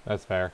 That's fair.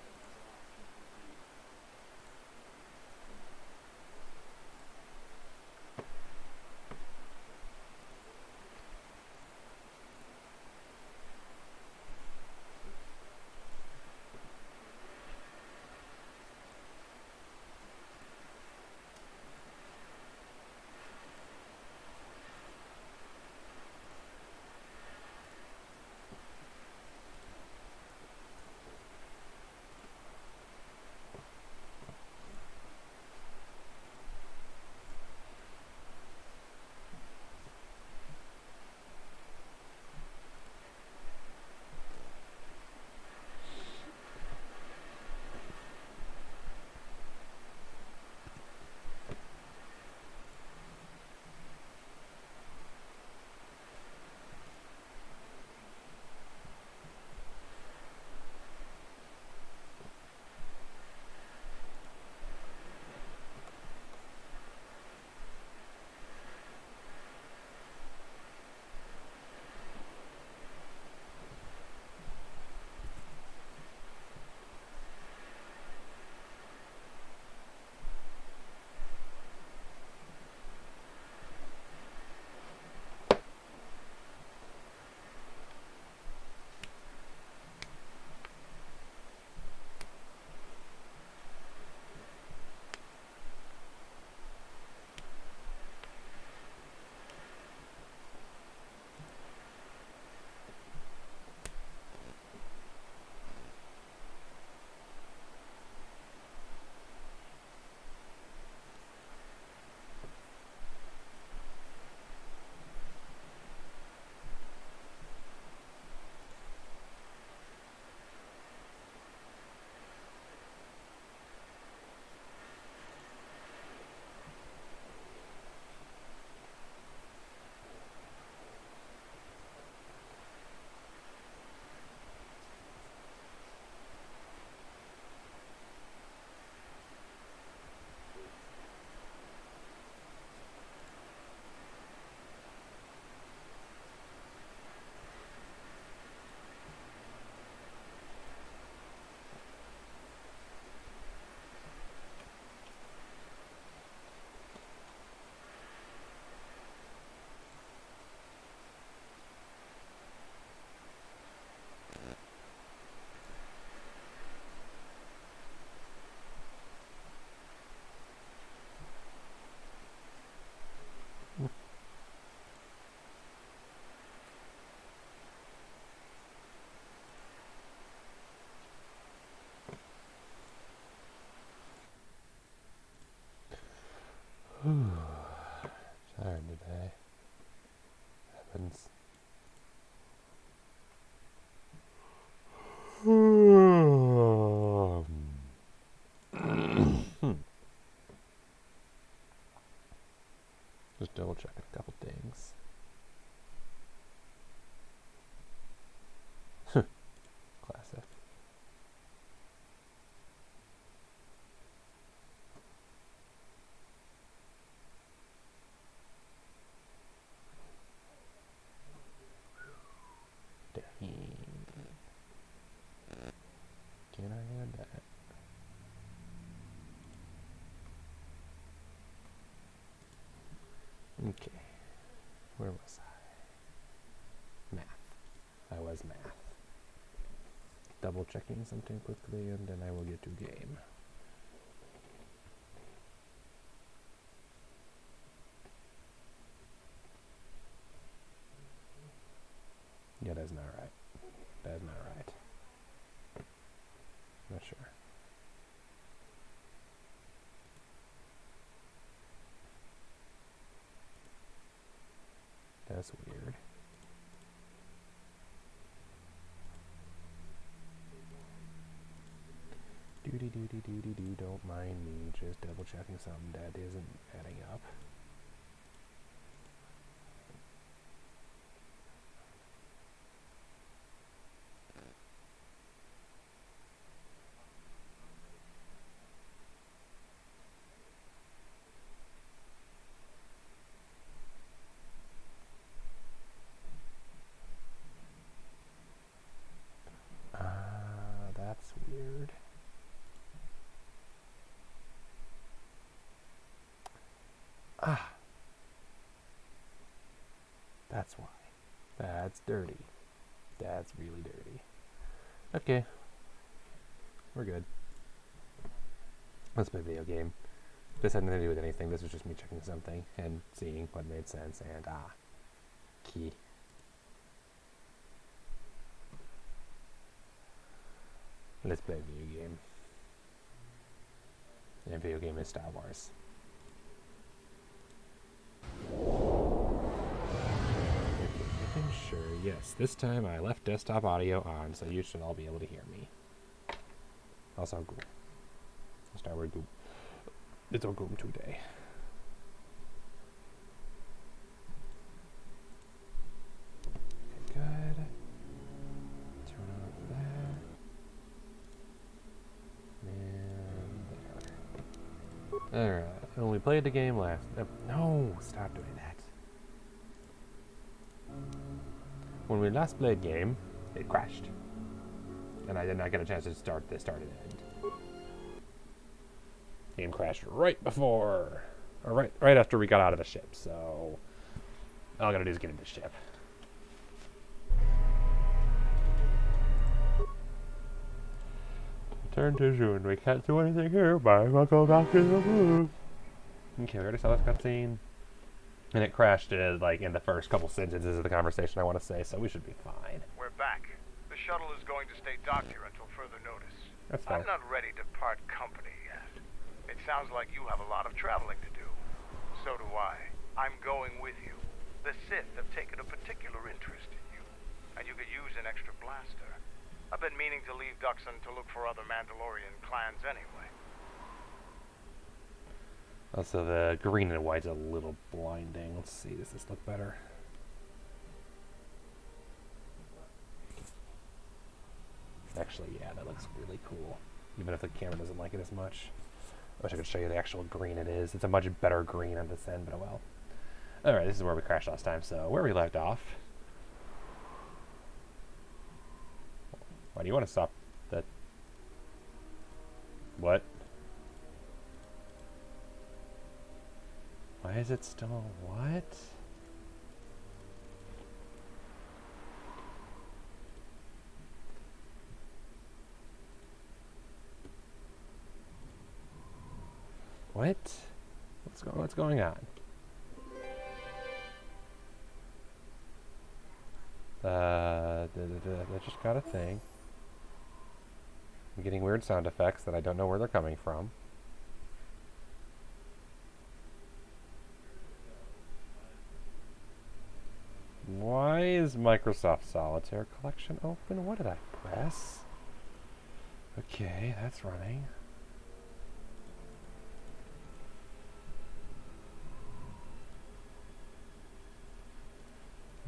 Tired today. Happens. Just double checking a couple things. Classic. Dang. Can I add that? Okay. Where was I? Math. I was math. Double checking something quickly and then I will get to game. Yeah, that's not right. That's not right. Not sure. That's weird. Doody, don't mind me, just double checking something that isn't adding up. That's weird. That's why. That's dirty. That's really dirty. Okay. We're good. Let's play a video game. This had nothing to do with anything. This was just me checking something and seeing what made sense. And, key. Let's play a video game. And video game is Star Wars. Making sure, yes. This time I left desktop audio on, so you should all be able to hear me. Also, go. Star Wars go. It's all going today. Okay, good. Turn off that. And there. Alright. When we played the game last... no! Stop doing that. When we last played game, it crashed. And I did not get a chance to start and end. Game crashed right before... or right after we got out of the ship, so... all I gotta do is get in the ship. Turn to June. We can't do anything here, but we'll go back to the move. Okay, we already saw that cutscene. And it crashed like in the first couple sentences of the conversation I want to say, so we should be fine. We're back. The shuttle is going to stay docked here until further notice. That's fine. I'm not ready to part company yet. It sounds like you have a lot of traveling to do. So do I. I'm going with you. The Sith have taken a particular interest in you, and you could use an extra blaster. I've been meaning to leave Duxon to look for other Mandalorian clans anyway. Also, the green and white's a little blinding. Let's see, does this look better? Actually, yeah, that looks really cool. Even if the camera doesn't like it as much. I wish I could show you the actual green it is. It's a much better green on this end, but oh well. Alright, this is where we crashed last time, so where we left off. Why do you want to stop that? What? Why is it still what? What? What's going on? I just got a thing. I'm getting weird sound effects that I don't know where they're coming from. Why is Microsoft Solitaire Collection open? What did I press? Okay, that's running.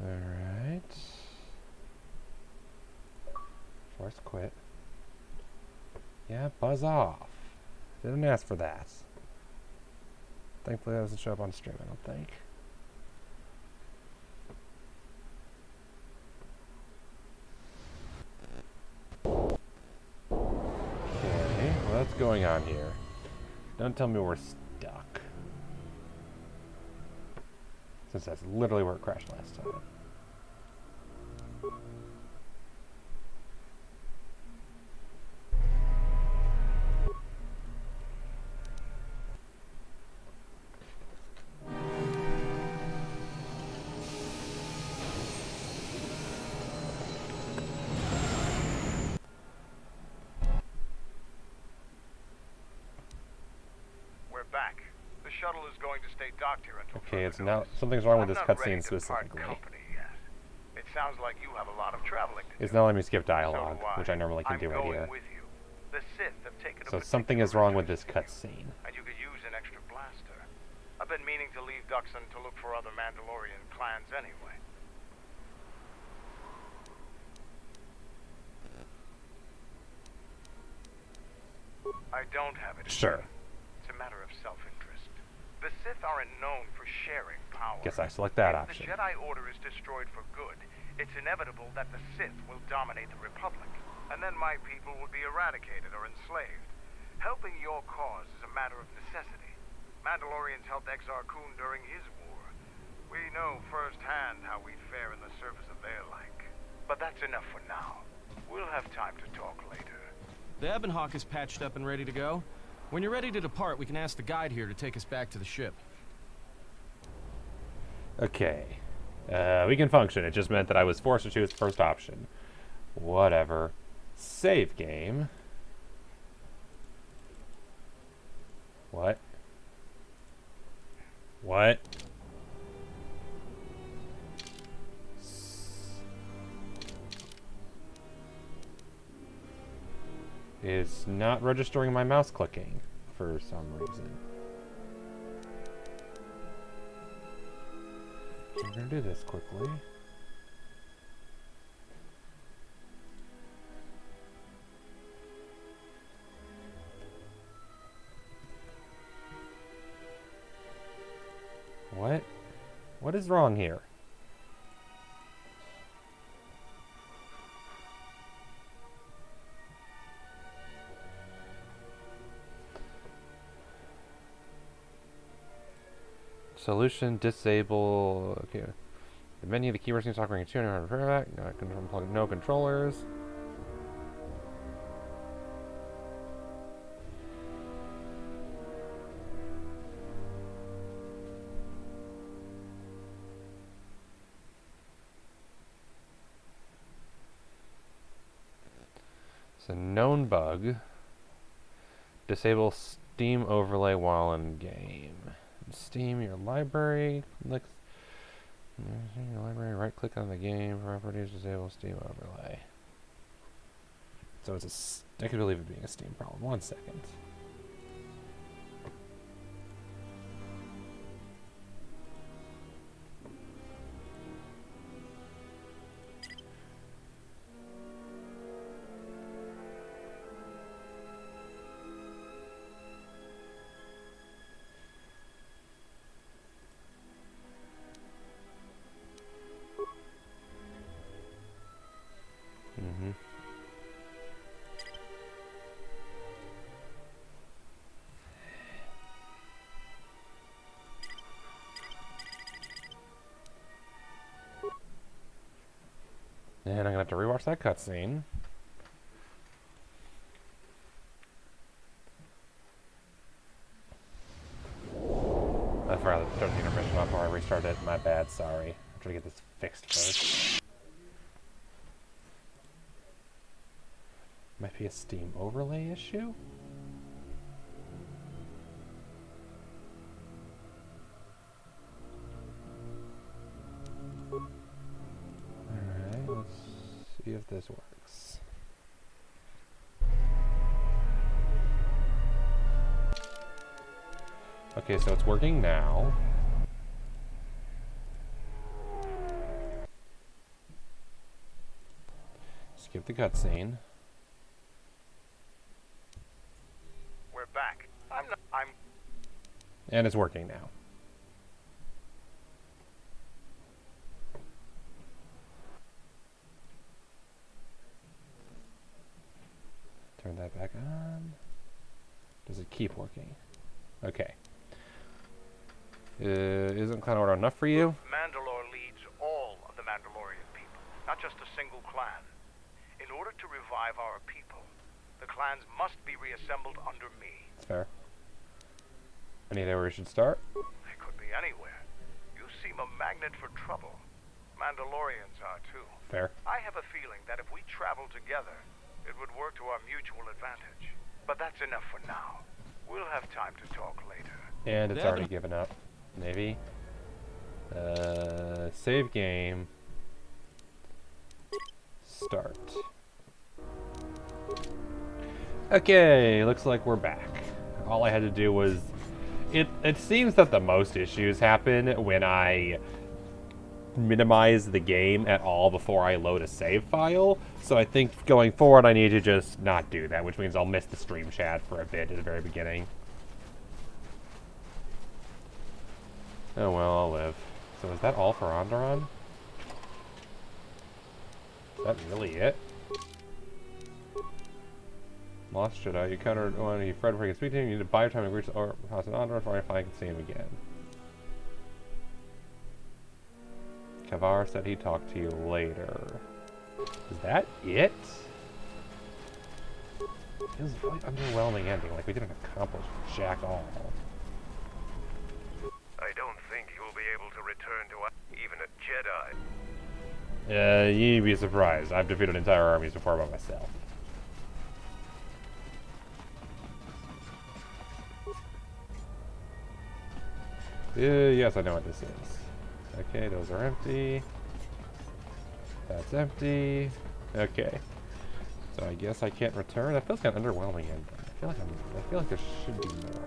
Alright. Force quit. Yeah, buzz off. Didn't ask for that. Thankfully that doesn't show up on stream, I don't think. Okay, well, what's going on here? Don't tell me we're stuck. Since that's literally where it crashed last time. Back. The shuttle is going to stay docked here until okay, it's now something's wrong with this cutscene specifically. It sounds like you have a lot of traveling to do. It's not letting me skip dialogue, which I normally can do right here. With you. The Sith have taken so something is wrong with this cutscene. And you could use an extra blaster. I've been meaning to leave Duxon to look for other Mandalorian clans anyway. I don't have it. Sure. It's a matter of self-interest. The Sith aren't known for sharing power. Guess I select that if option. The Jedi Order is destroyed for good, it's inevitable that the Sith will dominate the Republic, and then my people will be eradicated or enslaved. Helping your cause is a matter of necessity. Mandalorians helped Exar Kun during his war. We know firsthand how we fare in the service of Airlike. But that's enough for now. We'll have time to talk later. The Ebonhawk is patched up and ready to go. When you're ready to depart, we can ask the guide here to take us back to the ship. Okay. We can function. It just meant that I was forced to choose the first option. Whatever. Save game. What? What? It's not registering my mouse clicking for some reason. I'm gonna do this quickly. What? What is wrong here? Solution disable. Okay. The menu, the keyboard seems offering a tuner on back. No controllers. It's a known bug. Disable Steam overlay while in game. Steam, your library. Your library. Right click on the game. Properties. Disable Steam overlay. So it's a. I could believe it being a Steam problem. 1 second. And I'm gonna have to rewatch that cutscene. I forgot to start the intermission off before I restart it. My bad, sorry. I'm trying to get this fixed first. Might be a Steam overlay issue? Alright, let's see if this works. Okay, so it's working now. Skip the cutscene. We're back. And it's working now. Turn that back on. Does it keep working? Okay. Isn't Clan Order enough for you? Mandalore leads all of the Mandalorian people, not just a single clan. In order to revive our people, the clans must be reassembled under me. That's fair. Any idea where we should start? They could be anywhere. You seem a magnet for trouble. Mandalorians are too. Fair. I have a feeling that if we travel together, it would work to our mutual advantage. But that's enough for now. We'll have time to talk later. And it's already given up. Maybe. Save game. Start. Okay, looks like we're back. All I had to do was... It seems that the most issues happen when I minimize the game at all before I load a save file. So I think going forward I need to just not do that, which means I'll miss the stream chat for a bit at the very beginning. Oh well, I'll live. So is that all for Onderon? Is that really it? Lost Jedi, you countered one, you Fred before you can speak to him, you need to buy your time to reach the house in Onderon before I can see him again. KotOR said he'd talk to you later. Is that it? It was a really underwhelming ending, like we didn't accomplish jack all. I don't think you'll be able to return to even a Jedi. You'd be surprised. I've defeated entire armies before by myself. Yes, I know what this is. Okay, those are empty. That's empty. Okay. So I guess I can't return. That feels kind of underwhelming. I feel like there should be more.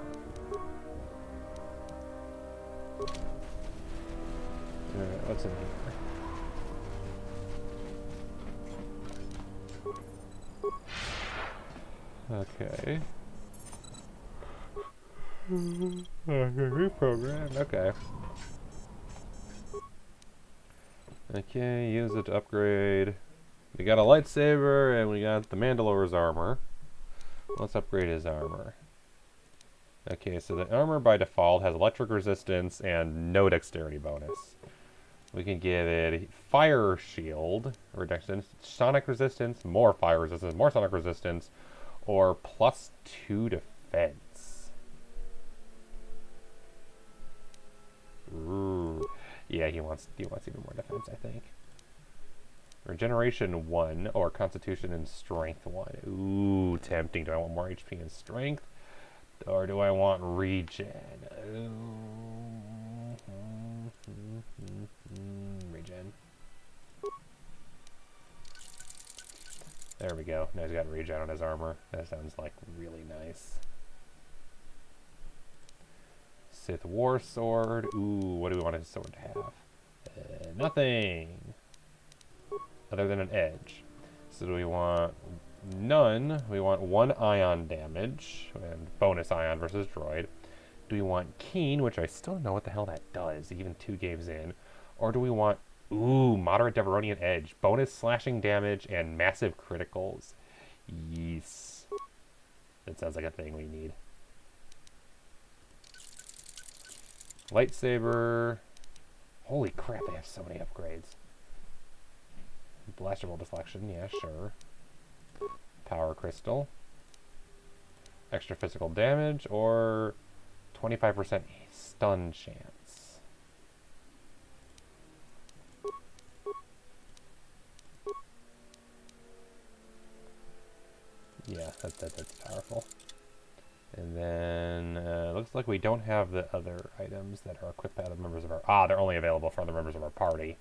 Alright, what's in here? Okay. Reprogram. Okay. Okay, use it to upgrade. We got a lightsaber and we got the Mandalorian's armor. Let's upgrade his armor. Okay, so the armor by default has electric resistance and no dexterity bonus. We can give it fire shield reduction, sonic resistance, more fire resistance, more sonic resistance, or +2 defense. Ooh. Yeah, he wants even more defense, I think. Regeneration 1 or Constitution and Strength 1. Ooh, tempting. Do I want more HP and Strength? Or do I want regen? Regen. There we go. Now he's got regen on his armor. That sounds like really nice. Sith War Sword. Ooh, what do we want his sword to have? Nothing. Other than an edge. So do we want none? We want 1 ion damage and bonus ion versus droid. Do we want keen, which I still don't know what the hell that does, even 2 games in. Or do we want, ooh, moderate Deveronian edge, bonus slashing damage and massive criticals. Yes. That sounds like a thing we need. Lightsaber. Holy crap, they have so many upgrades. Blaster bolt deflection, yeah, sure. Power crystal. Extra physical damage, or 25% stun chance. Yeah, that's powerful. And then, looks like we don't have the other items that are equipped by other members of our... Ah, they're only available for other members of our party.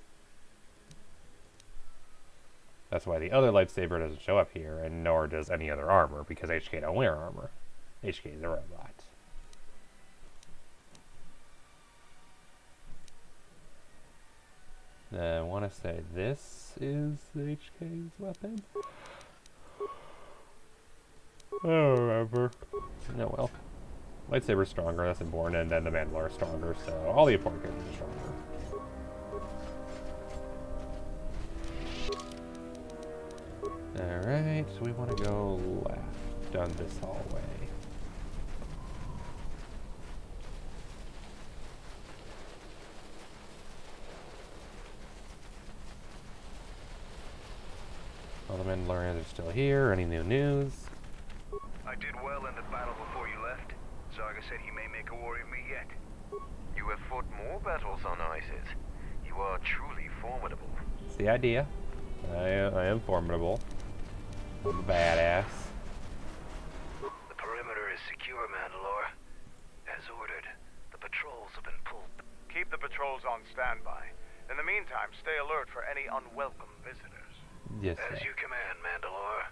That's why the other lightsaber doesn't show up here, and nor does any other armor, because HK don't wear armor. HK is a robot. I want to say this is HK's weapon. I don't remember. No, well. Lightsaber's stronger, that's important, and then the Mandalorian is stronger, so all the important characters are stronger. Alright, so we want to go left down this hallway. All the Mandalorians are still here. Any new news? I did well in the battle before you left. Zarga said he may make a warrior of me yet. You have fought more battles on Isis. You are truly formidable. It's the idea. I am formidable. I'm a badass. The perimeter is secure, Mandalore. As ordered, the patrols have been pulled. Keep the patrols on standby. In the meantime, stay alert for any unwelcome visitors. Yes, As sir. you command, Mandalore.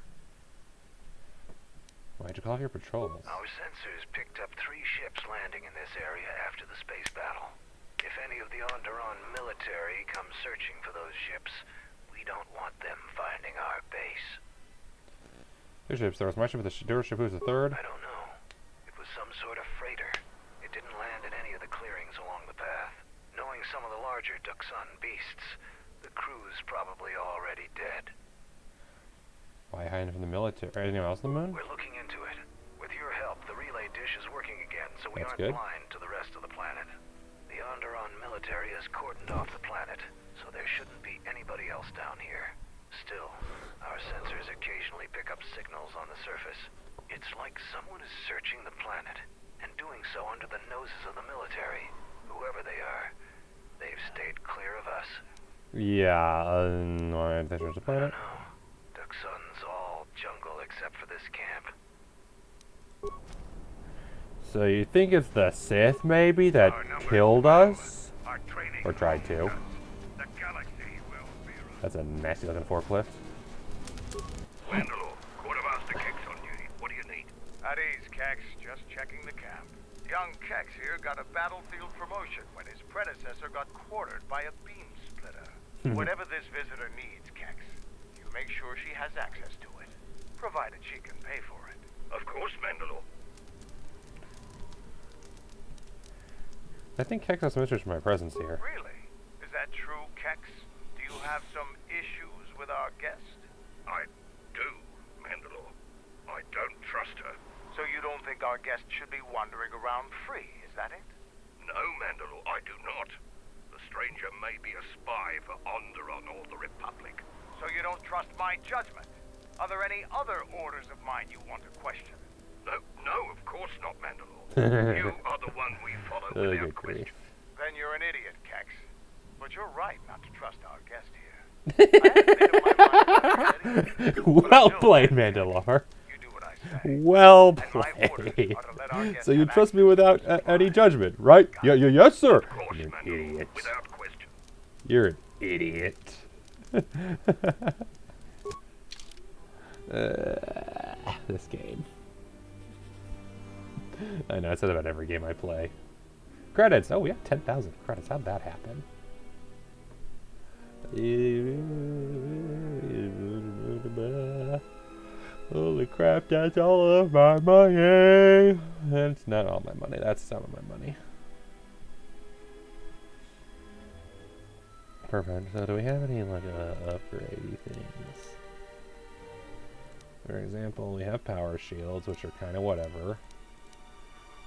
Why'd you call off your patrols? Our sensors picked up 3 ships landing in this area after the space battle. If any of the Onderon military come searching for those ships, we don't want them finding our base. Two ships. There was my ship with the ship. Who's the third? I don't know. It was some sort of freighter. It didn't land in any of the clearings along the path. Knowing some of the larger Duxon beasts, the crew's probably already dead. Why hiding from the military? Anyone else on the moon? We're looking into it. With your help, the relay dish is working again, so we That's aren't good. blind to the rest of the planet. The Onderon military military has cordoned off the planet, so there shouldn't be anybody else down here. Still, our sensors occasionally pick up signals on the surface. It's like someone is searching the planet, and doing so under the noses of the military. Whoever they are, they've stayed clear of us. Yeah, alright, there's the I planet. don't know. Duxon's all jungle except for this camp. So you think it's the Sith, maybe, that killed us? Or tried to? That's a nasty looking forklift. Mandalore, Quartermaster Kex on duty. What do you need? At ease, Kex. Just checking the camp. Young Kex here got a battlefield promotion when his predecessor got quartered by a beam splitter. Whatever this visitor needs, Kex, you make sure she has access to it, provided she can pay for it. Of course, Mandalore. I think Kex has some interest in my presence here. Really? Is that true, Kex? Do you have some issues with our guest? I do, Mandalore. I don't trust her. So you don't think our guest should be wandering around free, is that it? No, Mandalore, I do not. The stranger may be a spy for Onderon or the Republic. So you don't trust my judgment? Are there any other orders of mine you want to question? No, of course not, Mandalore. You are the one we follow without question. Then you're an idiot, Kex. But you're right not to trust our guest here. Well played, Mandalore. You do what I say. Well And my orders played. are to let our guest So you have trust me access without to the any file. judgment, right? Yes, sir. Of course, You're an Mandalore, idiot. without question. You're an idiot. This game. I know, it says about every game I play. Credits! Oh, we have 10,000 credits. How'd that happen? Holy crap, that's all of my money! That's not all my money, that's some of my money. Perfect. So do we have any, like, upgradey things? For example, we have power shields, which are kind of whatever.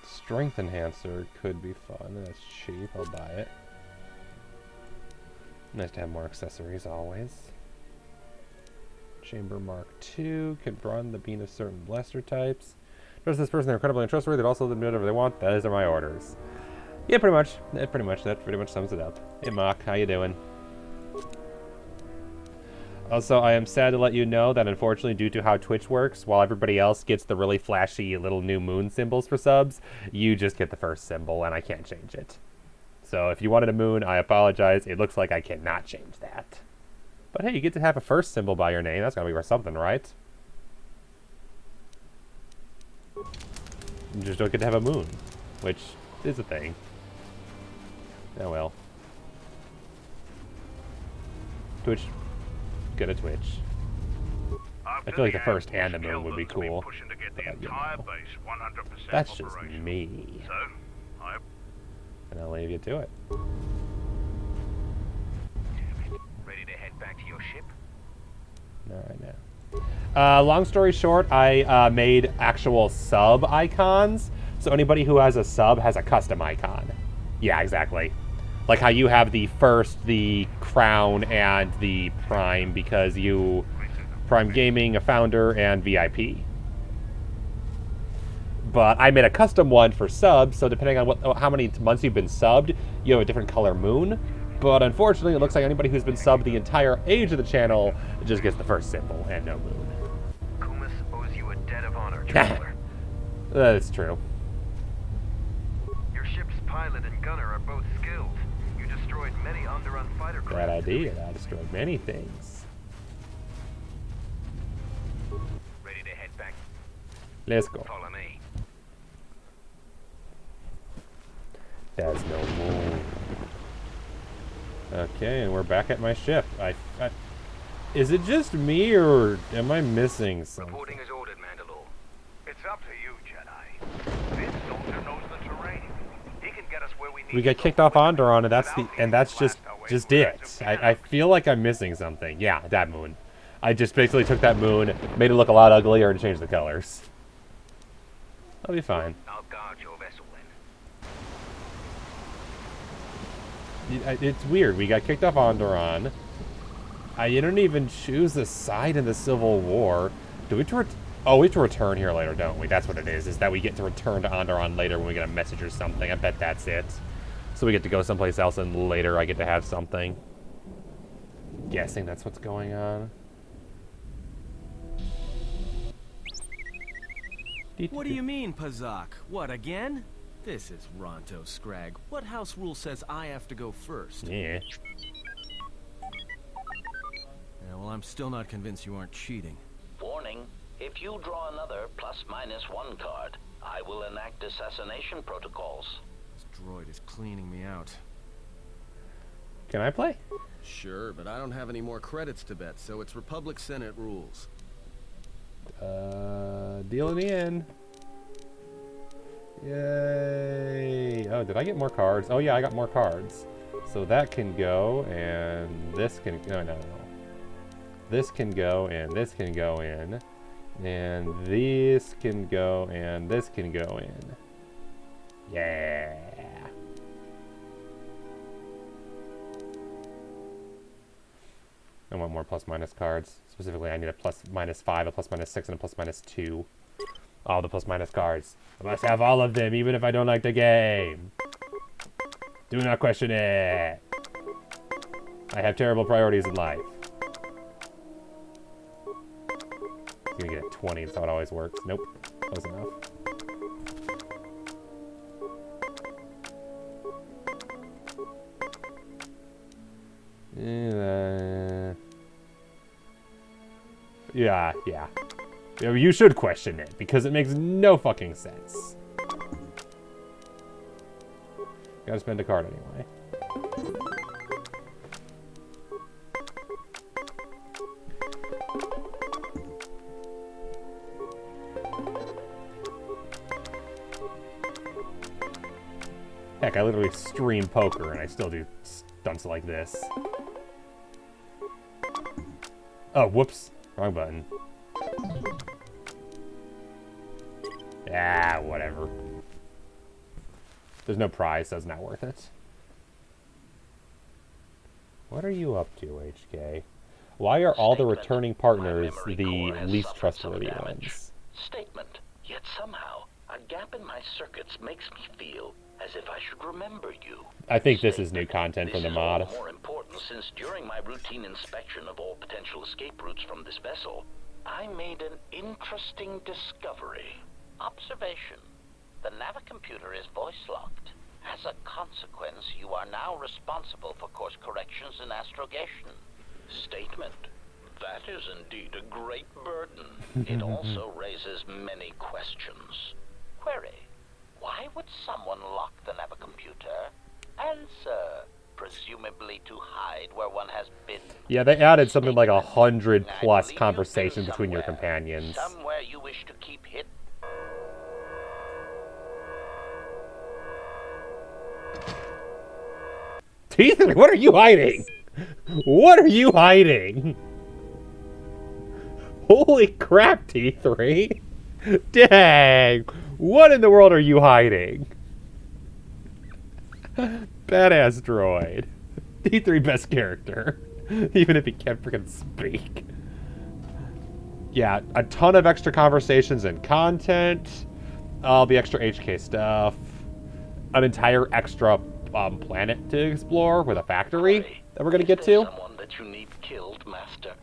Strength enhancer could be fun. That's cheap. I'll buy it. Nice to have more accessories always. Chamber Mark II could run the beam of certain blaster types. Trust this person, they're incredibly untrustworthy. They've also let them do whatever they want. Those are my orders. Yeah, pretty much. That pretty much sums it up. Hey, Mock, how you doing? Also, I am sad to let you know that unfortunately, due to how Twitch works, while everybody else gets the really flashy little new moon symbols for subs, you just get the first symbol, and I can't change it. So if you wanted a moon, I apologize. It looks like I cannot change that. But hey, you get to have a first symbol by your name. That's gotta be worth something, right? You just don't get to have a moon, which is a thing. Oh well. Twitch. Go to Twitch. I feel like the first and the moon would be cool. But, you know, that's just me. And I'll leave you to it. Ready to head back to your ship? Not right now. Long story short, I made actual sub icons. So anybody who has a sub has a custom icon. Yeah, exactly. Like how you have the first, the crown, and the prime because you Prime Gaming, a founder, and VIP. But I made a custom one for subs, so depending on how many months you've been subbed, you have a different color moon. But unfortunately, it looks like anybody who's been subbed the entire age of the channel just gets the first symbol and no moon. Kumis owes you a debt of honor, traveler. That's true. Your ship's pilot and gunner are both skilled. You destroyed many Onderon fighter craft. That I did. I destroyed many things. Ready to head back? Let's go. Follow me. There's no moon. Okay, and we're back at my ship. Is it just me, or am I missing something? Reporting is ordered, Mandalore. It's up to you, Jedi. This soldier knows the terrain. He can get us where we need We to got go kicked off quicker Onderon, and that's without just needing to it. blast our way through I feel like I'm missing something. Yeah, that moon. I just basically took that moon, made it look a lot uglier, and changed the colors. I'll be fine. I'll guard your vessel then. It's weird. We got kicked off Onderon. I didn't even choose a side in the Civil War. Do we have to oh, we have to return here later, don't we? That's what it is that we get to return to Onderon later when we get a message or something. I bet that's it. So we get to go someplace else, and later I get to have something. Guessing that's what's going on. What do you mean, Pazak? What, again? This is Ronto Scrag. What house rule says I have to go first? Yeah. Yeah, well, I'm still not convinced you aren't cheating. Warning, if you draw another ±1 card, I will enact assassination protocols. This droid is cleaning me out. Can I play? Sure, but I don't have any more credits to bet, so it's Republic Senate rules. Dealing in. Yay! Oh, did I get more cards? Oh yeah, I got more cards. So that can go, and this can... No. This can go, and this can go in. And this can go, and this can go in. Yeah! I want more plus-minus cards. Specifically, I need a +-5, a +-6, and a +-2. All the plus-minus cards. I must have all of them, even if I don't like the game. Do not question it. I have terrible priorities in life. I'm gonna get a 20, that's how it always works. Nope, close enough. Yeah. You should question it, because it makes no fucking sense. Gotta spend a card anyway. Heck, I literally stream poker and I still do stunts like this. Oh, whoops. Wrong button. Ah, whatever. There's no prize, so it's not worth it. What are you up to, HK? Why are all the returning partners the least trustworthy ones? Statement. Yet somehow, a gap in my circuits makes me feel as if I should remember you. I think this is new content from the mod. This is all more important since during my routine inspection of all potential escape routes from this vessel, I made an interesting discovery. Observation. The navicomputer is voice-locked. As a consequence, you are now responsible for course corrections and astrogation. Statement. That is indeed a great burden. It also raises many questions. Query. Why would someone lock the navicomputer? Answer. Presumably to hide where one has been. Yeah, they added something like 100+ conversations between your companions. Somewhere you wish to keep hidden. T3, what are you hiding? What are you hiding? Holy crap, T3. Dang. What in the world are you hiding? Badass droid. T3 best character. Even if he can't freaking speak. Yeah, a ton of extra conversations and content. All the extra HK stuff. An entire extra planet to explore with a factory that we're going to get to. Someone that you need killed, Master.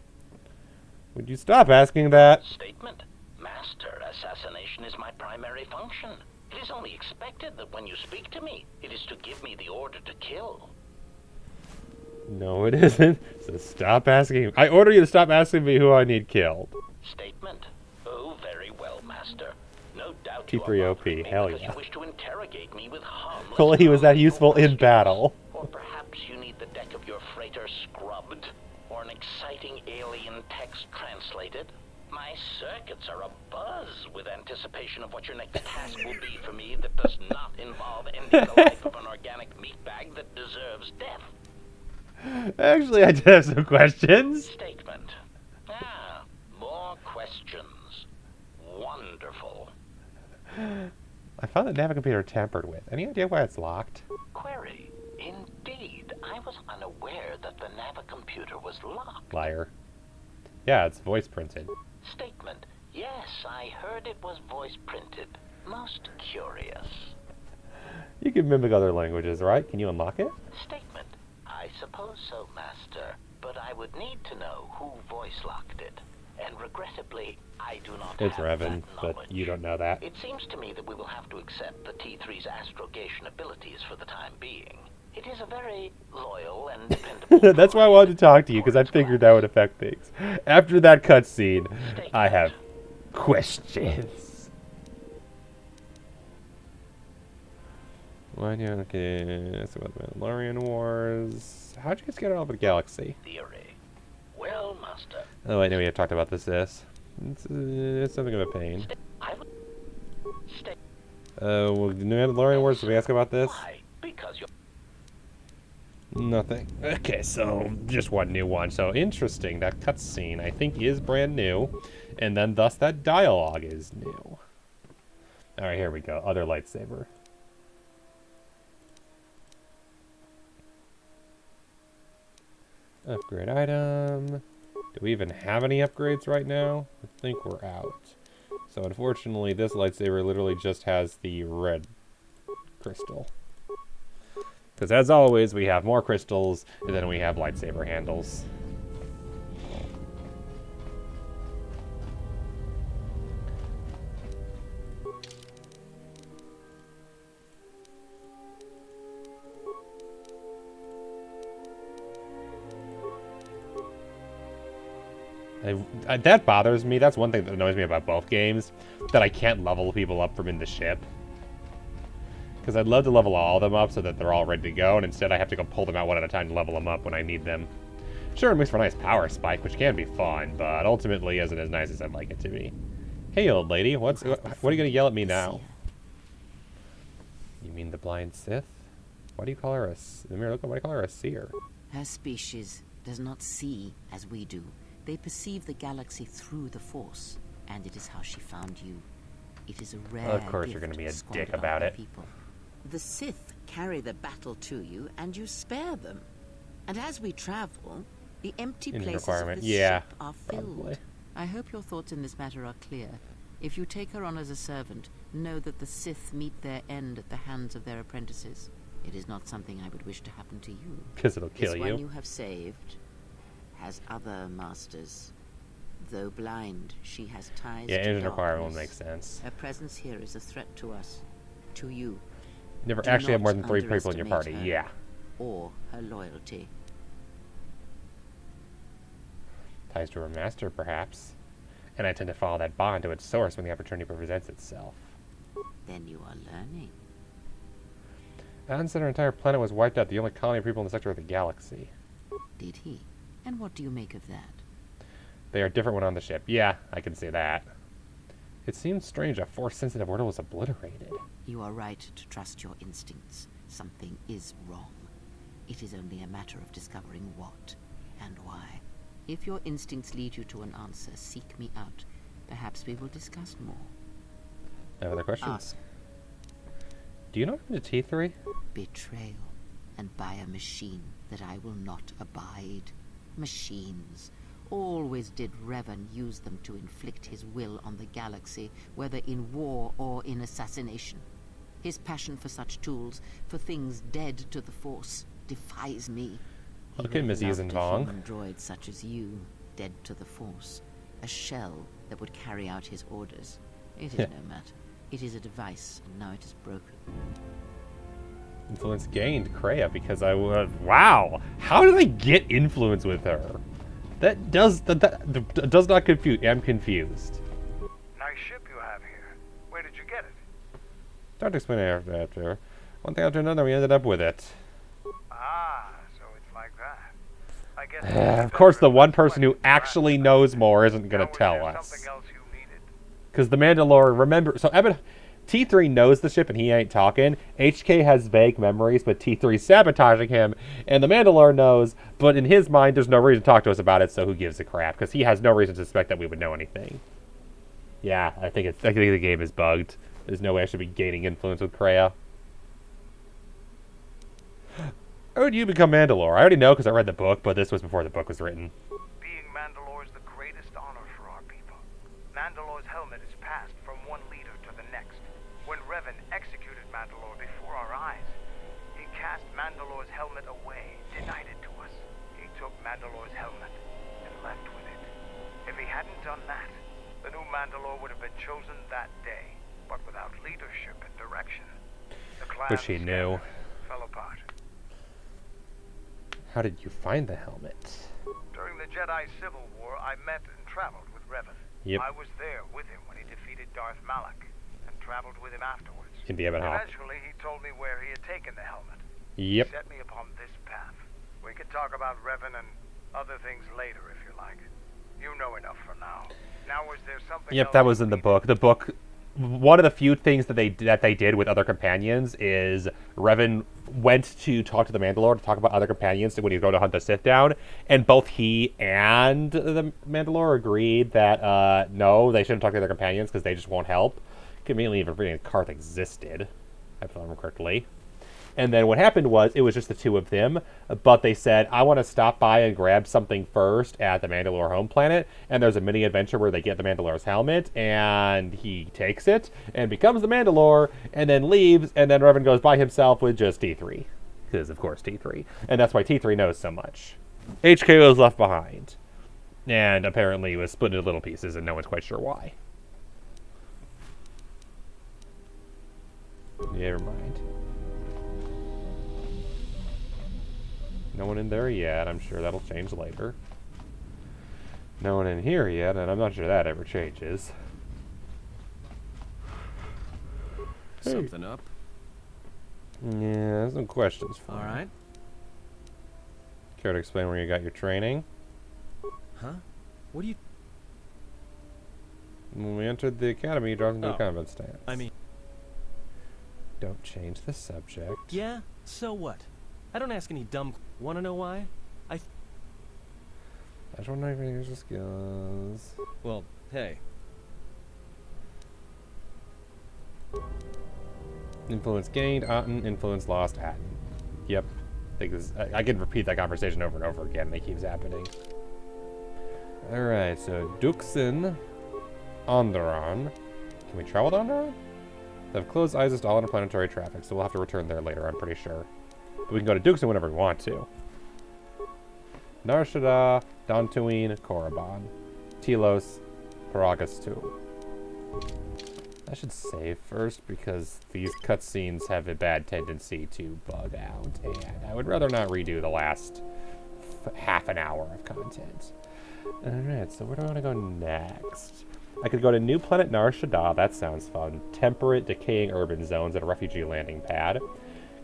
Would you stop asking that? Statement. Master, assassination is my primary function. It is only expected that when you speak to me, it is to give me the order to kill. No, it isn't. So stop asking. I order you to stop asking me who I need killed. Statement. Oh, very well, Master. No doubt T3OP, hell yeah. You wish to interrogate me with harmless Well, he was that useful in battle. Or perhaps you need the deck of your freighter scrubbed, or an exciting alien text translated. My circuits are abuzz with anticipation of what your next task will be for me that does not involve ending the life of an organic meatbag that deserves death. Actually, I did have some questions. Statement. Ah, more questions. Wonderful. I found the navicomputer tampered with. Any idea why it's locked? Query. Indeed, aware that the navicomputer was locked. Liar. Yeah, it's voice printed. Statement. Yes, I heard it was voice printed. Most curious. You can mimic other languages, right? Can you unlock it? Statement. I suppose so, Master. But I would need to know who voice locked it. And regrettably, I do not It's have Revan, that but knowledge. you don't know that. It seems to me that we will have to accept the T3's astrogation abilities for the time being. It is a very loyal and dependable... That's why I wanted to talk to you, because I figured that would affect things. After that cutscene, I have questions. Okay, so what the Mandalorian Wars... How'd you guys get it all over the galaxy? Theory. Well, Master. Oh, I know we have talked about this. It's something of a pain. I would... Well, the Mandalorian Wars, did we ask about this? Why? Because you're... Nothing. Okay, so just one new one. So interesting. That cutscene, I think, is brand new, and then thus that dialogue is new. All right, here we go. Other lightsaber. Upgrade item. Do we even have any upgrades right now? I think we're out. So unfortunately, this lightsaber literally just has the red crystal. Because as always, we have more crystals, and then we have lightsaber handles. That bothers me. That's one thing that annoys me about both games, that I can't level people up from in the ship. Because I'd love to level all of them up so that they're all ready to go, and instead I have to go pull them out one at a time to level them up when I need them. Sure, it makes for a nice power spike, which can be fun, but ultimately isn't as nice as I'd like it to be. Hey, old lady, what are you going to yell at me now? You mean the blind Sith? Why do you call her a... Why do you call her a seer? Her species does not see as we do. They perceive the galaxy through the Force, and it is how she found you. It is a rare Of course you're gift going to be a squandered dick on about her it. people. The Sith carry the battle to you, and you spare them. And as we travel, the empty Engine places requirement. of the Yeah, ship are filled. probably. I hope your thoughts in this matter are clear. If you take her on as a servant, know that the Sith meet their end at the hands of their apprentices. It is not something I would wish to happen to you. Because it'll kill This you. one you have saved has other masters. Though blind, she has ties Yeah, to engine requirement will darkness. make sense. Her presence here is a threat to us, to you. Never Do actually have more not than 3 people in your party. underestimate her Yeah. Or her loyalty. Ties to her master, perhaps. And I tend to follow that bond to its source when the opportunity presents itself. Then you are learning. Alan said our entire planet was wiped out, the only colony of people in the sector of the galaxy. Did he? And what do you make of that? They are different when on the ship. Yeah, I can see that. It seems strange a Force-sensitive order was obliterated. You are right to trust your instincts. Something is wrong. It is only a matter of discovering what and why. If your instincts lead you to an answer, seek me out. Perhaps we will discuss more. No other questions? Ask. Do you know the T3? Betrayal, and by a machine that I will not abide. Machines. Always did Revan use them to inflict his will on the galaxy, whether in war or in assassination. His passion for such tools, for things dead to the Force, defies me. He Okay, would Miss love Yuuzhan a Vong. human droid such as you, dead to the Force. A shell that would carry out his orders. It is no matter. It is a device, and now it is broken. Influence gained, Kreia, because I was... Wow! How did I get influence with her? That does not compute. I'm confused. Nice ship you have here. Where did you get it? Start to explain it after. One thing after another, we ended up with it. Ah, so it's like that. I guess Of course, the one person who actually knows more isn't going Now, to was tell there us. something else you needed? Because the Mandalore, remember... So, T3 knows the ship and he ain't talking. HK has vague memories, but T3's sabotaging him. And the Mandalore knows, but in his mind, there's no reason to talk to us about it, so who gives a crap? Because he has no reason to suspect that we would know anything. Yeah, I think the game is bugged. There's no way I should be gaining influence with Kreia. How would you become Mandalore? I already know because I read the book, but this was before the book was written. Being Mandalore is the greatest honor for our people. Mandalore's helmet is passed from one leader to the next. When Revan executed Mandalore before our eyes, he cast Mandalore's helmet away, denied it to us. He took Mandalore's helmet and left with it. If he hadn't done that, the new Mandalore would have been chosen that day, but without leadership and direction. The clan Which he knew. fell apart. How did you find the helmet? During the Jedi Civil War, I met and traveled with Revan. Yep. I was there with him when he defeated Darth Malak, and traveled with him afterwards. In the Ebon Hawk. Eventually, he told me where he had taken the helmet. Yep. He set me upon this path. We can talk about Revan and other things later if you like. You know enough for now. Now, is there something Yep, else that was you in the need? book. The book, one of the few things that they did with other companions is Revan went to talk to the Mandalore to talk about other companions when he was going to hunt the Sith down, and both he and the Mandalore agreed that no, they shouldn't talk to other companions because they just won't help. Conveniently, even forgetting Karth existed, if I remember correctly. And then what happened was, it was just the two of them, but they said, I want to stop by and grab something first at the Mandalore home planet, and there's a mini adventure where they get the Mandalore's helmet, and he takes it, and becomes the Mandalore, and then leaves, and then Revan goes by himself with just T3. Because, of course, T3. And that's why T3 knows so much. HK was left behind, and apparently was split into little pieces, and no one's quite sure why. Never mind. No one in there yet. I'm sure that'll change later. No one in here yet, and I'm not sure that ever changes. Something up? Yeah, some questions for All you. right. Care to explain where you got your training? Huh? What do you... When we entered the academy, you dropped into a Oh. combat stance. I mean... Don't change the subject. Yeah? So what? I don't ask any dumb... Wanna know why? I just want to know if you use your skills. Well, hey. Influence gained, Aten. Influence lost, Aten. Yep. I can repeat that conversation over and over again. It keeps happening. Alright, so Duxin, Onderon. Can we travel to Onderon? They have closed eyes to all interplanetary traffic, so we'll have to return there later, I'm pretty sure. But we can go to Duxin whenever we want to. Nar Shaddaa, Dantooine, Korriban, Telos, Paragus 2. I should save first because these cutscenes have a bad tendency to bug out, and I would rather not redo the last half an hour of content. Alright, so where do I want to go next? I could go to New Planet Nar Shaddaa, that sounds fun. Temperate, decaying urban zones and a refugee landing pad.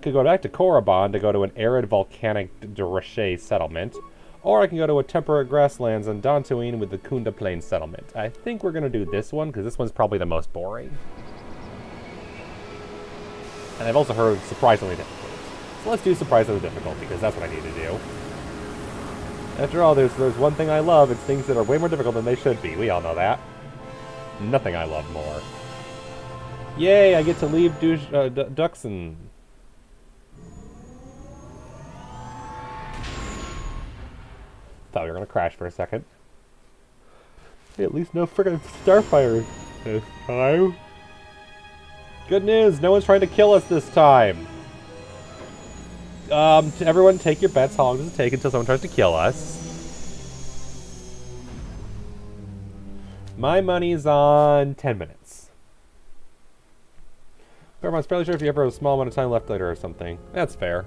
Could go back to Korriban to go to an arid volcanic Drashay settlement. Or I can go to a temperate grasslands on Dantooine with the Kunda Plain settlement. I think we're going to do this one, because this one's probably the most boring. And I've also heard surprisingly difficult. So let's do surprisingly difficult, because that's what I need to do. After all, there's one thing I love, it's things that are way more difficult than they should be. We all know that. Nothing I love more. Yay, I get to leave Duxin. Thought we were gonna crash for a second. Hey, at least no friggin' starfire this time. Good news, no one's trying to kill us this time. Everyone take your bets. How long does it take until someone tries to kill us? My money's on 10 minutes. I'm fairly sure if you ever have a small amount of time left later or something. That's fair.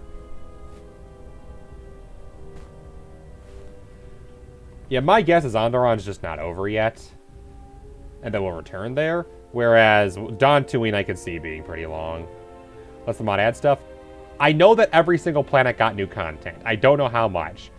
Yeah, my guess is Onderon's just not over yet. And then we'll return there. Whereas Dantooine I could see being pretty long. Let's the mod add stuff. I know that every single planet got new content. I don't know how much.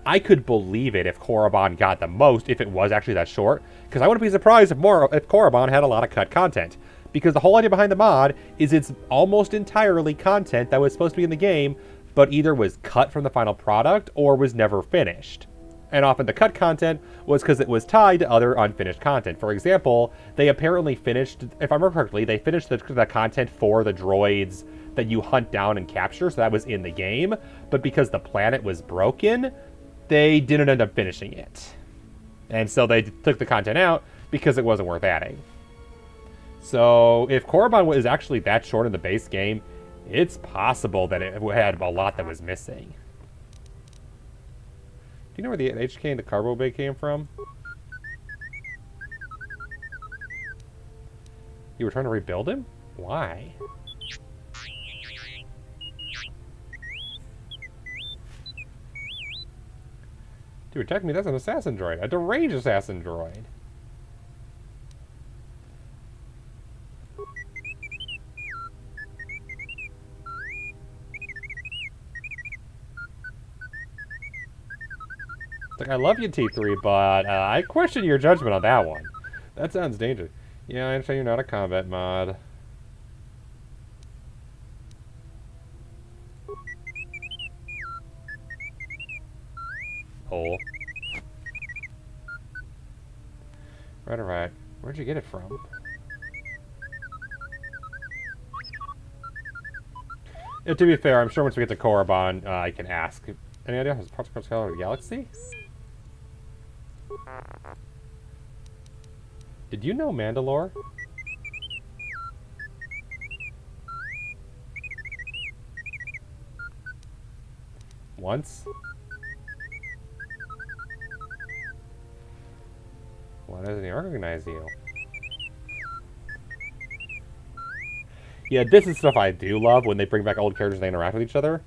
I could believe it if Korriban got the most, if it was actually that short. Because I wouldn't be surprised if Korriban had a lot of cut content. Because the whole idea behind the mod is it's almost entirely content that was supposed to be in the game, but either was cut from the final product or was never finished. And often the cut content was because it was tied to other unfinished content. For example, they apparently finished, if I remember correctly, they finished the content for the droids that you hunt down and capture, so that was in the game. But because the planet was broken, they didn't end up finishing it. And so they took the content out because it wasn't worth adding. So if Korriban was actually that short in the base game, it's possible that it had a lot that was missing. Do you know where the HK and the carbo bay came from? You were trying to rebuild him? Why? Dude, technically that's an assassin droid. A deranged assassin droid. Like, I love you, T3, but I question your judgment on that one. That sounds dangerous. Yeah, I understand you're not a combat mod. Hole. Right, alright. Where'd you get it from? Yeah, to be fair, I'm sure once we get to Korriban, I can ask. Any idea how parts of the galaxy? Did you know Mandalore? Once? Why doesn't he recognize you? Yeah, this is stuff I do love when they bring back old characters and they interact with each other.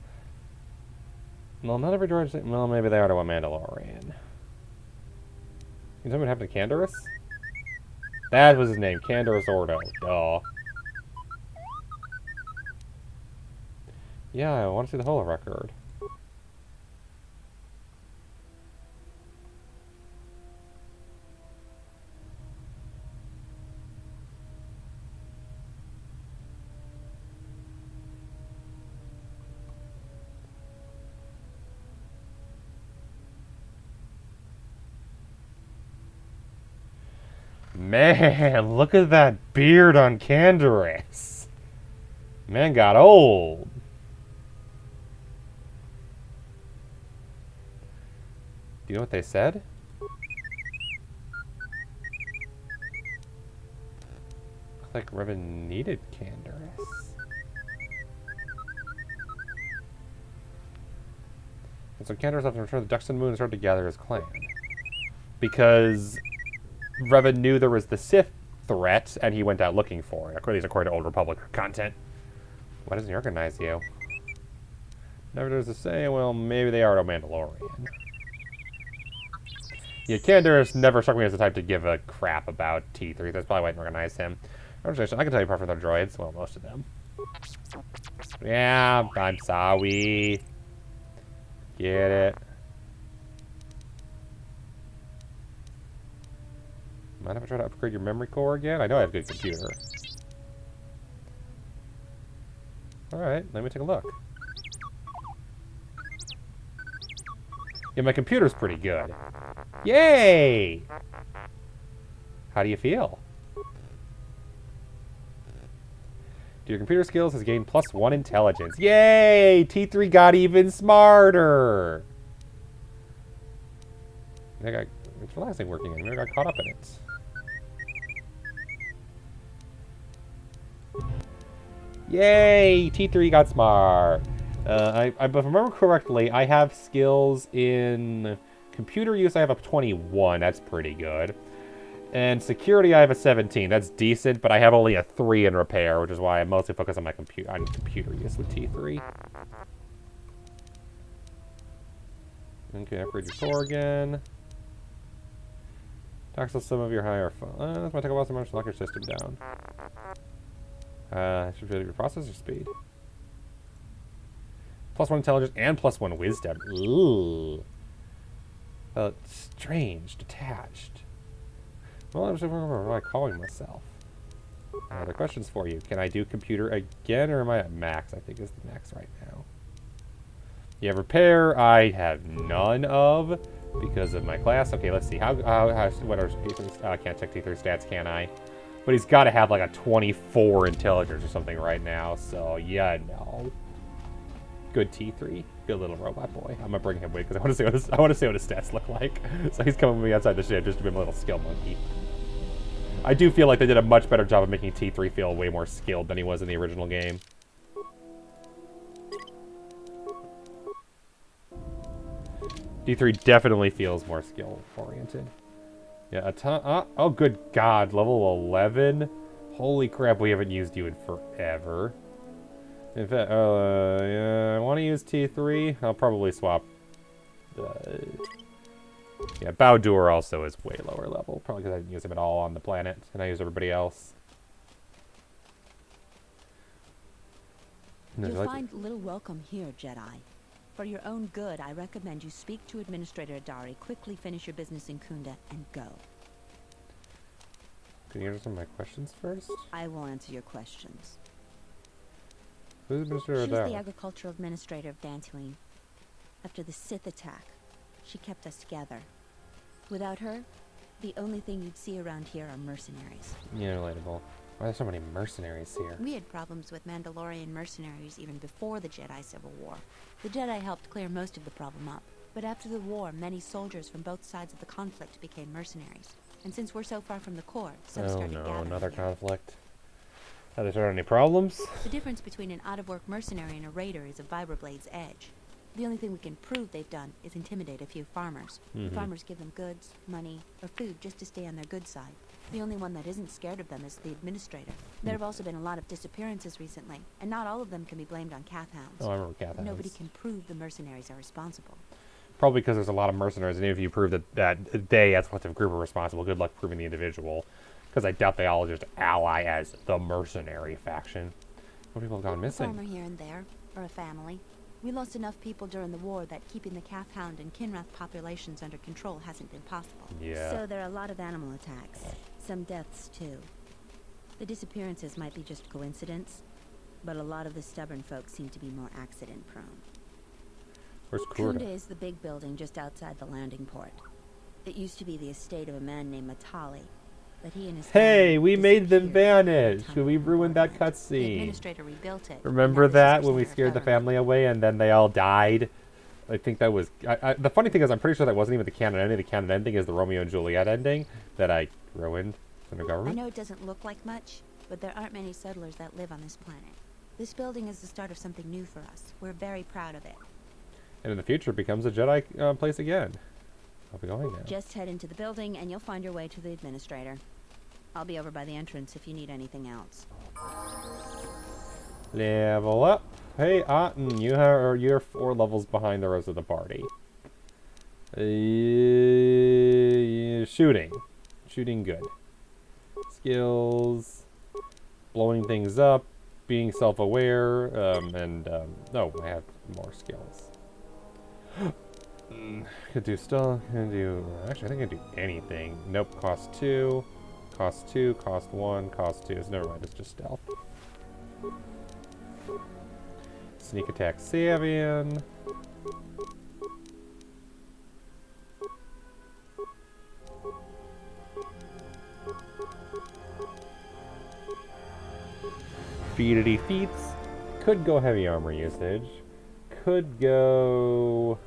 Well, not every droid... Well, maybe they are to a Mandalorian. Can someone happen to Canderous? That was his name, Canderous Ordo. Duh. Yeah, I want to see the holo record. Man, look at that beard on Canderous. Man got old. Do you know what they said? Looks like Revan needed Canderous. And so Canderous left to return to the Ducks and Moon and started to gather his clan. Because Revan knew there was the Sith threat, and he went out looking for it. At least according to Old Republic content. Why doesn't he recognize you? Never does to say, well, maybe they are a Mandalorian. Yeah, Canderous never struck me as the type to give a crap about T3. That's probably why I didn't recognize him. I can tell you apart from their droids. Well, most of them. Yeah, I'm sorry. Get it. Mind if I try to upgrade your memory core again? I know I have a good computer. Alright, let me take a look. Yeah, my computer's pretty good. Yay! How do you feel? Your computer skills has gained +1 intelligence. Yay! T3 got even smarter! It's relaxing working in it. Maybe I got caught up in it. Yay! T3 got smart. If I remember correctly, I have skills in computer use. I have a 21. That's pretty good. And security, I have a 17. That's decent, but I have only a 3 in repair, which is why I mostly focus on my computer use with T3. Okay, upgrade your core again. Access some of your higher that's might take a while to lock your system down. Should be your processor speed. +1 intelligence and +1 wisdom. Ooh. Strange, detached. Well, I'm just really calling myself. The questions for you. Can I do computer again, or am I at max? I think is the max right now. Yeah, repair I have none of because of my class. Okay, let's see. What are T3? Can't check T3 stats, can I? But he's got to have like a 24 intelligence or something right now, so yeah, no. Good T3, good little robot boy. I'm gonna bring him with because I want to see what his stats look like. So he's coming with me outside the ship just to be a little skill monkey. I do feel like they did a much better job of making T3 feel way more skilled than he was in the original game. T3 definitely feels more skill oriented. Yeah, a ton. Oh, good God, level 11. Holy crap, we haven't used you in forever. In fact, yeah, I want to use T3. I'll probably swap. Yeah, Bowdur also is way lower level. Probably because I didn't use him at all on the planet, and I use everybody else. You'll find little welcome here, Jedi. For your own good, I recommend you speak to Administrator Adari, quickly finish your business in Kunda, and go. Can you answer my questions first? I will answer your questions. Who's Administrator She's the Adari? agricultural administrator of Dantooine. After the Sith attack, she kept us together. Without her, the only thing you'd see around here are mercenaries. Yeah, relatable. Why are there so many mercenaries here? We had problems with Mandalorian mercenaries even before the Jedi Civil War. The Jedi helped clear most of the problem up. But after the war, many soldiers from both sides of the conflict became mercenaries. And since we're so far from the core, some started gathering another here. conflict. Have they started any problems? The difference between an out-of-work mercenary and a raider is a Vibrablade's edge. The only thing we can prove they've done is intimidate a few farmers. The farmers give them goods, money, or food just to stay on their good side. The only one that isn't scared of them is the administrator. There have also been a lot of disappearances recently, and not all of them can be blamed on Cath Hounds. Oh, I remember Cath Hounds. Nobody can prove the mercenaries are responsible. Probably because there's a lot of mercenaries, and if you prove that they, as collective group, are responsible, good luck proving the individual. Because I doubt they all just ally as the mercenary faction. What people have gone A missing? farmer here and there, or a family. We lost enough people during the war that keeping the Cath Hound and Kinrath populations under control hasn't been possible. Yeah. So there are a lot of animal attacks. Some deaths, too. The disappearances might be just coincidence, but a lot of the stubborn folks seem to be more accident-prone. Where's Kurta? Kunda is the big building just outside the landing port. It used to be the estate of a man named Matali, but he and his Hey, family we made them disappeared vanish. at the time We of ruined that the cutscene. administrator rebuilt it. and Remember now that this is when we the center scared of the government. family away and then they all died? I think that was... the funny thing is, I'm pretty sure that wasn't even the canon ending. The canon ending is the Romeo and Juliet ending that I ruined under I government. know it doesn't look like much, but there aren't many settlers that live on this planet. This building is the start of something new for us. We're very proud of it. And in the future, it becomes a Jedi place again. I'll be going now. Just head into the building and you'll find your way to the administrator. I'll be over by the entrance if you need anything else. Level up. Hey, Otten, you're 4 levels behind the rest of the party. Shooting. Shooting good. Skills. Blowing things up. Being self-aware. No, I have more skills. Could do still. Can do. Actually, I think I can do anything. Nope. Cost 2. Cost 2. Cost 1. Cost 2. So never mind. It's just stealth. Sneak attack Savian. Feedity feats. Could go heavy armor usage. Could go...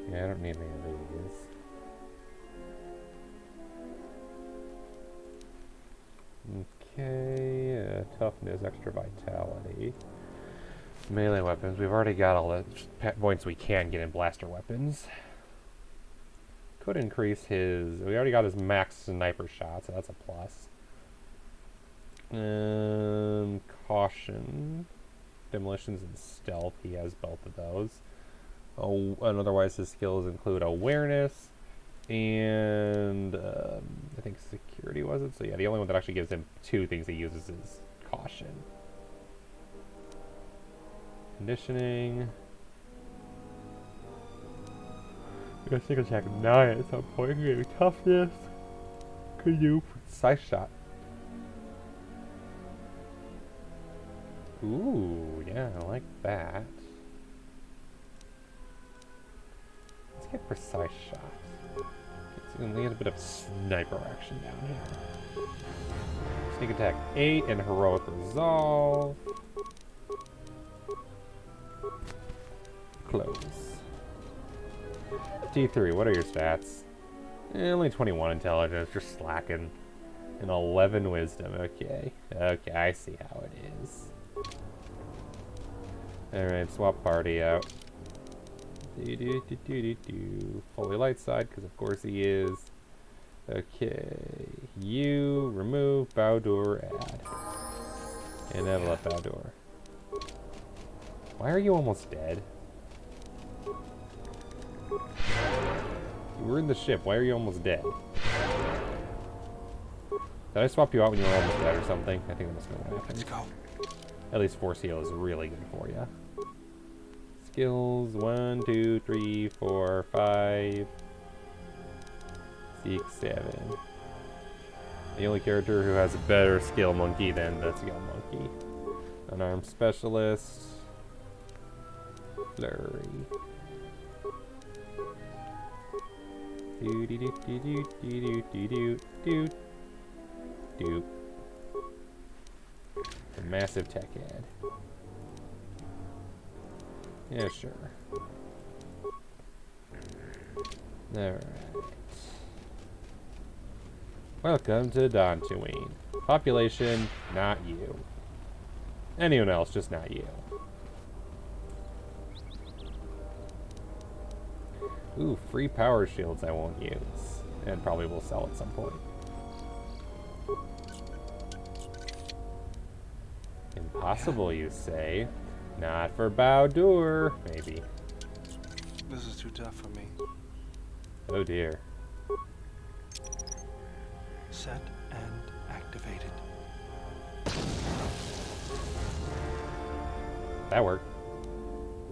Yeah, I don't need any of these. Okay, toughness, extra vitality. Melee weapons. We've already got all the points we can get in blaster weapons. Could increase his... We already got his max sniper shot, so that's a plus. Caution. Demolitions and stealth. He has both of those. Oh, and otherwise his skills include awareness and I think security was it? So yeah, the only one that actually gives him 2 things he uses is caution. Conditioning. I got sneak attack 9 at some point. Maybe toughness. Could do precise shot. Ooh, yeah, I like that. Let's get precise shot. We get a bit of sniper action down here. Sneak attack 8 and heroic resolve. Close. T3, what are your stats? Only 21 intelligence, you're slacking. And 11 wisdom, okay. Okay, I see how it is. Alright, swap party out. Fully light side, because of course he is. Okay, you remove Bowdur, add. And level up Bowdur. Why are you almost dead? You were in the ship, why are you almost dead? Did I swap you out when you were almost dead or something? I think that must have been what happened. Let's go. At least force heal is really good for you. Skills 1, 2, 3, 4, 5, 6, 7. The only character who has a better skill monkey than the skill monkey. Unarmed specialist. Flurry. Do do do do do do do do do do. A massive tech ad. Yeah, sure. Alright. Welcome to Dantooine. Population, not you. Anyone else, just not you. Ooh, free power shields I won't use. And probably will sell at some point. Impossible, you say? Not for Bowdur, maybe. This is too tough for me. Oh dear. Set and activated. That worked.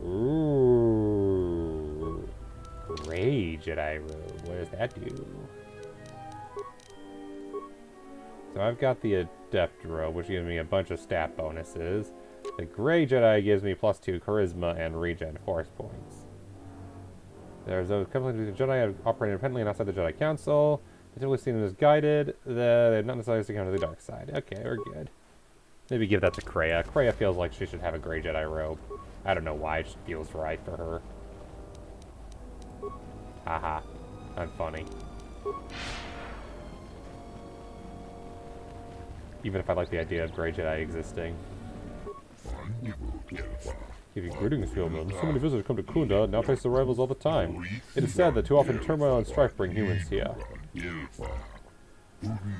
Ooh. Gray Jedi robe. What does that do? So I've got the Adept robe, which gives me a bunch of stat bonuses. The Gray Jedi gives me +2 charisma and regen force points. There's a couple of Jedi operate independently and outside the Jedi Council. They're typically seen as guided. They're not necessarily to come to the dark side. Okay, we're good. Maybe give that to Kreia. Kreia feels like she should have a Gray Jedi robe. I don't know why, it just feels right for her. Haha. I'm funny. Even if I like the idea of Grey Jedi existing. Give you greetings, humans. So many visitors come to Kunda, now face the rivals all the time. It is said that too often turmoil and strife bring humans here.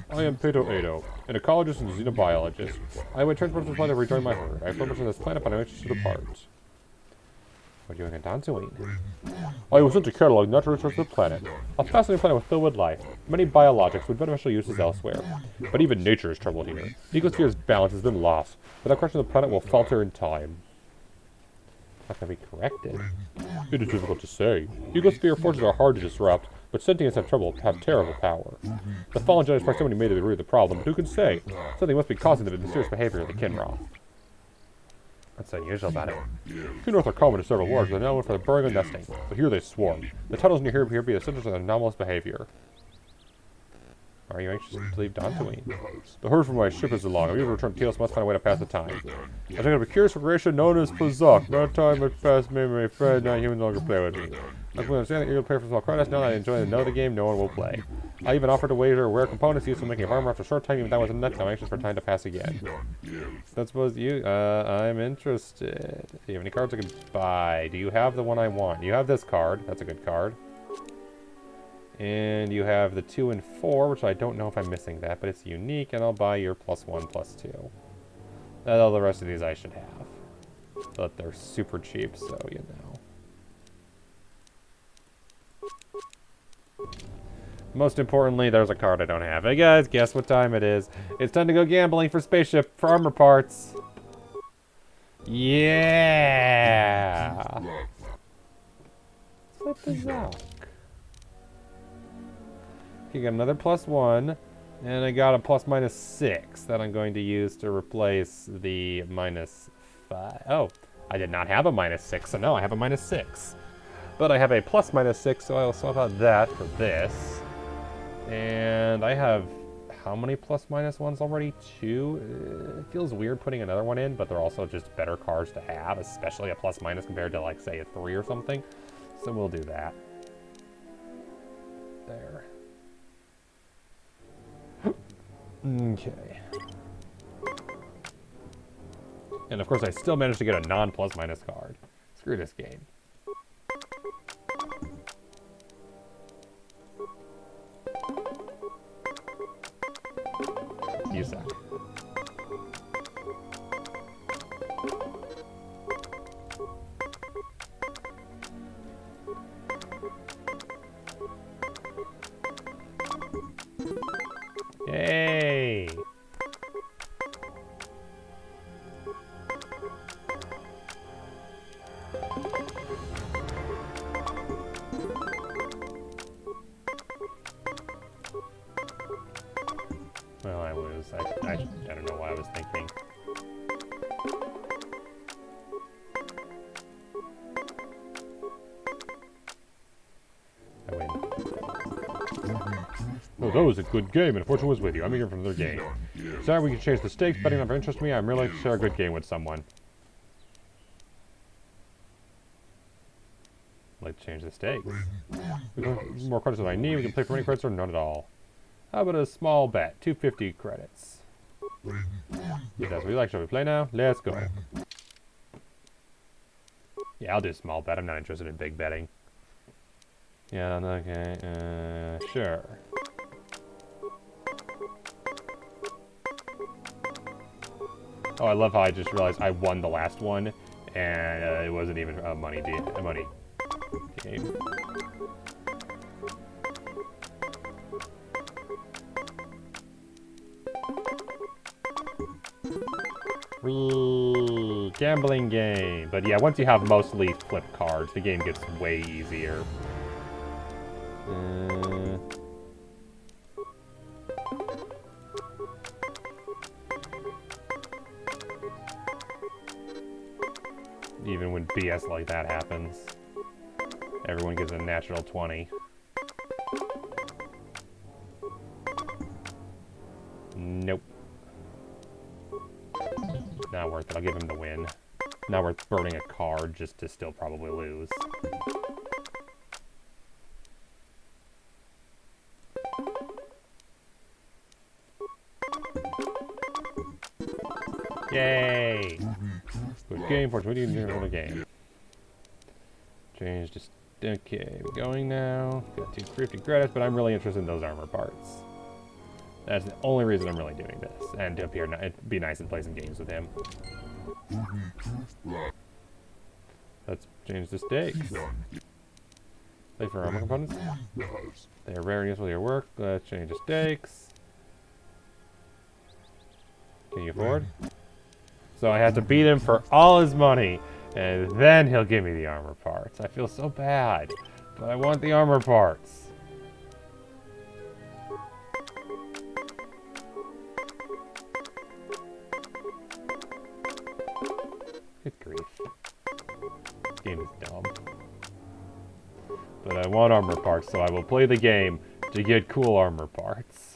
I am Peto Edo, an ecologist and xenobiologist. I would return from this planet to rejoin my herd. I have so much on this planet, but I'm anxious to depart. What are you doing in Dantooine? I was sent to catalog natural resources of the planet. A fascinating planet with filled with life. Many biologics with beneficial uses elsewhere. But even nature is troubled here. The ecosphere's balance has been lost. Without question, the planet will falter in time. How can I be corrected? It is difficult to say. Ecosphere forces are hard to disrupt, but sentients have terrible power. The fallen Jedi's proximity may be the root of the problem, but who can say? Something must be causing the mysterious behavior of the Kinroth. What's unusual about it? Kinroth are common in several wars, but they're known for their burrowing and nesting. But here they swarm. The tunnels near here appear to be the centers of their anomalous behavior. Are you anxious to leave Dantooine? The herd from my ship is along. I'm able to return to Telos, must find a way to pass the time. I think of a curious creation known as Pazak. No time but fast memory, friend, not human longer play with me. I can understand that you're going to play for small credits. Now that I enjoy the know of the game, no one will play. I even offered to wager rare components used for making armor after a short time, even that wasn't enough. I'm anxious for time to pass again. That's supposed you. I'm interested. Do you have any cards I can buy? Do you have the one I want? You have this card. That's a good card. And you have the 2 and 4, which I don't know if I'm missing that, but it's unique, and I'll buy your +1, +2. All the rest of these I should have. But they're super cheap, so you know. Most importantly, there's a card I don't have. Hey guys, guess what time it is? It's time to go gambling for spaceship for armor parts. Yeah! Flip this out. Okay, got another +1, and I got a +/6 that I'm going to use to replace the -5. Oh, I did not have a -6, so no, I have a -6. But I have a +/6, so I'll swap out that for this. And I have how many plus minus ones already? 2? It feels weird putting another one in, but they're also just better cards to have, especially a plus minus compared to, like, say, a 3 or something. So we'll do that. There. Okay. And of course I still managed to get a non-plus minus card. Screw this game. You suck. Yay! Well, I lose. I don't know what I was thinking. I win. Oh, that was a good game, and fortune was with you. I'm eager for another game. Sorry, we can change the stakes. Betting never interests me. I'm really to share a good game with someone. I'd like to change the stakes. We can more credits than I need. We can play for many credits or none at all. How about a small bet? 250 credits. If that's what you like, shall we play now? Let's go. Yeah, I'll do a small bet. I'm not interested in big betting. Yeah, okay. Sure. Oh, I love how I just realized I won the last one, and it wasn't even a money game. Gambling game. But yeah, once you have mostly flip cards, the game gets way easier. Even when BS like that happens, everyone gets a natural 20. Nope. Not worth it. I'll give him the win. Not worth burning a card just to still probably lose. Yay! Good game, fortunately, we need another game. Change to... Okay, we're going now. Got 250 credits, but I'm really interested in those armor parts. That's the only reason I'm really doing this. And to appear, it'd be nice to play some games with him. Let's change the stakes. Play for armor components. They are rare and useful to your work. Let's change the stakes. Can you afford? So I have to beat him for all his money, and then he'll give me the armor parts. I feel so bad, but I want the armor parts. Good grief. This game is dumb. But I want armor parts, so I will play the game to get cool armor parts.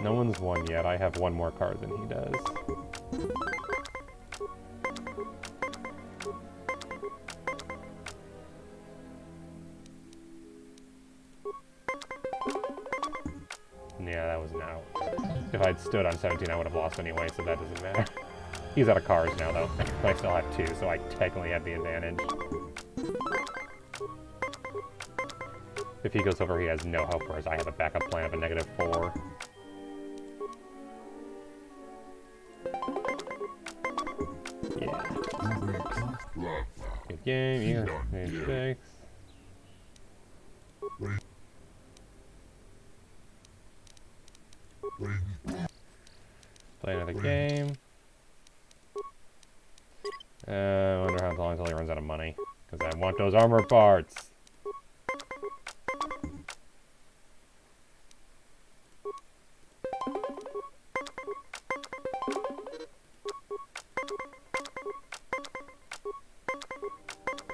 No one's won yet. I have one more card than he does. Yeah, that was an out. If I'd stood on 17, I would have lost anyway, so that doesn't matter. He's out of cards now, though. I still have 2, so I technically have the advantage. If he goes over, he has no help, whereas I have a backup plan of a -4. Yeah. Good game, you got 6. Play another game. I wonder how long until he runs out of money. Because I want those armor parts.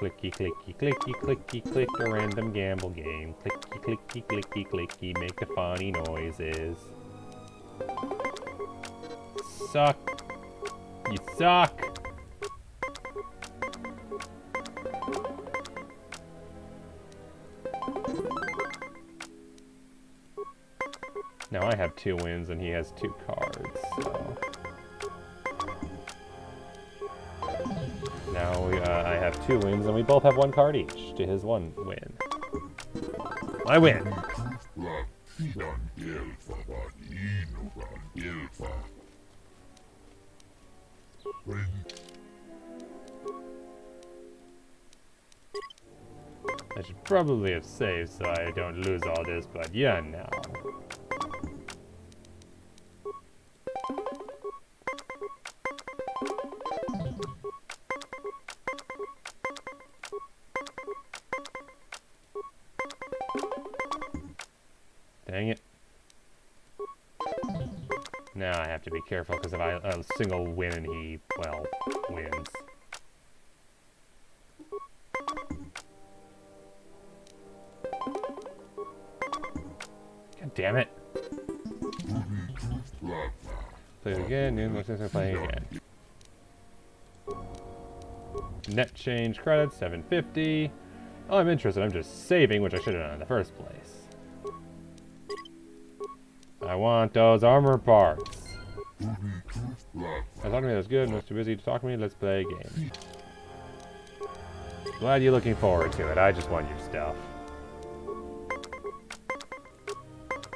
Clicky, clicky, clicky, clicky, click, a random gamble game. Clicky, clicky, clicky, clicky, make the funny noises. Suck. You suck. Now I have 2 wins and he has 2 cards, so... Now I have 2 wins and we both have 1 card each to his 1 win. I win! I should probably have saved so I don't lose all this, but yeah, no. Dang it. Now I have to be careful because if I a single win and he, well, wins. God damn it. Play it again, new play again. Net change credits, 750. Oh, I'm interested. I'm just saving, which I should have done in the first place. I want those armor parts. I thought to me that's good and was too busy to talk to me. Let's play a game. Glad you're looking forward to it. I just want your stuff.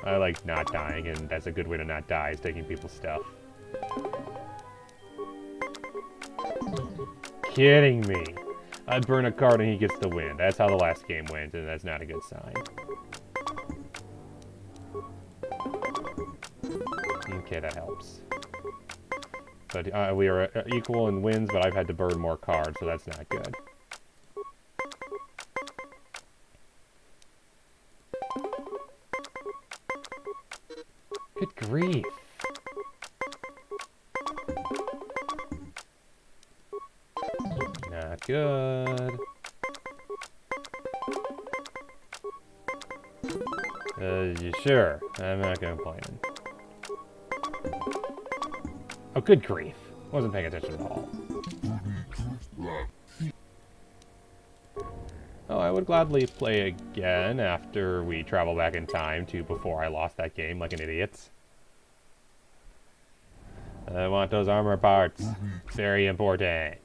I like not dying, and that's a good way to not die, is taking people's stuff. Kidding me. I burn a card and he gets the win. That's how the last game went, and that's not a good sign. Okay, that helps. But we are equal in wins, but I've had to burn more cards, so that's not good. Good grief. Not good. Sure, I'm not complaining. Oh, good grief. Wasn't paying attention at all. Oh, I would gladly play again after we travel back in time to before I lost that game like an idiot. I want those armor parts. Very important.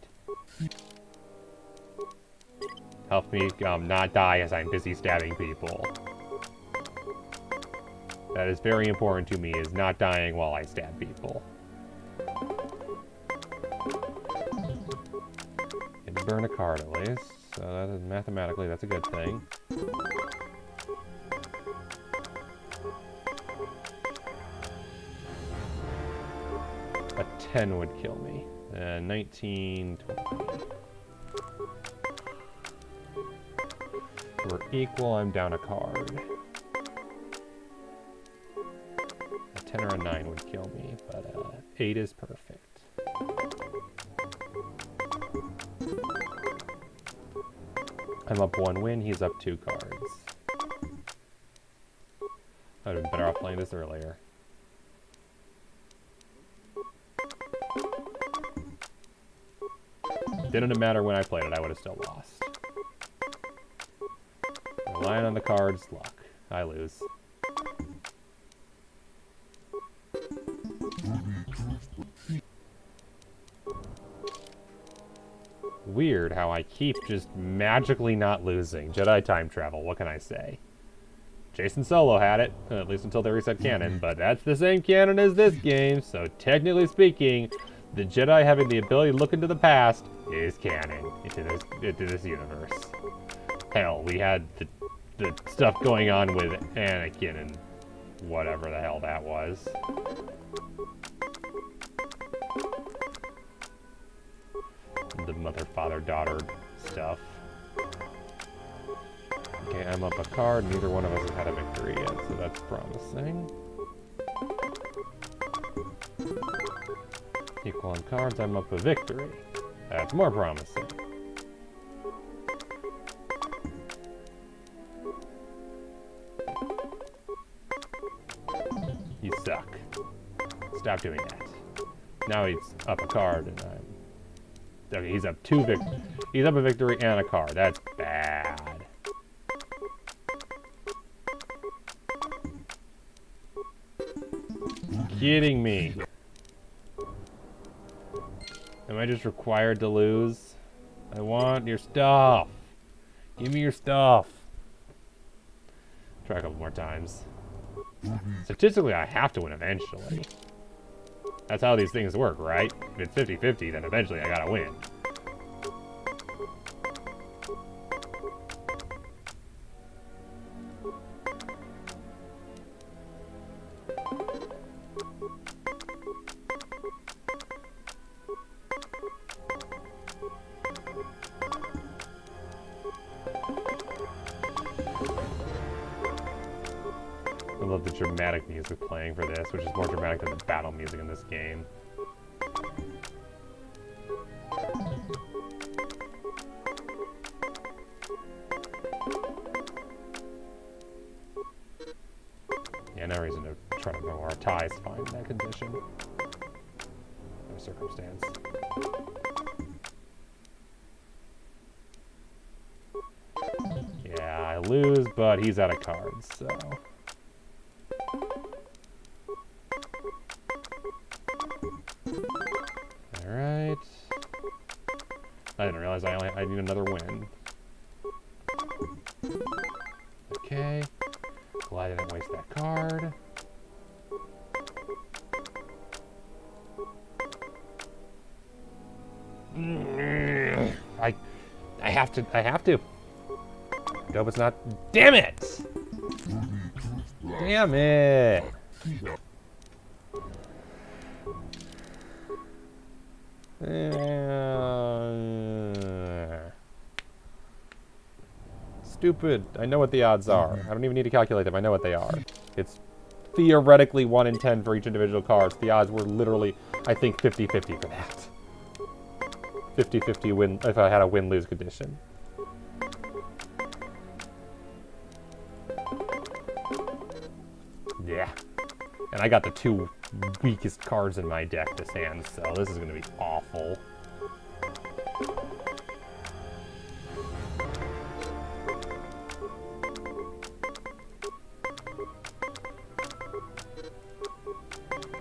Help me not die as I'm busy stabbing people. That is very important to me, is not dying while I stab people. Get to burn a card at least, so that is, mathematically that's a good thing. A 10 would kill me. 19, 20. We're equal, I'm down a card. A 10 or a 9 would kill me, but 8 is perfect. I'm up 1 win, he's up 2 cards. I'd have been better off playing this earlier. Didn't matter when I played it, I would have still lost. Relying on the cards, luck. I lose. Weird how I keep just magically not losing. Jedi time travel, what can I say? Jason Solo had it, at least until they reset canon, but that's the same canon as this game, so technically speaking, the Jedi having the ability to look into the past is canon into this universe. Hell, we had the stuff going on with Anakin and whatever the hell that was. The mother, father, daughter stuff. Okay, I'm up a card. Neither one of us has had a victory yet, so that's promising. Equal on cards, I'm up a victory. That's more promising. You suck. Stop doing that. Now he's up a card, and I'm... Okay, he's up he's up a victory and a card. That's bad. Kidding me. Am I just required to lose? I want your stuff. Give me your stuff. Try a couple more times. Statistically, I have to win eventually. That's how these things work, right? If it's 50-50, then eventually I gotta win. I love the dramatic music playing for this, which is more dramatic than the battle music in this game. Yeah, no reason to try to know our ties fine in that condition. No circumstance. Yeah, I lose, but he's out of cards, so... Alright. I didn't realize I need another win. Okay. Glad I didn't waste that card. I have to. Nope, it's not. Damn it! Damn it! Stupid. I know what the odds are. I don't even need to calculate them. I know what they are. It's theoretically 1 in 10 for each individual card. So the odds were literally, I think, 50-50 for that. 50-50 win if I had a win-lose condition. Yeah. And I got the 2 weakest cards in my deck this hand, so this is going to be awful.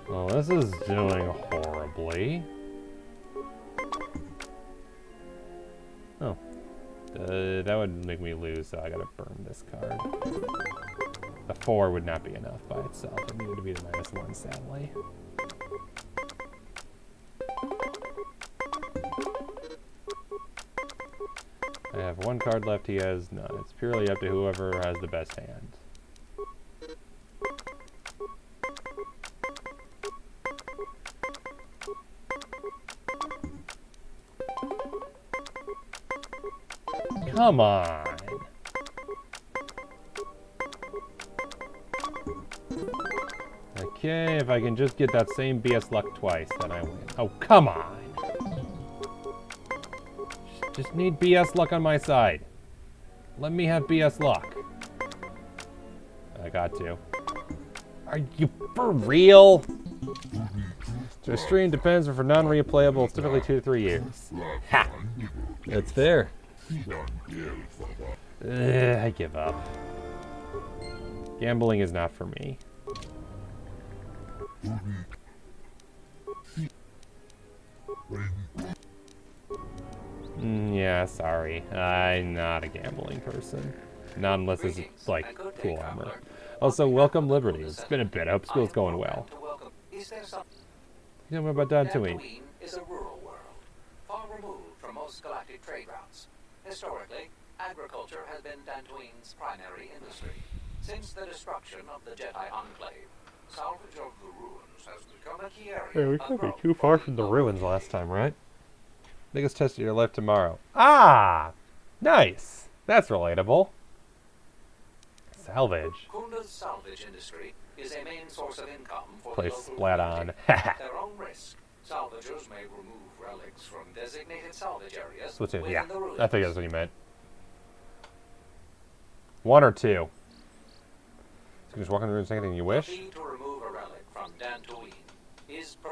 Well, this is doing horribly. Oh. That would make me lose, so I gotta burn this card. The 4 would not be enough by itself. It needed to be the -1, sadly. I have 1 card left, he has none. It's purely up to whoever has the best hand. Come on! Okay, if I can just get that same BS luck twice, then I win. Oh, come on! Just need BS luck on my side. Let me have BS luck. I got to. Are you for real? So a stream depends, but for non-replayable, it's typically 2 to 3 years. Ha! That's fair. I give up. Gambling is not for me. Yeah, sorry. I'm not a gambling person. Not unless it's like full armor. Also, welcome Liberty. It's been a bit. I hope school's going well. You know what about Dantooine? Is a rural world, far removed from most galactic trade routes. Historically, agriculture has been Dantooine's primary industry. Since the destruction of the Jedi Enclave, salvage of the ruins has become a key area. Hey, we can't be too far from the ruins last time, right? Biggest test of your life tomorrow. Ah! Nice! That's relatable. Salvage. Kunda's salvage industry is a main source of income for Place the local splat on. At their own risk, salvagers may remove relics from designated salvage areas Splatoon, within yeah. the ruins. I think that's what you meant. 1 or 2. So you can just walk in the ruins, anything you The wish? fee to remove a relic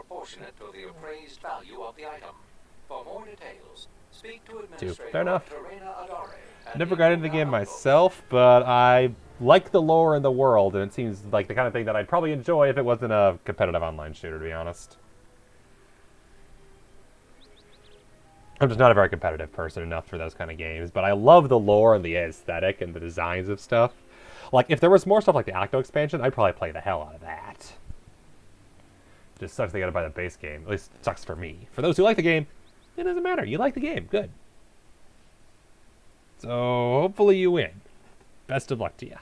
proportionate to the appraised value of the item. For more details, speak to Fair Administrator enough. Terena Adare. at Never the got into the Kunda game Outpost. myself, but I like the lore and the world, and it seems like the kind of thing that I'd probably enjoy if it wasn't a competitive online shooter, to be honest. I'm just not a very competitive person enough for those kind of games, but I love the lore and the aesthetic and the designs of stuff. Like, if there was more stuff like the Octo expansion, I'd probably play the hell out of that. Just sucks they gotta buy the base game. At least it sucks for me. For those who like the game, it doesn't matter. You like the game. Good. So, hopefully you win. Best of luck to you.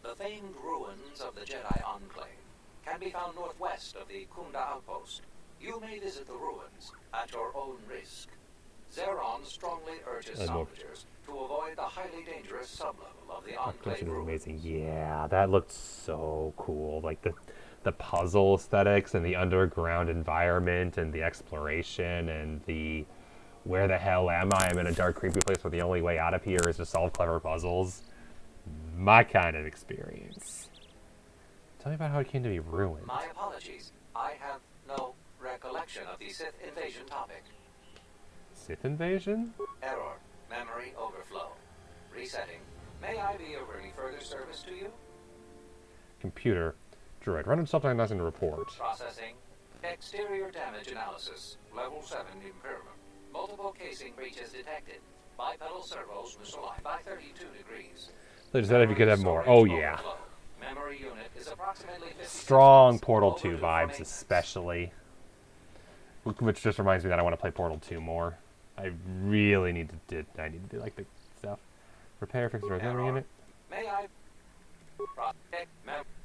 The famed ruins of the Jedi Enclave can be found northwest of the Kunda Outpost. You may visit the ruins at your own risk. Zeron strongly urges salvagers to avoid the highly dangerous sublevel of the Enclave This is ruins. amazing. Yeah, that looked so cool. Like the puzzle aesthetics and the underground environment and the exploration and the where the hell am I? I'm in a dark, creepy place where the only way out of here is to solve clever puzzles. My kind of experience. Tell me about how it came to be ruined. My apologies. I have no recollection of the Sith invasion topic. Sith invasion? Error. Memory overflow. Resetting. May I be of any further service to you? Computer. Droid. Run himself diagnosing the report. Processing. Exterior damage analysis. Level 7 impairment. Multiple casing breaches detected. Bipedal servos misaligned by 32 degrees. They just said if you could have more. Oh, yeah. Overflow. Memory unit is approximately 56 Strong minutes Portal 2 overdue for vibes, maintenance. especially. Which just reminds me that I want to play Portal 2 more. I really need to do like the stuff. Repair, fix, the memory unit. May I? Protect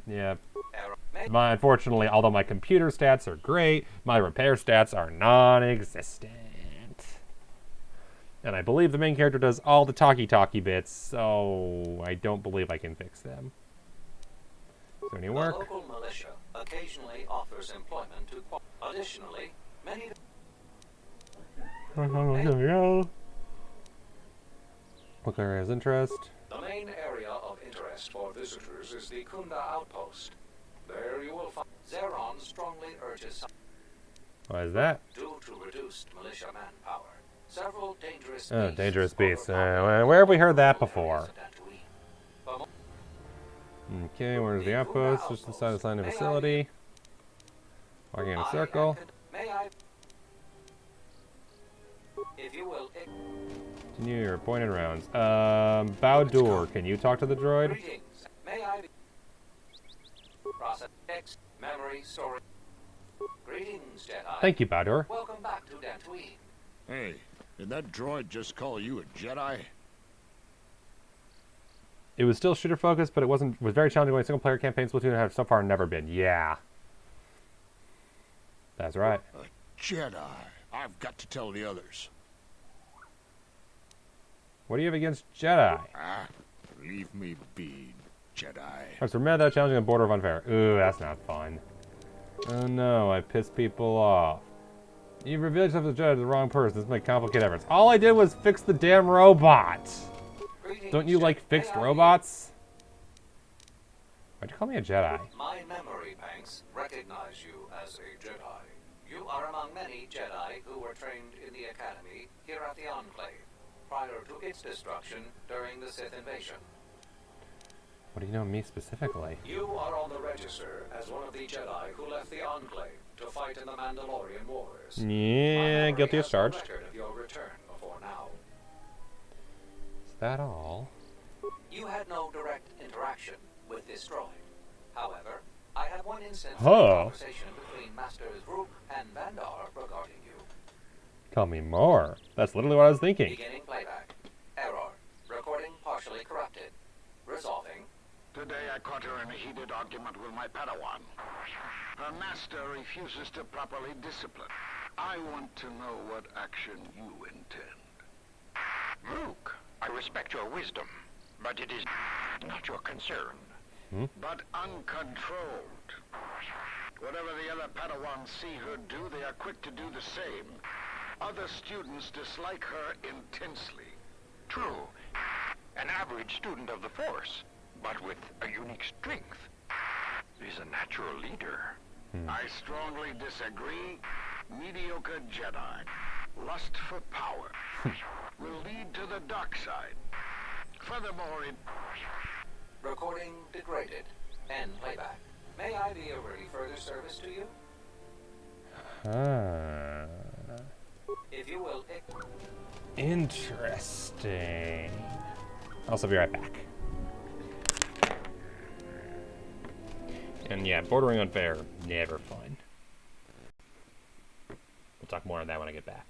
Yeah. error. May Unfortunately, although my computer stats are great, my repair stats are non-existent. And I believe the main character does all the talky bits, so I don't believe I can fix them. Does any The work? local militia occasionally offers employment to. Additionally, many. What area is interest? The main area of interest for visitors is the Kunda Outpost. There you will find Zeron strongly urges Why is that? due to reduced militia manpower. Several dangerous Oh, beasts dangerous beasts. overpower Where have we heard that local before? areas of Tatooine. For mo- Okay, where's the outpost? Just inside the sign of facility. Walking in a circle. May I? If you will. Continue your appointed rounds. Bowdoor, can you talk to the droid? Greetings. May I? Process X memory storage. Greetings, Jedi. Thank you, Bowdoor. Welcome back to Tatooine. Hey, did that droid just call you a Jedi? It was still shooter focused, but it was very challenging when single player campaigns Splatoon have so far never been. Yeah. That's right. A Jedi. I've got to tell the others. What do you have against Jedi? Ah, leave me be, Jedi. I was mad that challenging on the border of unfair. Ooh, that's not fun. Oh no, I pissed people off. You revealed yourself as a Jedi to the wrong person. This might complicate efforts. All I did was fix the damn robot. Greetings, Don't you Jedi. like fixed May I- robots? Why'd you call me a Jedi? My memory banks recognize you as a Jedi. You are among many Jedi who were trained in the Academy here at the Enclave, prior to its destruction during the Sith invasion. What do you know of me specifically? You are on the register as one of the Jedi who left the Enclave to fight in the Mandalorian Wars. My Yeah, memory guilty as has no charged. record of your return before now. Is that all? You had no direct interaction with this droid. However, I had one instance Huh. of conversation between Masters Rook and Vandar regarding you. Tell me more. That's literally what I was thinking. Beginning playback. Error. Recording partially corrupted. Resolving. Today I caught her in a heated argument with my Padawan. Her master refuses to properly discipline. I want to know what action you intend. Luke, I respect your wisdom, but it is not your concern. But uncontrolled. Whatever the other Padawans see her do, they are quick to do the same. Other students dislike her intensely. True. An average student of the Force, but with a unique strength. He's a natural leader. I strongly disagree. Mediocre Jedi, lust for power, will lead to the dark side. Furthermore, it... Recording degraded. End playback. May I be of any further service to you? If you will... Interesting. Also be right back. And yeah, bordering unfair, never fun. We'll talk more on that when I get back.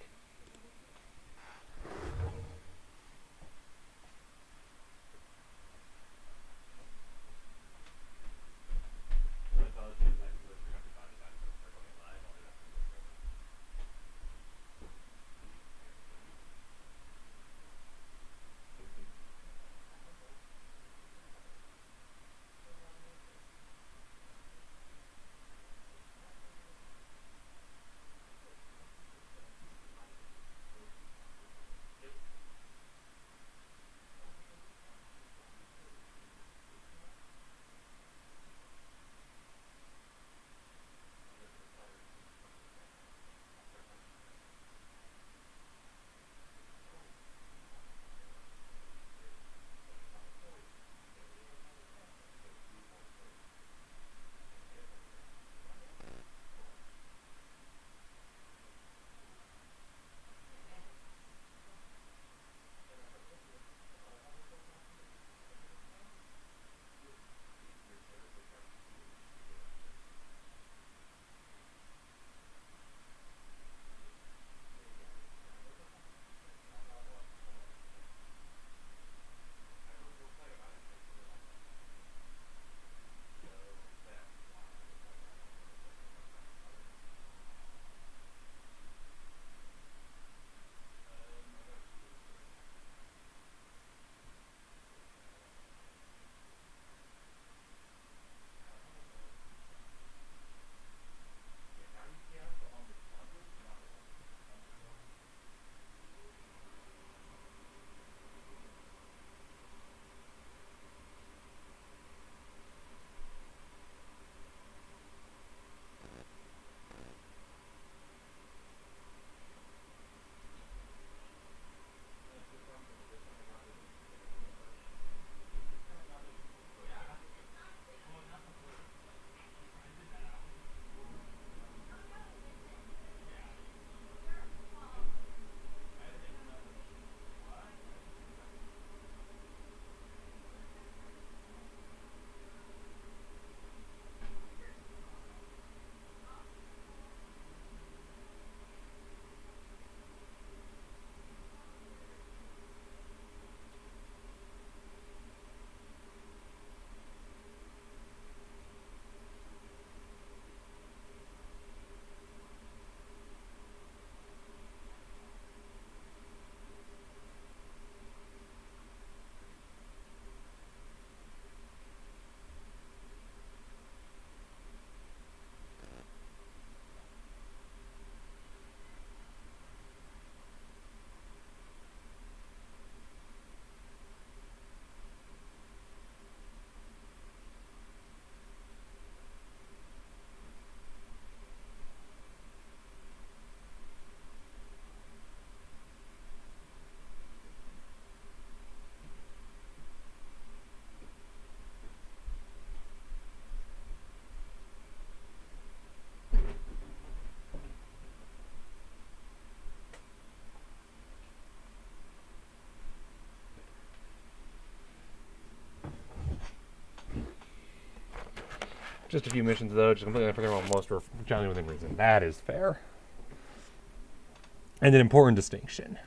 Just a few missions, though. Just completely unforgettable almost for generally within reason. That is fair. And an important distinction.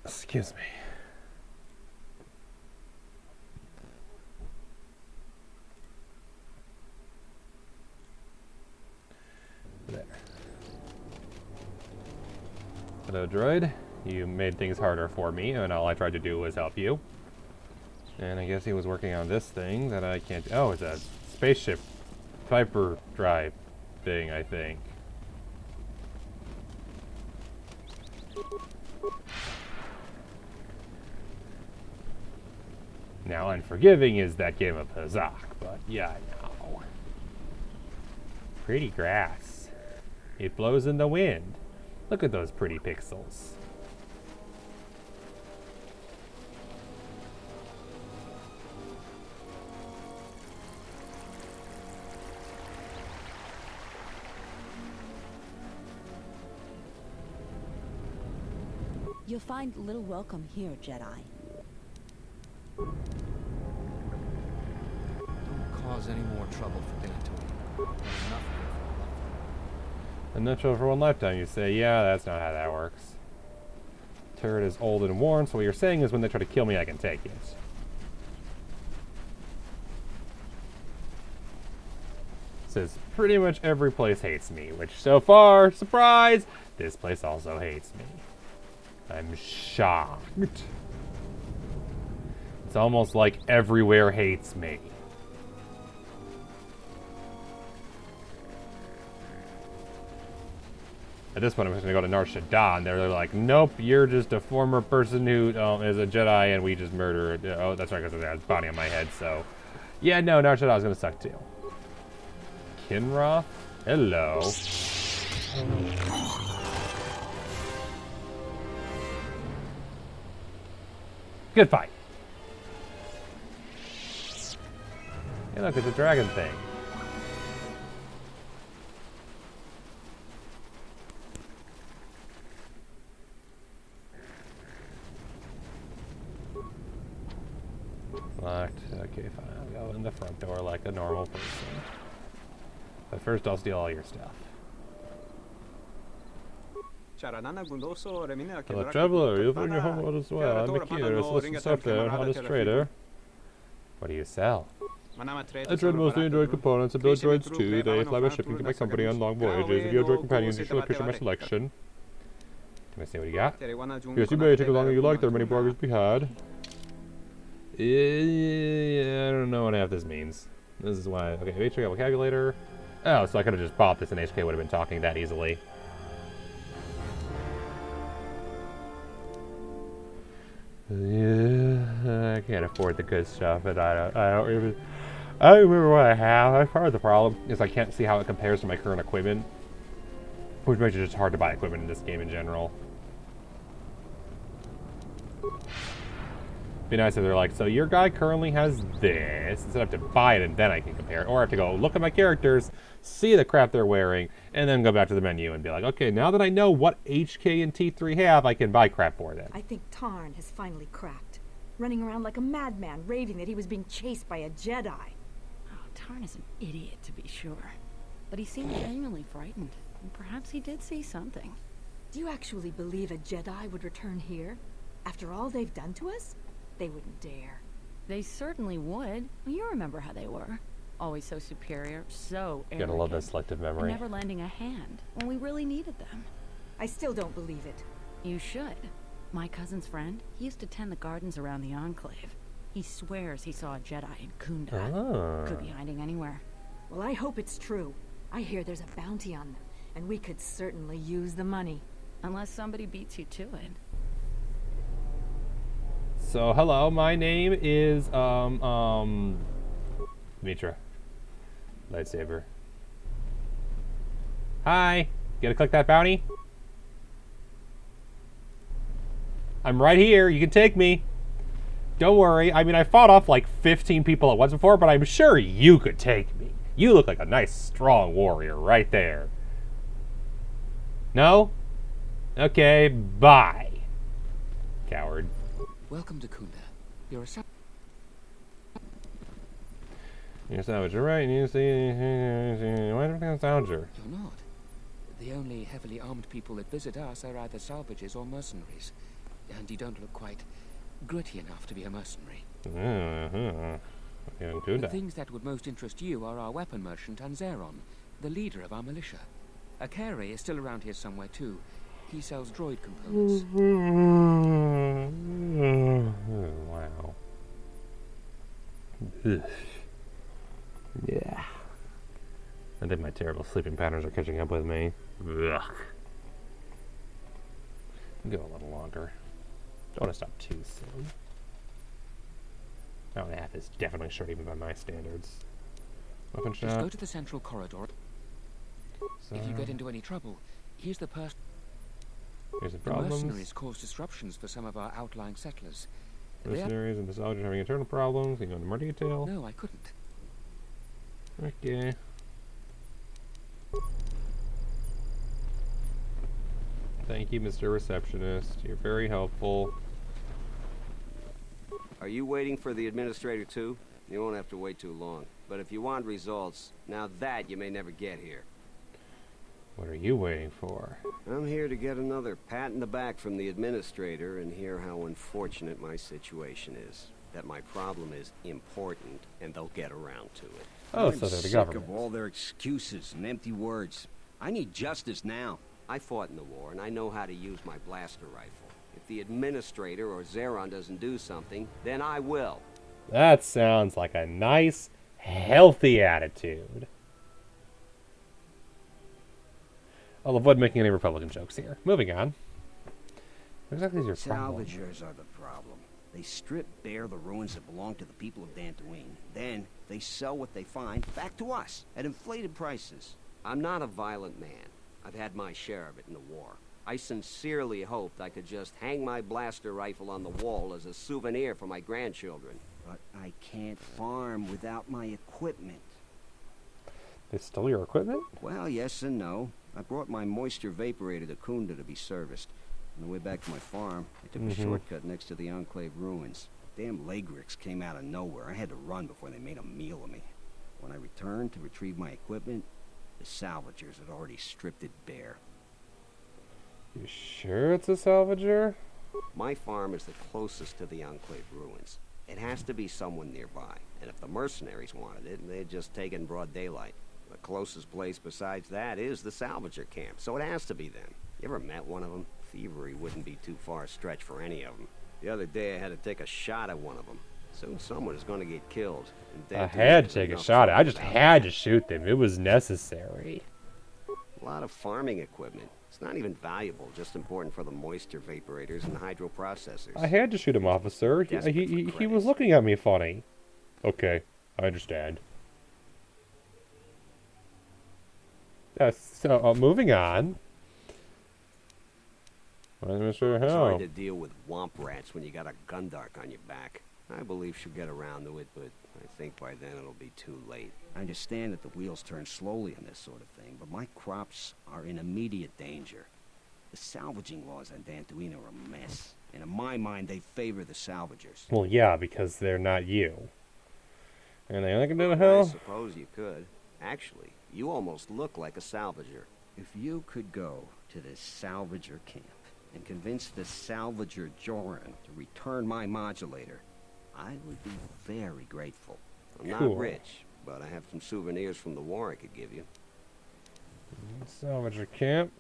Excuse me. There. Hello, droid. You made things harder for me, and all I tried to do was help you. And I guess he was working on this thing that I can't... Oh, it's a spaceship Viper drive thing, I think. Now, Unforgiving is that game of Pazak, but yeah, I know. Pretty grass. It blows in the wind. Look at those pretty pixels. You'll find little welcome here, Jedi. Don't cause any more trouble for Dantooine. Enough trouble for one lifetime, you say. Yeah, that's not how that works. Turret is old and worn, so what you're saying is when they try to kill me, I can take it. Says pretty much every place hates me, which so far, surprise, this place also hates me. I'm shocked. It's almost like everywhere hates me. At this point, I'm just gonna go to Nar Shaddaa, and they're like, nope, you're just a former person who is a Jedi, and we just murdered. Oh, that's right, because there's a body on my head, so. Yeah, no, Nar Shaddaa is gonna suck too. Kinroth? Hello. Good fight. Hey, look, it's a dragon thing. Locked. Okay, fine. I'll go in the front door like a normal person. But first, I'll steal all your stuff. Hello, traveler. You'll find your home world as well. I'm Akira, listen stuff there, an honest trader. What do you sell? I trade mostly in droid components and build droids too. They fly by ship and keep my company on long voyages. If you have droid companions, you should appreciate my selection. Can I see what you got? Yes, you may take as long as you like. There are many bargains to be had. Yeah, I don't know what half this means. This is why. Okay, HK vocabulator. Oh, so I could have just bought this and HK would have been talking that easily. Yeah, I can't afford the good stuff, and I don't remember what I have. Part of the problem is I can't see how it compares to my current equipment, which makes it just hard to buy equipment in this game in general. Be nice if they're like, so your guy currently has this, instead I have to buy it and then I can compare it, or I have to go look at my characters, see the crap they're wearing, and then go back to the menu and be like, okay, now that I know what HK and T3 have, I can buy crap for them. I think Tarn has finally cracked, running around like a madman, raving that he was being chased by a Jedi. Oh, Tarn is an idiot, to be sure. But he seemed genuinely frightened, and perhaps he did see something. Do you actually believe a Jedi would return here? After all they've done to us? They wouldn't dare. They certainly would. You remember how they were. Always so superior, so arrogant. Gotta love that selective memory. And never lending a hand when we really needed them. I still don't believe it. You should. My cousin's friend, he used to tend the gardens around the Enclave. He swears he saw a Jedi in Kunda. Oh. Could be hiding anywhere. Well, I hope it's true. I hear there's a bounty on them, and we could certainly use the money. Unless somebody beats you to it. So, hello, my name is, Mitra. Lightsaber. Hi! Gotta click that bounty? I'm right here, you can take me. Don't worry, I mean, I fought off like 15 people at once before, but I'm sure you could take me. You look like a nice, strong warrior right there. No? Okay, bye. Coward. Welcome to Kunda. You're a You're a savage, you're right. You see, why do you think I'm a salvager? You're not. The only heavily armed people that visit us are either salvages or mercenaries. And you don't look quite gritty enough to be a mercenary. The things that would most interest you are our weapon merchant Anzeron, the leader of our militia. Akari is still around here somewhere too. He sells droid components. Wow. Ugh. Yeah. I think my terrible sleeping patterns are catching up with me. Ugh. Go a little longer. Don't want to stop too soon. Hour and a half is definitely short even by my standards. Weapon Just shop. go to the central corridor. So, If you get into any trouble, here's the person. here's the The problems. mercenaries cause disruptions for some of our outlying settlers. Mercenaries and the soldiers having internal problems. Can you go into more detail? No, I couldn't. Okay. Thank you, Mr. Receptionist. You're very helpful. Are you waiting for the administrator too? You won't have to wait too long. But if you want results, now that you may never get here. What are you waiting for? I'm here to get another pat in the back from the administrator and hear how unfortunate my situation is. That my problem is important, and they'll get around to it. Oh, I'm so they're the sick government. of all their excuses and empty words. I need justice now. I fought in the war, and I know how to use my blaster rifle. If the administrator or Zeron doesn't do something, then I will. That sounds like a nice, healthy attitude. I'll avoid making any Republican jokes here. Moving on. What exactly is your problem? Salvagers are the problem. They strip bare the ruins that belong to the people of Dantooine. Then, they sell what they find back to us at inflated prices. I'm not a violent man. I've had my share of it in the war. I sincerely hoped I could just hang my blaster rifle on the wall as a souvenir for my grandchildren. But I can't farm without my equipment. They stole your equipment? Well, yes and no. I brought my moisture vaporator to Kunda to be serviced. On the way back to my farm, I took a shortcut next to the Enclave ruins. Damn Lagrix came out of nowhere. I had to run before they made a meal of me. When I returned to retrieve my equipment, the salvagers had already stripped it bare. You sure it's a salvager? My farm is the closest to the Enclave ruins. It has to be someone nearby. And if the mercenaries wanted it, they'd just take it in broad daylight. The closest place besides that is the salvager camp, so it has to be them. You ever met one of them? Thievery wouldn't be too far a stretch for any of them. The other day I had to take a shot at one of them. Soon someone is going to get killed. I had to take a shot at it. I just had to shoot them. It was necessary. A lot of farming equipment. It's not even valuable, just important for the moisture vaporators and hydroprocessors. I had to shoot him, officer. He was looking at me funny. Okay, I understand. So, moving on. It's hard to deal with womp rats when you got a gundark on your back. I believe she'll get around to it, but I think by then it'll be too late. I understand that the wheels turn slowly on this sort of thing, but my crops are in immediate danger. The salvaging laws on Dantooine are a mess, and in my mind, they favor the salvagers. Well, yeah, because they're not you. And they can do the I hell? suppose you could. Actually, you almost look like a salvager. If you could go to this salvager camp and convince the salvager Joran to return my modulator, I would be very grateful. I'm not rich, but I have some souvenirs from the war I could give you. Salvager camp.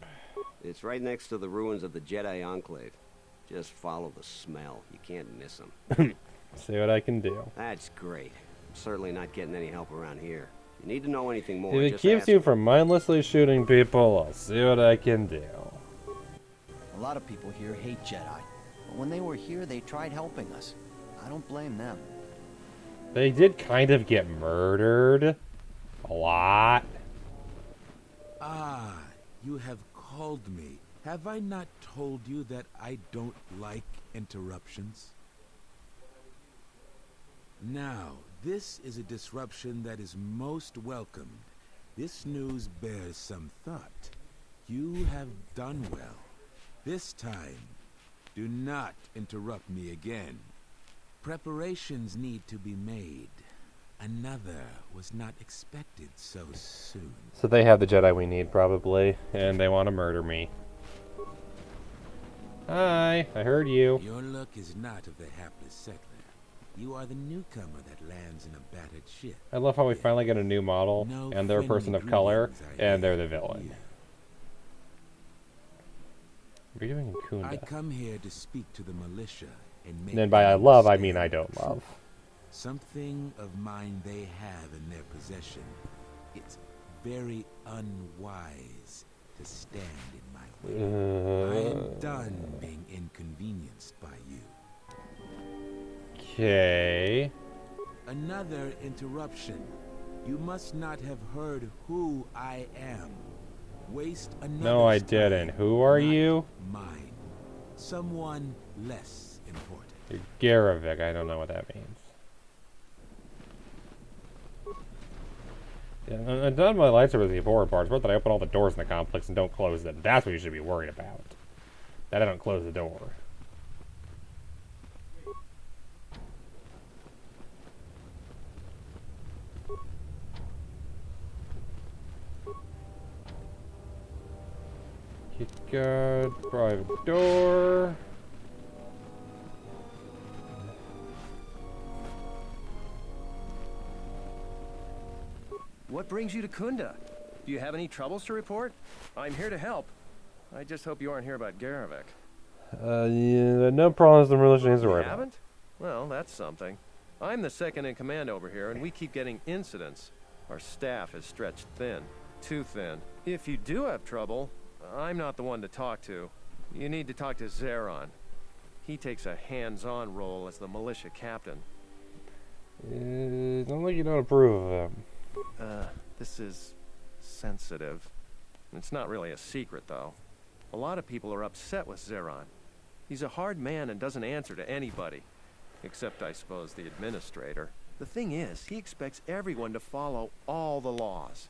It's right next to the ruins of the Jedi Enclave. Just follow the smell. You can't miss them. See what I can do. That's great. I'm certainly not getting any help around here. If you need to know anything more, If it just keeps ask you me. from mindlessly shooting people, I'll see what I can do. A lot of people here hate Jedi, but when they were here, they tried helping us. I don't blame them. They did kind of get murdered. A lot. Ah, you have called me. Have I not told you that I don't like interruptions? Now, this is a disruption that is most welcomed. This news bears some thought. You have done well. This time, do not interrupt me again. Preparations need to be made. Another was not expected so soon. So they have the Jedi we need, probably, and they want to murder me. Hi, I heard you. Your luck is not of the hapless settler. You are the newcomer that lands in a battered ship. I love how we finally get a new model, and they're a person of color, and they're the villain. What are you doing in Kunda? I come here to speak to the militia and make. And then by I love, I mean I don't love. Something of mine they have in their possession. It's very unwise to stand in my way. I am done being inconvenienced by you. Okay. Another interruption. You must not have heard who I am. Waste another. No, I didn't. Who are you? Mine. Someone less important. You're Garavik. I don't know what that means. Yeah, and none of my lights are the important parts. But that I open all the doors in the complex and don't close them. That's what you should be worried about. That I don't close the door. Kit guard, private door. What brings you to Kunda? Do you have any troubles to report? I'm here to help. I just hope you aren't here about Garavik. Yeah, no problems the religion is You worried about. haven't? Well, that's something. I'm the second in command over here, and we keep getting incidents. Our staff is stretched thin. Too thin. If you do have trouble, I'm not the one to talk to. You need to talk to Zeron. He takes a hands-on role as the militia captain. Don't like you don't approve of him. This is sensitive. It's not really a secret, though. A lot of people are upset with Zeron. He's a hard man and doesn't answer to anybody. Except, I suppose, the administrator. The thing is, he expects everyone to follow all the laws.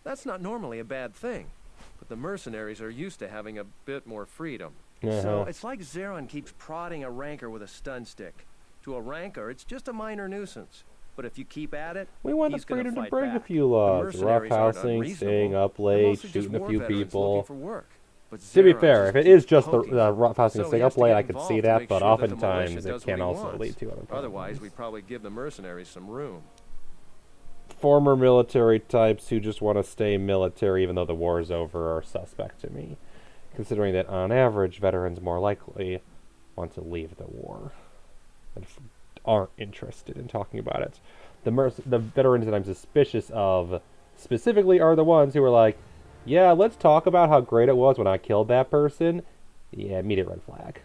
That's not normally a bad thing. But the mercenaries are used to having a bit more freedom. So it's like Zeron keeps prodding a ranker with a stun stick. To a ranker, it's just a minor nuisance. But if you keep at it, We want the he's gonna freedom to fight break back. a few The laws. mercenaries aren't Roughhousing, unreasonable. staying up They're late, mostly just shooting a war few veterans people. looking for work. But To be Zeron fair, just if it keeps is just poking. the roughhousing and So staying he up has to late, get I could involved see to that, make but sure that the oftentimes militia it does can what he also wants. lead to other problems. Otherwise, we'd probably give the mercenaries some room. Former military types who just want to stay military even though the war is over are suspect to me, considering that on average veterans more likely want to leave the war and aren't interested in talking about it. The veterans that I'm suspicious of specifically are the ones who are like, yeah, let's talk about how great it was when I killed that person. Yeah, immediate red flag.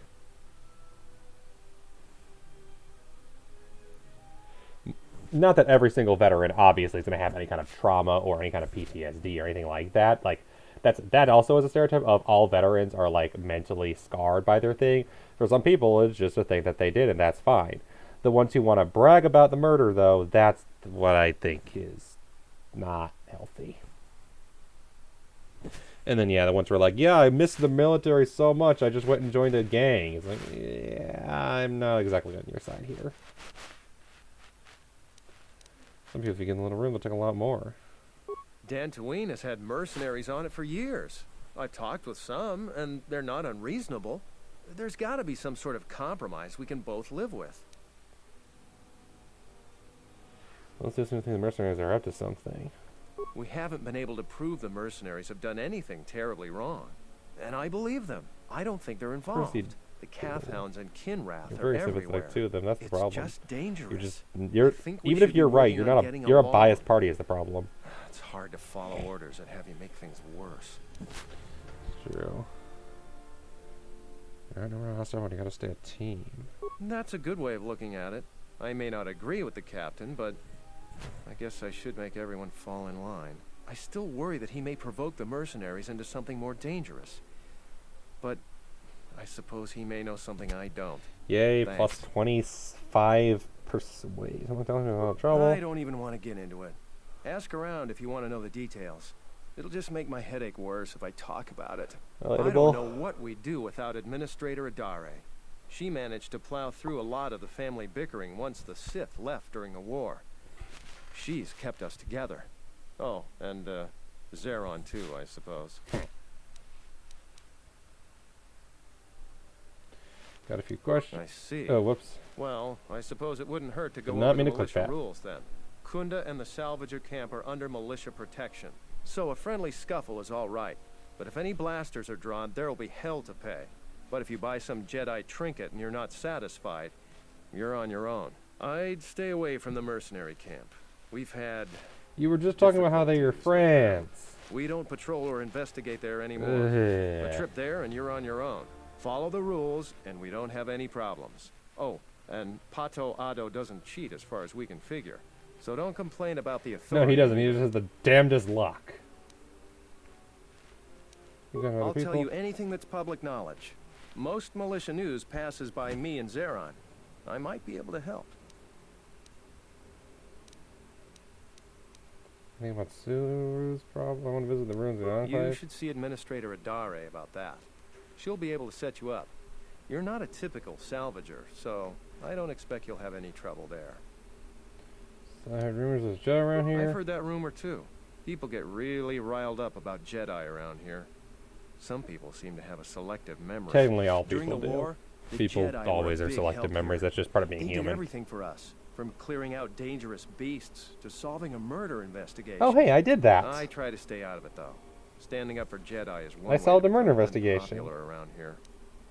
Not that every single veteran obviously is going to have any kind of trauma or any kind of PTSD or anything like that. Like, that also is a stereotype of all veterans are like mentally scarred by their thing. For some people, it's just a thing that they did, and that's fine. The ones who want to brag about the murder, though, that's what I think is not healthy. And then, yeah, the ones who are like, yeah, I miss the military so much, I just went and joined a gang. It's like, yeah, I'm not exactly on your side here. Some people, if you get in a little room, they'll take a lot more. Dantooine has had mercenaries on it for years. I've talked with some, and they're not unreasonable. There's got to be some sort of compromise we can both live with. Let's just think the mercenaries are up to something. We haven't been able to prove the mercenaries have done anything terribly wrong. And I believe them. I don't think they're involved. The Calfhounds and Kinrath You're are very everywhere. sympathetic to them. That's the problem. It's just dangerous. You're even if you're right, you're a biased party is the problem. It's hard to follow orders and have you make things worse. True. I know where else I want. You gotta stay a team. That's a good way of looking at it. I may not agree with the captain, but I guess I should make everyone fall in line. I still worry that he may provoke the mercenaries into something more dangerous. But I suppose he may know something I don't. Yay, Thanks. plus 25 persuade. Someone telling me about trouble. I don't even want to get into it. Ask around if you want to know the details. It'll just make my headache worse if I talk about it. I don't know what we'd do without Administrator Adare. She managed to plow through a lot of the family bickering once the Sith left during the war. She's kept us together. Oh, and Zeron too, I suppose. Got a few questions. I see. Oh, whoops. Well, I suppose it wouldn't hurt to go Did not over mean the to click militia that. rules then. Kunda and the Salvager camp are under militia protection, so a friendly scuffle is all right. But if any blasters are drawn, there'll be hell to pay. But if you buy some Jedi trinket and you're not satisfied, you're on your own. I'd stay away from the mercenary camp. We've had... You were just talking about how they're your friends. We don't patrol or investigate there anymore. A Ugh. trip there and you're on your own. Follow the rules and we don't have any problems. Oh, And KotOR II doesn't cheat as far as we can figure. So don't complain about the No, authority. he doesn't. He just has the damnedest luck. I'll tell you anything that's public knowledge. Most militia news passes by me and Zeron. I might be able to help. Anything about Suru's problem? I want to visit the ruins of the Enclave. You should see Administrator Adare about that. She'll be able to set you up. You're not a typical salvager, so I don't expect you'll have any trouble there. So I heard rumors there's Jedi around here. I've heard that rumor too. People get really riled up about Jedi around here. Some people seem to have a selective memory. Technically, all During people the do. war, the People Jedi were always a are big selective help memories. here. That's just part of being They human. did everything for us, from clearing out dangerous beasts to solving a murder investigation. Oh, hey, I did that. I try to stay out of it though. Standing up for Jedi is one I way solved to the murder become investigation. unpopular around here.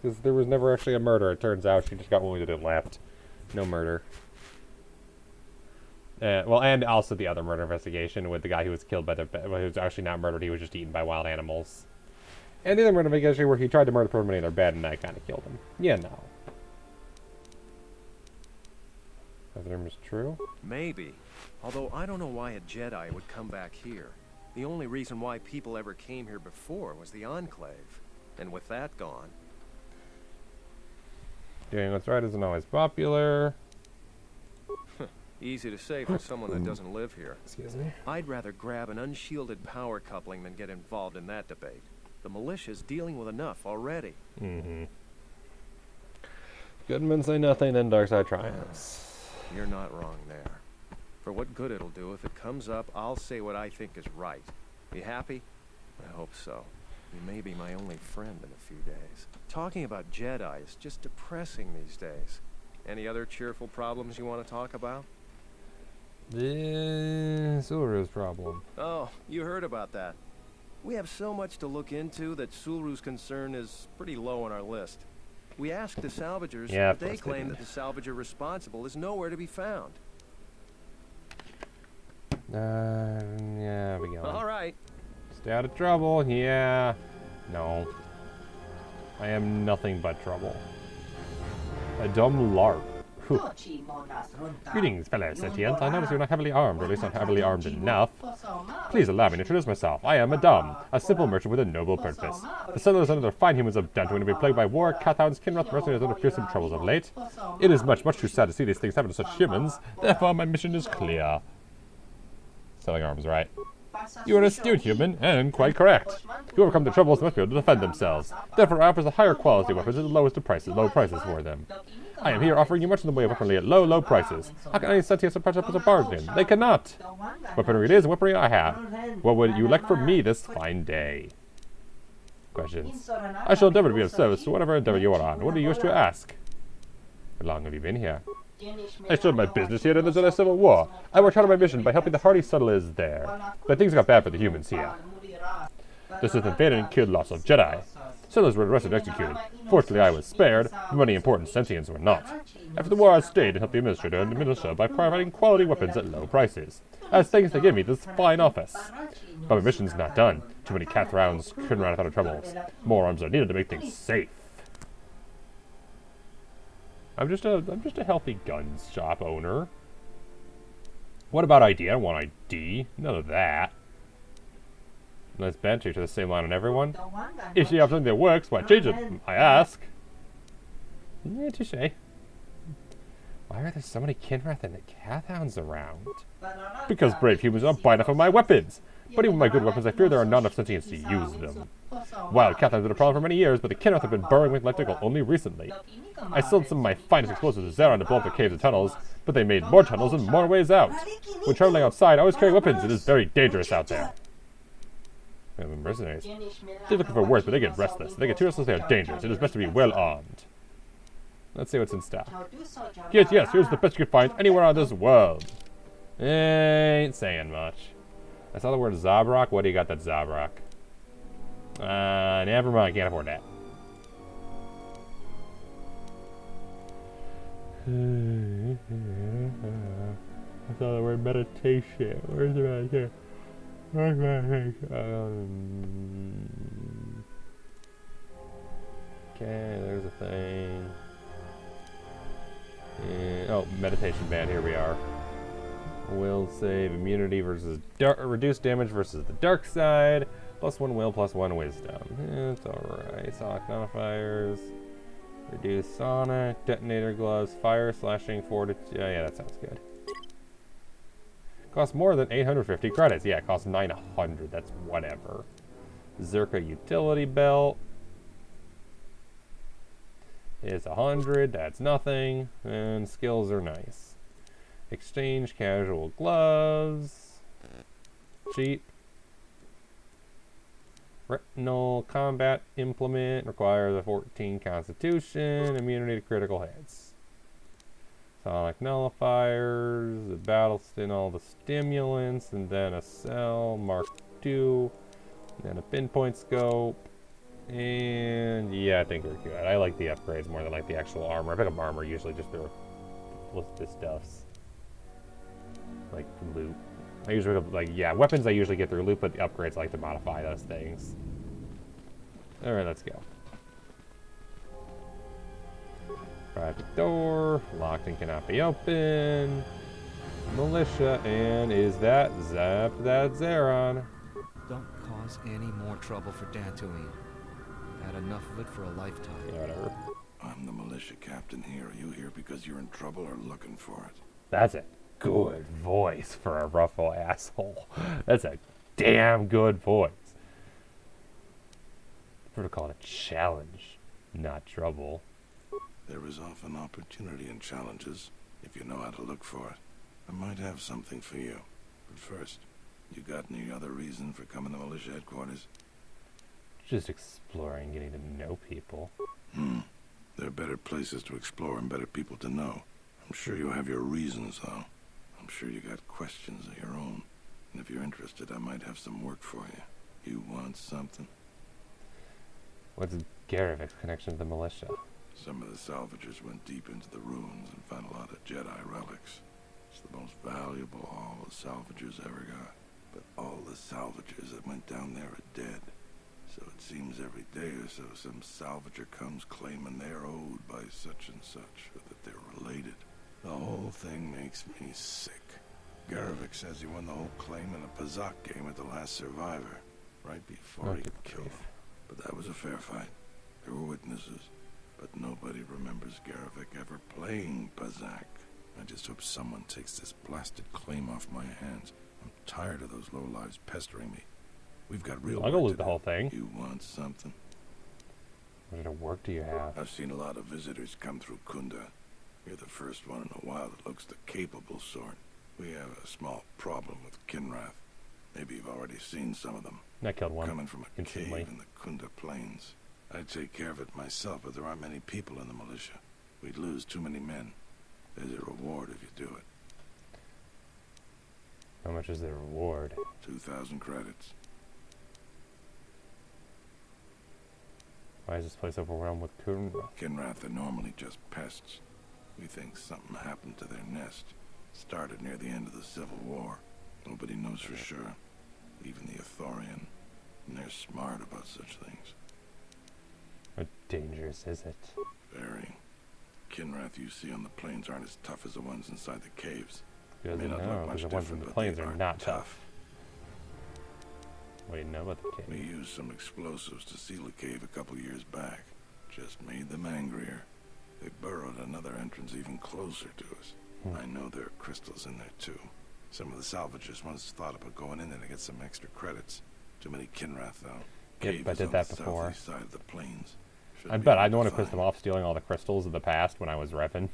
Because there was never actually a murder. It turns out she just got wounded and left. No murder. Well, and also the other murder investigation with the guy who was killed by the... Well, he was actually not murdered. He was just eaten by wild animals. And the other murder investigation where he tried to murder somebody in their bed and I kind of killed him. You know. Are the rumors true? Maybe. Although I don't know why a Jedi would come back here. The only reason why people ever came here before was the Enclave. And with that gone... Doing what's right isn't always popular. Easy to say for someone that doesn't live here. Excuse me? I'd rather grab an unshielded power coupling than get involved in that debate. The militia's dealing with enough already. Mm-hmm. Good men say nothing, then dark side triumphs. You're not wrong there. For what good it'll do, if it comes up, I'll say what I think is right. You happy? I hope so. You may be my only friend in a few days. Talking about Jedi is just depressing these days. Any other cheerful problems you want to talk about? The Suru's problem. Oh, you heard about that. We have so much to look into that Suru's concern is pretty low on our list. We asked the salvagers, Yeah, but they claim that the salvager responsible is nowhere to be found. Yeah, we go. All right. Stay out of trouble, yeah. No. I am nothing but trouble. A dumb lark. Whew. Greetings, fellow sentient. I notice you're not heavily armed, or at least not heavily armed enough. Please allow me to introduce myself. I am Adam, a simple merchant with a noble purpose. The settlers and other fine humans of Dantooine have been plagued by war, cathounds, kinroth, mercenaries, and other fearsome troubles of late. It is much too sad to see these things happen to such humans. Therefore, my mission is clear. Selling arms, right? You are an astute human, and quite correct. To overcome the troubles, must be able to defend themselves. Therefore, I offer the higher quality weapons at the lowest of prices, low prices for them. I am here offering you much in the way of weaponry at low prices. How can any sentients approach up as a bargain? They cannot. Weaponry it is, weaponry I have. What would you like from me this fine day? Questions. I shall endeavor to be of service to whatever endeavor you are on. What do you wish to ask? How long have you been here? I started my business here in the Jedi Civil War. I worked hard on my mission by helping the hardy settlers there. But things got bad for the humans here. The Sith invaded and killed lots of Jedi. Settlers were arrested and executed. Fortunately, I was spared, but many important sentients were not. After the war, I stayed and helped the administrator and the militia by providing quality weapons at low prices. As thanks, they gave me this fine office. But my mission's not done. Too many cat rounds couldn't run out of troubles. More arms are needed to make things safe. I'm just a healthy guns shop owner. What about ID? I don't want ID. None of that. Let's bench to the same line on everyone. If you have something that works, why change it? I ask. Yeah, touche. Why are there so many Kinrath and Cathounds around? Because brave humans don't buy enough of my weapons. But even with my good weapons, I fear there are not enough sentients to use them. Wild Cathounds have been a problem for many years, but the Kinrath have been burrowing with electrical only recently. I sold some of my finest explosives to Zeron to blow up their caves and tunnels, but they made more tunnels and more ways out. When traveling outside, I always carry weapons. It is very dangerous out there. Mercenaries. They're looking for work, but they get restless. They get too restless, they are dangerous. It is best to be well armed. Let's see what's in stock. Yes, here's the best you can find anywhere on this world. Ain't saying much. I saw the word Zabrak. What do you got that Zabrak? Never mind. Can't afford that. I saw the word meditation. Where's it right here? Where's meditation? Okay, there's a thing. Oh, meditation band. Here we are. Will save immunity versus reduced damage versus the dark side. +1 will, +1 wisdom. It's alright. Sonic nullifiers. Reduce sonic. Detonator gloves. Fire slashing fortitude. Yeah, that sounds good. Costs more than 850 credits. Yeah, it costs 900. That's whatever. Zerka utility belt. Is 100. That's nothing. And skills are nice. Exchange casual gloves. Cheap. Retinal combat implement requires a 14 constitution. Immunity to critical hits. Sonic nullifiers. The battle stun all the stimulants. And then a cell. Mark II. And then a pinpoint scope. And yeah, I think we're good. I like the upgrades more than like the actual armor. I pick up armor usually just for the stuffs. Like loot. I usually pick up, like, yeah, weapons I usually get through loot, but the upgrades I like to modify those things. Alright, let's go. Private door. Locked and cannot be opened. Militia. And is that Zap? That's Zeron. Don't cause any more trouble for Dantooine. Had enough of it for a lifetime. Yeah, whatever. I'm the militia captain here. Are you here because you're in trouble or looking for it? That's a good voice for a ruffle asshole. That's a damn good voice. We're to call it a challenge, not trouble. There is often opportunity in challenges, if you know how to look for it. I might have something for you. But first, you got any other reason for coming to militia headquarters? Just exploring, getting to know people. There are better places to explore and better people to know. I'm sure you have your reasons, though. I'm sure you got questions of your own. And if you're interested, I might have some work for you. You want something? What's Garavik's connection to the militia? Some of the salvagers went deep into the ruins and found a lot of Jedi relics. It's the most valuable all the salvagers ever got. But all the salvagers that went down there are dead. So it seems every day or so some salvager comes claiming they're owed by such and such, or that they're related. The whole thing makes me sick. Garavik says he won the whole claim in a Pazak game with the last survivor, right before he killed him. But that was a fair fight. There were witnesses, but nobody remembers Garavik ever playing Pazak. I just hope someone takes this blasted claim off my hands. I'm tired of those lowlives pestering me. We've got real I'll go loot the whole thing. You want something? What kind of work do you have? I've seen a lot of visitors come through Kunda. You're the first one in a while that looks the capable sort. We have a small problem with Kinrath. Maybe you've already seen some of them. I killed one. Coming from a instantly. cave in the Kunda Plains. I'd take care of it myself, but there aren't many people in the militia. We'd lose too many men. There's a reward if you do it. How much is the reward? 2,000 credits. Why is this place overwhelmed with Kinrath? Kinrath are normally just pests. We think something happened to their nest. Started near the end of the Civil War. Nobody knows for sure. Even the Athorian. And they're smart about such things. How dangerous is it? Very. Kinrath you see on the plains aren't as tough as the ones inside the caves. Because May not look much the ones in different, the but plains they are not tough. What do you know about the cave? We used some explosives to seal a cave a couple years back. Just made them angrier. They burrowed another entrance even closer to us. I know there are crystals in there too. Some of the salvagers once thought about going in there to get some extra credits. Too many Kinrath though. Yep, I did that before. Southeast side of the plains. I bet I'd want to piss them off stealing all the crystals of the past when I was reffing.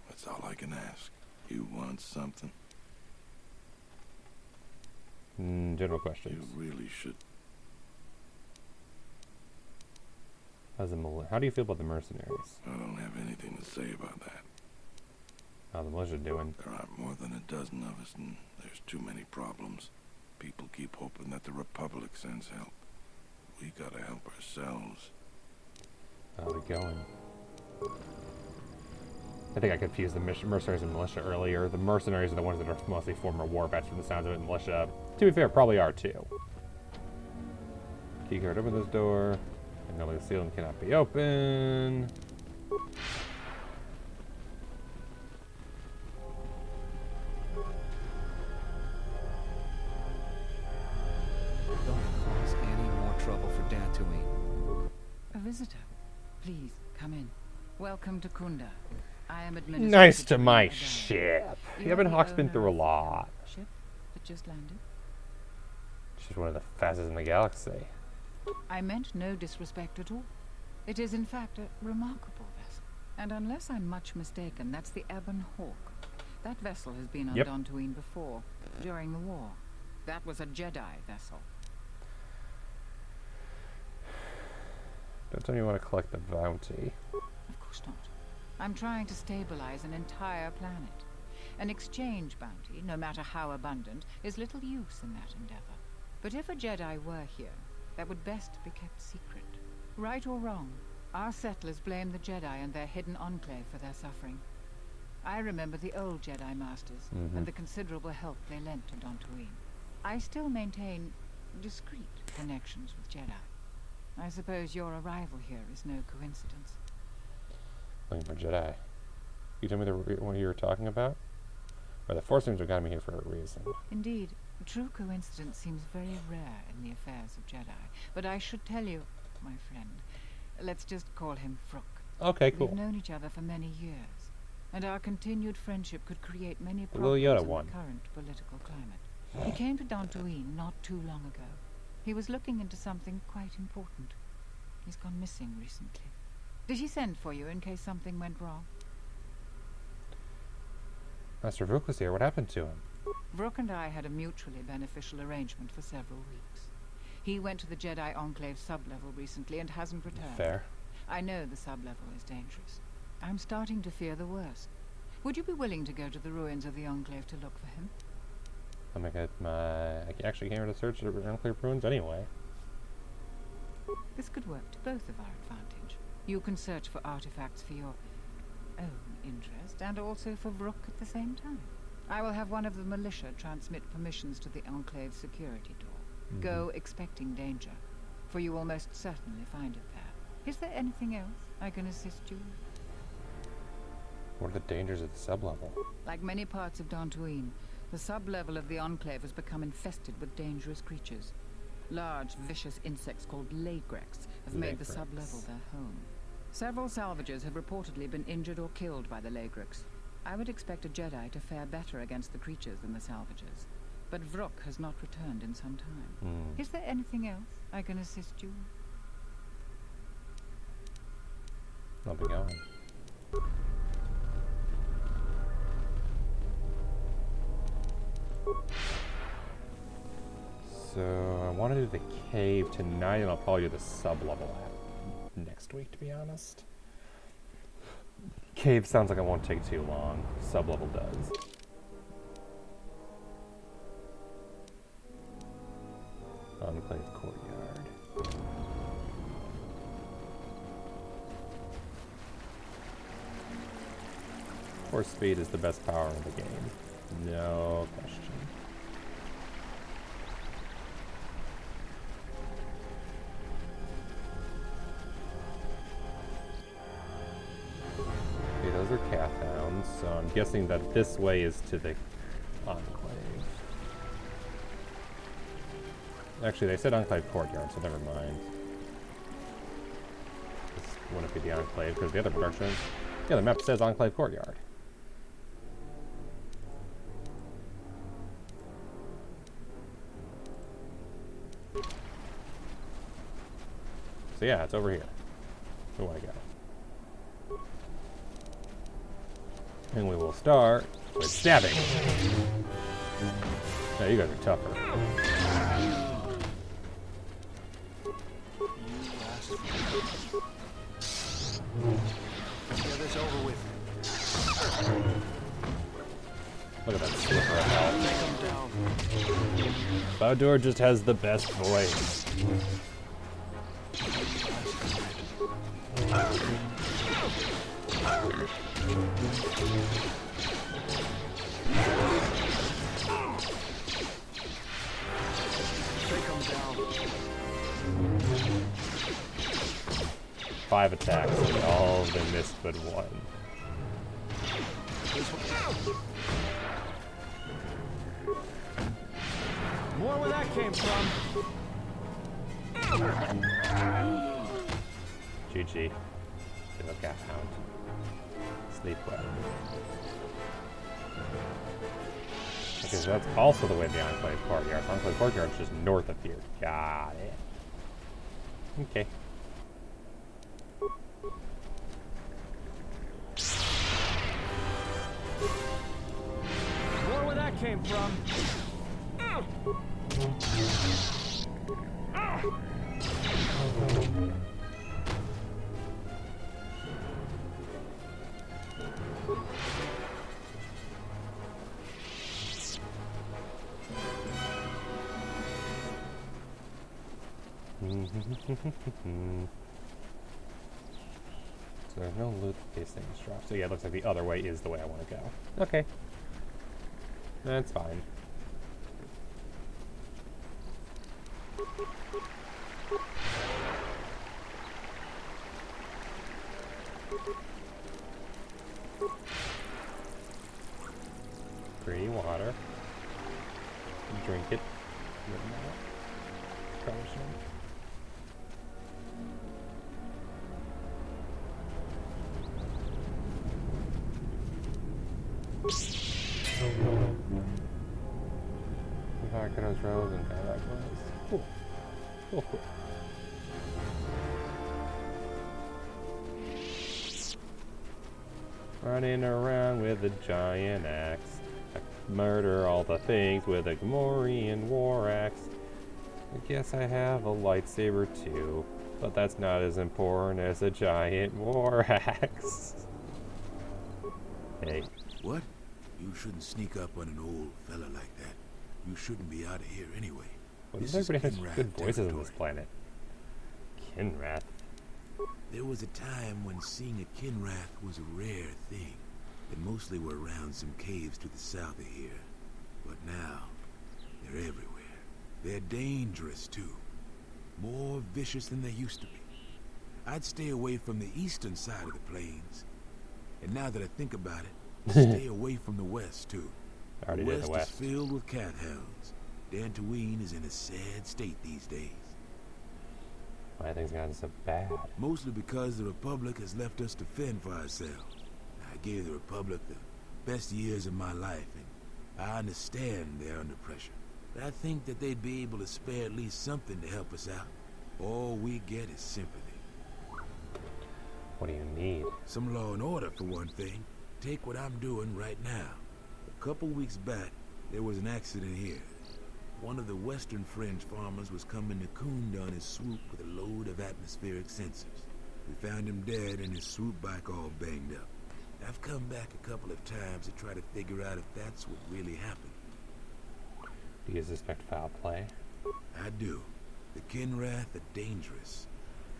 That's all I can ask. You want something? General questions. You really should. How do you feel about the mercenaries? I don't have anything to say about that. How's the militia doing? There aren't more than a dozen of us, and there's too many problems. People keep hoping that the Republic sends help. We gotta help ourselves. How's it going? I think I confused the mercenaries and militia earlier. The mercenaries are the ones that are mostly former war vets from the sounds of it. Militia, to be fair, probably are too. Keycard, open this door. Anomaly sealed cannot be open. visitor. Please, come in. Welcome to Kunda. I am administrator. Nice to my ship. Evan Hawke's been through a lot. Ship that just landed. She's one of the fastest in the galaxy. I meant no disrespect at all. It is in fact a remarkable vessel. And unless I'm much mistaken, that's the Ebon Hawk. That vessel has been on Dantooine before, during the war. That was a Jedi vessel. Don't tell me you want to collect the bounty. Of course not. I'm trying to stabilize an entire planet. An exchange bounty, no matter how abundant, is little use in that endeavor. But if a Jedi were here, that would best be kept secret. Right or wrong, our settlers blame the Jedi and their hidden enclave for their suffering. I remember the old Jedi Masters and the considerable help they lent to Dantooine. I still maintain discreet connections with Jedi. I suppose your arrival here is no coincidence. Looking for Jedi. You tell me the one you were talking about? Or the Force seems to have got me here for a reason. Indeed, true coincidence seems very rare in the affairs of Jedi. But I should tell you, my friend, let's just call him Vrook. Okay, cool. We've known each other for many years, and our continued friendship could create many Little problems Yoda in one. the current political climate. He came to Dantooine not too long ago. He was looking into something quite important. He's gone missing recently. Did he send for you in case something went wrong? Master Vrook was here. What happened to him? Vrook and I had a mutually beneficial arrangement for several weeks. He went to the Jedi Enclave sublevel recently and hasn't returned. Fair. I know the sublevel is dangerous. I'm starting to fear the worst. Would you be willing to go to the ruins of the Enclave to look for him? I actually came here to search the Enclave ruins anyway. This could work to both of our advantage. You can search for artifacts for your own interest, and also for Vrook at the same time. I will have one of the militia transmit permissions to the Enclave security door. Go expecting danger, for you will most certainly find it there. Is there anything else I can assist you with? What are the dangers of the sublevel? Like many parts of Dantooine, the sublevel of the Enclave has become infested with dangerous creatures. Large, vicious insects called Lagrex have made the sublevel their home. Several salvagers have reportedly been injured or killed by the Lagrex. I would expect a Jedi to fare better against the creatures than the salvagers. But Vrook has not returned in some time. Is there anything else I can assist you with? I'll be going. So I want to do the cave tonight, and I'll probably do the sub-level next week, to be honest. Cave sounds like it won't take too long. Sub-level does. Enclave Courtyard. Force speed is the best power in the game. No question. Okay, those are Cath hounds, so I'm guessing that this way is to the Enclave. Actually, they said Enclave Courtyard, so never mind. This wouldn't be the Enclave, because the other production... Yeah, the map says Enclave Courtyard. So yeah, it's over here. So I go. And we will start with stabbing. Now you guys are tougher. Get this over with. Look at that slipper of health. KotOR just has the best voice. Take him down. 5 attacks, and all of them missed but one. More where that came from. GG. Give a cat hound. Sleep well. Okay, so that's also the way the Enclave Courtyard. So Enclave Courtyard's just north of here. Got it. Okay. More where that came from. So there's no loot that these things drop. So yeah, it looks like the other way is the way I want to go. Okay. That's fine. Pretty water. Drink it. Probably shouldn't. Those rows and that cool. Cool, cool. Running around with a giant axe. I murder all the things with a Gamorrean war axe. I guess I have a lightsaber too, but that's not as important as a giant war axe. Hey. What? You shouldn't sneak up on an old fella like that. You shouldn't be out of here anyway. Well, everybody has good voices on this planet. Kinrath. There was a time when seeing a Kinrath was a rare thing. They mostly were around some caves to the south of here. But now, they're everywhere. They're dangerous too. More vicious than they used to be. I'd stay away from the eastern side of the plains. And now that I think about it, stay away from the west too. The west is filled with cat hounds. Dantooine is in a sad state these days. Why are things gotten so bad? Mostly because the Republic has left us to fend for ourselves. I gave the Republic the best years of my life, and I understand they're under pressure. But I think that they'd be able to spare at least something to help us out. All we get is sympathy. What do you need? Some law and order, for one thing. Take what I'm doing right now. A couple weeks back, there was an accident here. One of the Western Fringe farmers was coming to Kund on his swoop with a load of atmospheric sensors. We found him dead and his swoop bike all banged up. I've come back a couple of times to try to figure out if that's what really happened. Do you suspect foul play? I do. The Kinrath are dangerous.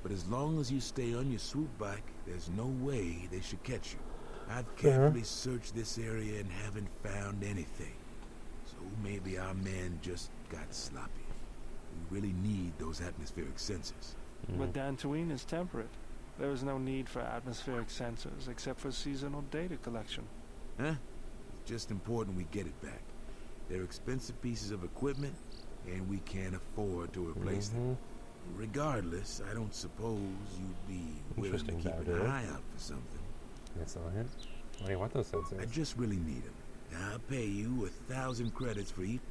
But as long as you stay on your swoop bike, there's no way they should catch you. I've carefully searched this area and haven't found anything. So maybe our men just got sloppy. We really need those atmospheric sensors. But Dantooine is temperate. There is no need for atmospheric sensors except for seasonal data collection. Huh? It's just important we get it back. They're expensive pieces of equipment, and we can't afford to replace them. Regardless, I don't suppose you'd be willing to keep an eye out for something. That's all right. Why do you want those sensors? I just really need them. I'll pay you 1,000 credits for each.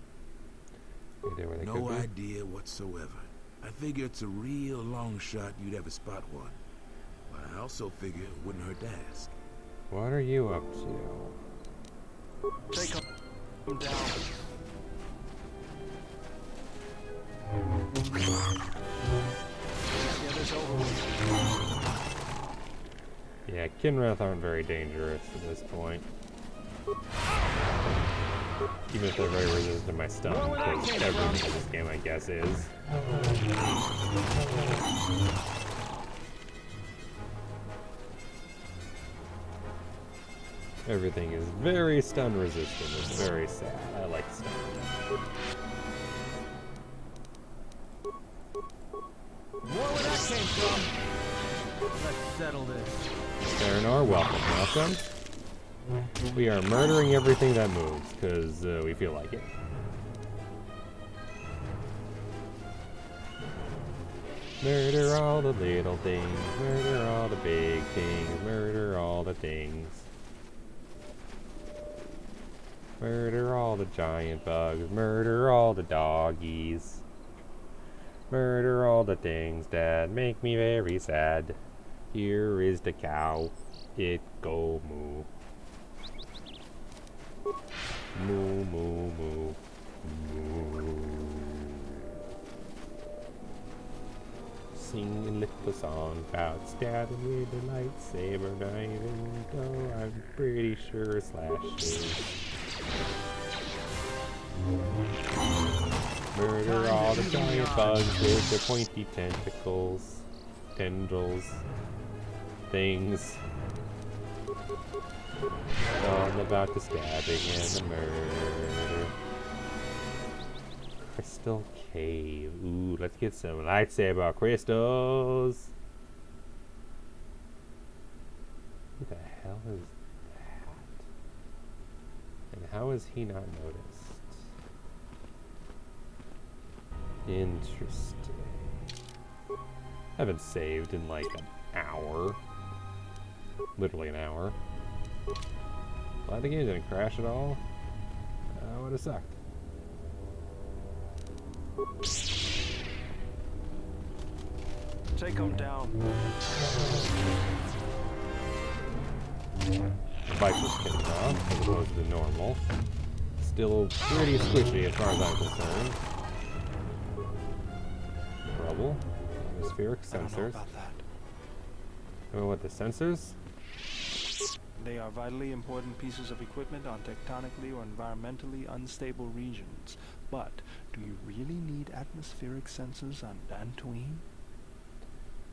No idea whatsoever. I figure it's a real long shot you'd ever spot one. But I also figure it wouldn't hurt to ask. What are you up to? Take them down. Yeah, Kinrath aren't very dangerous at this point. Even if they're very resistant to my stun, because everything in this game, I guess, is. Everything is very stun resistant. It's very sad. I like stun. More where that came from. Let's settle this. Serenar, welcome. We are murdering everything that moves, because we feel like it. Murder all the little things, murder all the big things, murder all the things. Murder all the giant bugs, murder all the doggies. Murder all the things that make me very sad. Here is the cow, it go moo. Moo, moo, moo, moo. Sing a little song about stabbing with a lightsaber, even though I'm pretty sure Slash is. Murder all the giant bugs with their pointy tentacles, tendrils, things. All about the stabbing and the murder. Crystal Cave. Ooh, let's get some lightsaber crystals. Who the hell is that? And how is he not noticed? Interesting. I haven't saved in like an hour. Literally an hour. Glad the game didn't crash at all. Would have sucked. Take him down. The bike was kicked off as opposed to the normal. Still pretty squishy as far as I'm concerned. Trouble. Atmospheric sensors. I don't know what the sensors? They are vitally important pieces of equipment on tectonically or environmentally unstable regions. But do you really need atmospheric sensors on Dantooine?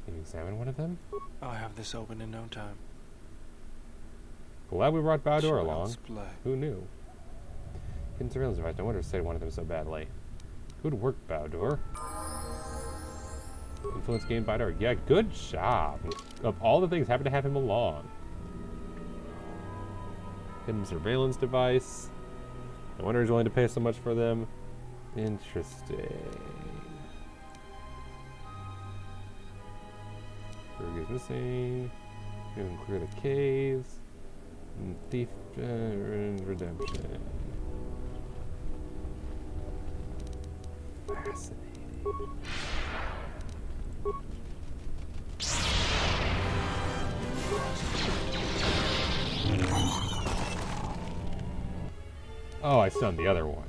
Can you examine one of them? I'll have this open in no time. Glad we brought Baldur along. Display. Who knew? Hidden surveillance device. No wonder Sid wanted them so badly. Good work, Baldur. Influence gained by Baldur. Yeah, good job. Of all the things, happen to have him along. Hidden surveillance device. No wonder he's willing to pay so much for them. Interesting. Berg is missing. You can clear the caves. Thief and redemption. Fascinating. Oh, I stunned the other one.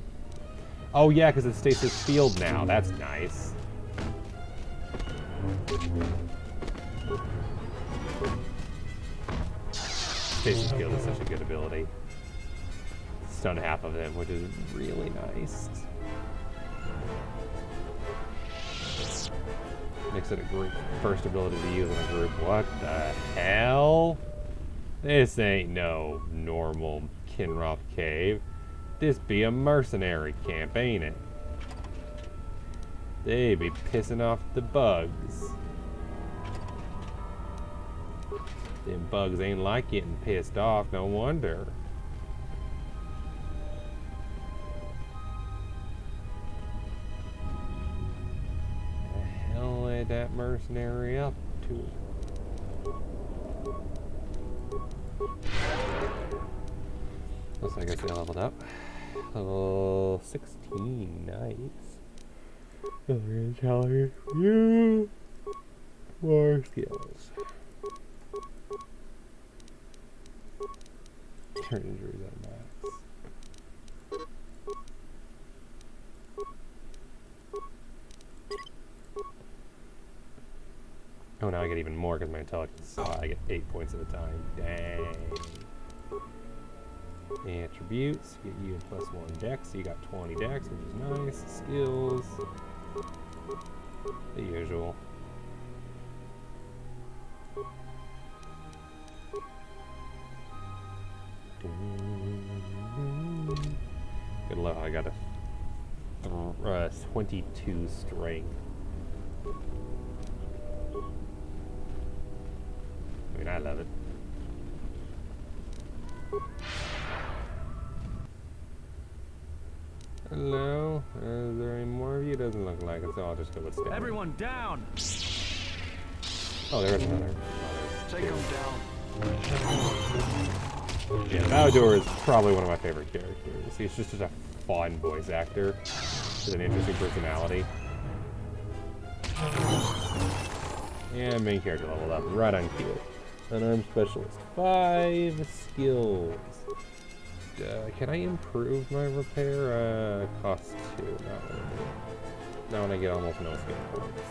Oh yeah, because it stasis field now. That's nice. Stasis field is such a good ability. Stun half of them, which is really nice. Makes it a great first ability to use in a group. What the hell? This ain't no normal Kinroth cave. This be a mercenary camp, ain't it? They be pissing off the bugs. Them bugs ain't like getting pissed off, no wonder. The hell ain't that mercenary up to? Looks like I guess they leveled up. Level 16, nice. Another challenge for you. More skills. Turn injuries at max. Oh, now I get even more because my intelligence. I get 8 points at a time. Dang. Attributes, get you a +1 dex, so you got 20 dex, which is nice. Skills, the usual. Good luck, I got a 22 strength. I mean, I love it. Hello? Is there any more of you? Doesn't look like it, so I'll just go with stab. Everyone down! Oh, there's another. Take him down. Yeah, Baldur is probably one of my favorite characters. He's just such a fun voice actor with an interesting personality. And main character leveled up right on cue. Unarmed specialist. 5 skills. Can I improve my repair? Cost 2. Not when I get almost no skill points.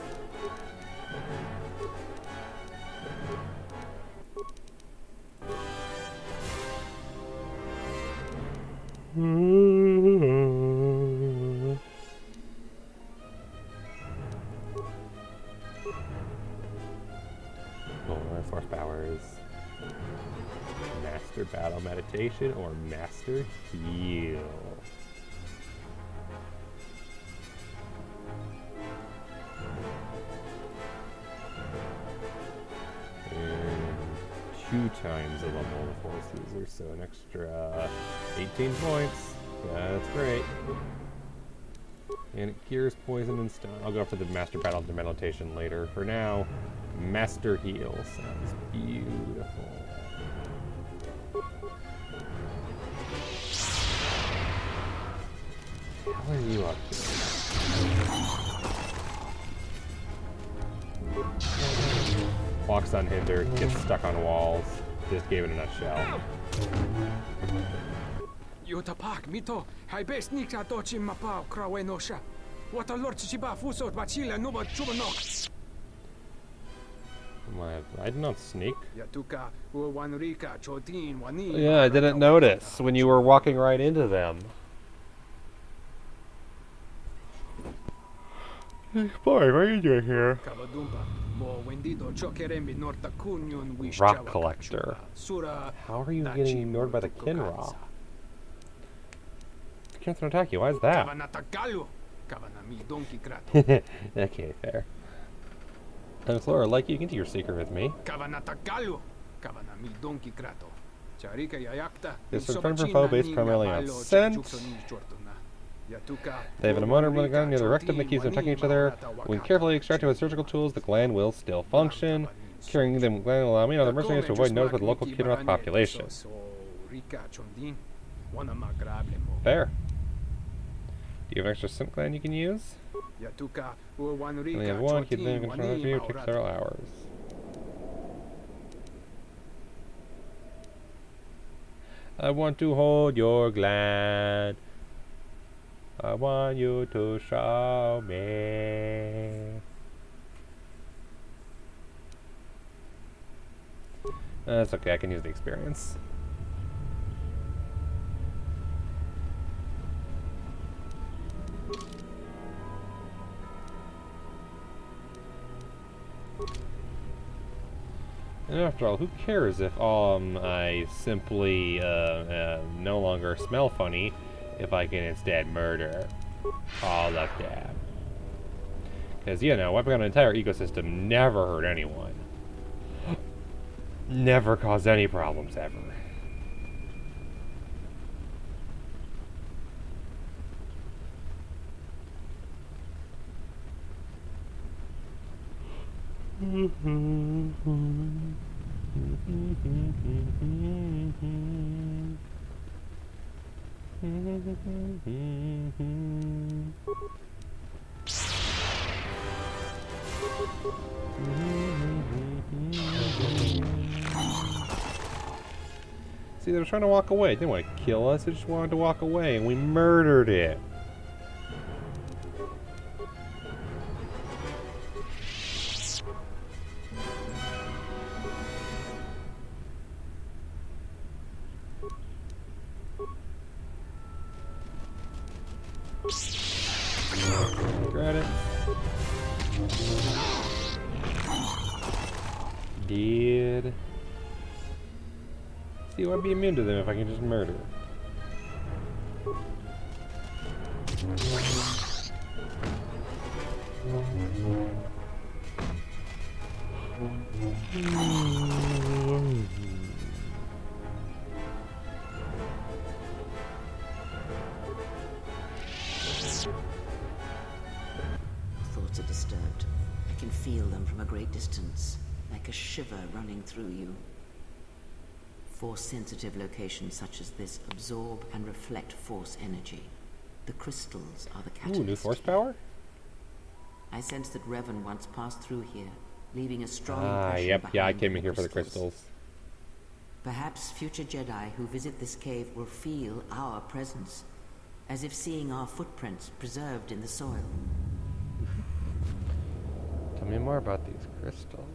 Force powers. Master battle meditation or master heal. And 2 times the level of the force user, so an extra 18 points. That's great. And it cures poison and stun. I'll go after the master battle meditation later. For now, master heal sounds beautiful. How are you up to? Walks unhindered, gets stuck on walls. Just gave it a nutshell. Yutapak mito, hai best nika dochi mapao krawenosha. What a lord chiba fusot bachila nuba chubanok. I did not sneak. Yeah, I didn't notice when you were walking right into them. Boy, what are you doing here? Rock collector. How are you getting ignored by the Kinra? I can't attack you. Why is that? Okay, fair. Explorer, like you can do your secret with me. This is friend for foe based primarily on scent. They have an motor with a gun near the rectum that keeps them attacking each other. When carefully extracted with surgical tools, the gland will still function. Curing the gland will allow me and other mercenaries to avoid notice with the local Kinroth population. Fair. Do you have an extra scent gland you can use? Only have one, keep them in control of you, take several hours. I want to hold your gland. I want you to show me. That's okay, I can use the experience. And after all, who cares if I simply no longer smell funny if I can instead murder all of them? Because, you know, wiping out an entire ecosystem never hurt anyone. Never caused any problems, ever. See, they were trying to walk away. They didn't want to kill us. They just wanted to walk away, and we murdered it. Got it. Did. See, I'd be immune to them if I can just murder. Thoughts are disturbed. I can feel them from a great distance, like like a shiver running through you. Force-sensitive locations such as this absorb and reflect force energy. The crystals are the catalyst. Ooh, new force power? I sense that Revan once passed through here, leaving a strong impression yep, behind yeah, I came in the here for the crystals. crystals. Perhaps future Jedi who visit this cave will feel our presence, as if seeing our footprints preserved in the soil. Tell me more about these crystals.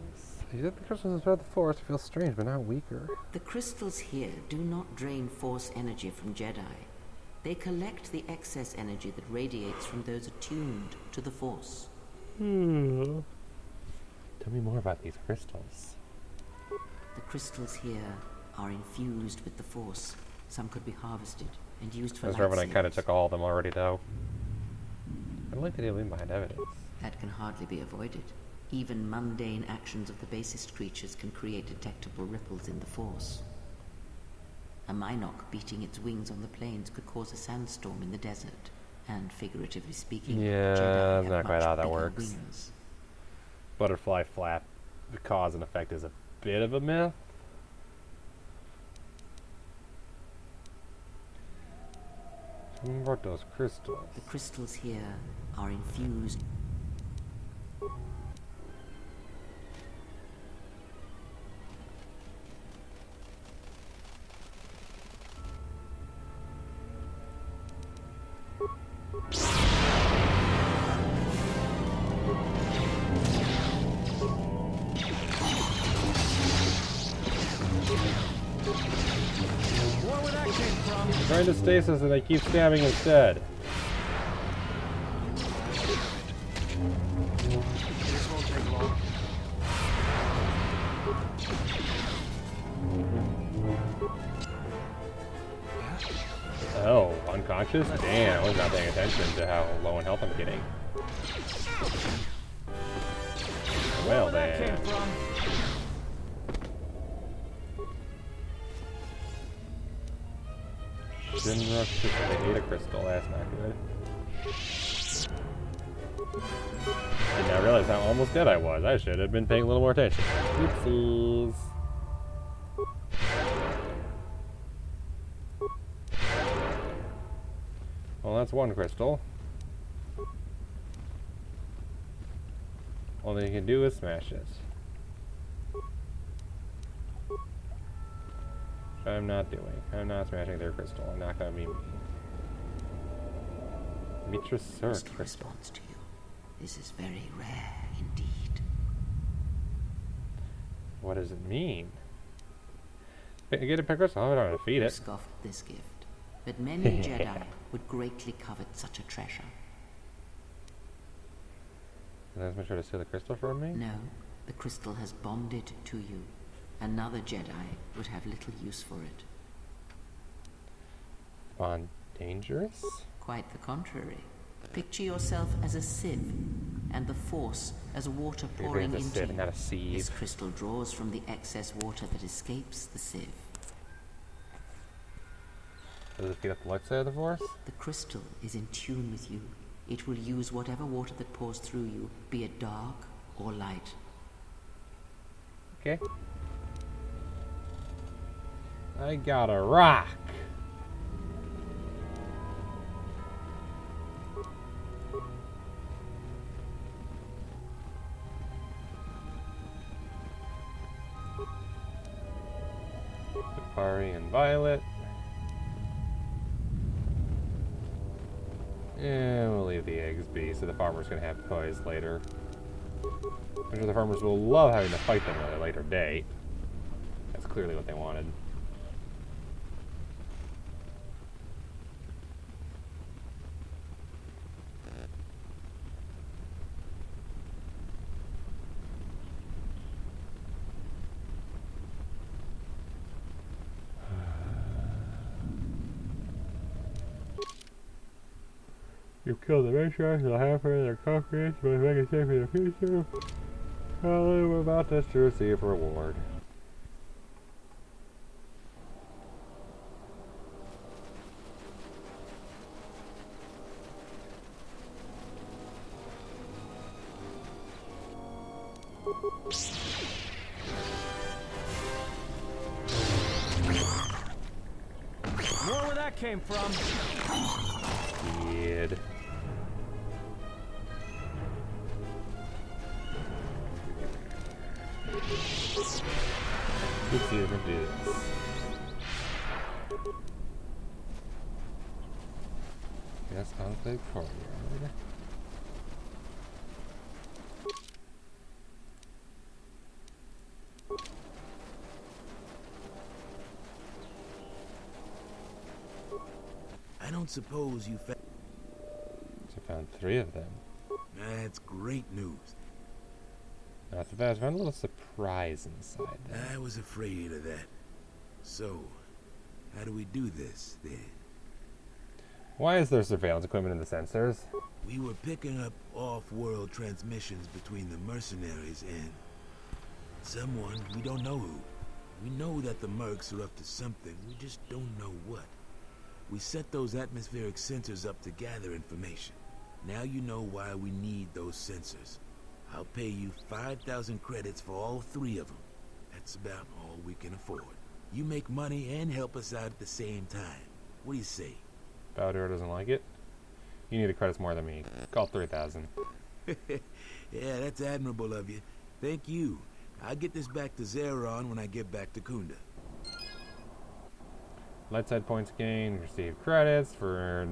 You said the crystals inside the force feel strange, but not weaker. The crystals here do not drain force energy from Jedi. They collect the excess energy that radiates from those attuned to the force. Tell me more about these crystals. The crystals here are infused with the force. Some could be harvested and used for As Revan, I lightsabers. kind of took all of them already, though. I don't like that they leave behind evidence. That can hardly be avoided. Even mundane actions of the basest creatures can create detectable ripples in the force. A Minoc beating its wings on the plains could cause a sandstorm in the desert. And figuratively speaking, Yeah, Jedi that's have not quite much how that bigger works. wings. Butterfly flap, the cause and effect is a bit of a myth. Tell me about those crystals. The crystals here are infused. Where that came from? I'm trying to stasis and I keep stabbing instead. This won't take long. Oh, unconscious? Damn, I was not paying attention to how low in health I'm getting. Well then. Shinra crystal. They ate a crystal, that's not good. Did not realize how almost dead I was. I should have been paying a little more attention. Oopsies. Well, that's one crystal. All they can do is smash it. Which I'm not doing. I'm not smashing their crystal. I'm not gonna be mean. Mitra Cirque crystal. Response to you. This is very rare indeed. What does it mean? Get a crystal. I don't want to feed it. Scoffed at this gift, but many Jedi would greatly covet such a treasure. Can I make sure to steal the crystal from me? No, the crystal has bonded to you. Another Jedi would have little use for it. Bond dangerous? Quite the contrary. Picture yourself as a sieve, and the Force as water pouring a into sieve, you. not a sieve. This crystal draws from the excess water that escapes the sieve. Does it feed up the light side of the Force? The crystal is in tune with you. It will use whatever water that pours through you, be it dark or light. Okay. I got a rock. Safari and Violet. And we'll leave the eggs be, so the farmer's gonna have toys later. I'm sure the farmers will love having to fight them at a later date. That's clearly what they wanted. You kill the matriarchs, they'll have her in their co-creation, but make it safe for the future. Well, we're about to receive a reward. came from. Weird. Let's see if we can do this. Yes, Enclave courtyard. I don't suppose you found... I found 3 of them. That's great news. After that, I found a little surprise inside there. I was afraid of that. So, how do we do this, then? Why is there surveillance equipment in the sensors? We were picking up off-world transmissions between the mercenaries and someone, we don't know who. We know that the mercs are up to something, we just don't know what. We set those atmospheric sensors up to gather information. Now you know why we need those sensors. I'll pay you 5,000 credits for all 3 of them. That's about all we can afford. You make money and help us out at the same time. What do you say? Bowder doesn't like it. You need the credits more than me. Call 3,000. Yeah, that's admirable of you. Thank you. I'll get this back to Zeron when I get back to Kunda. Light side points gained. Receive credits for...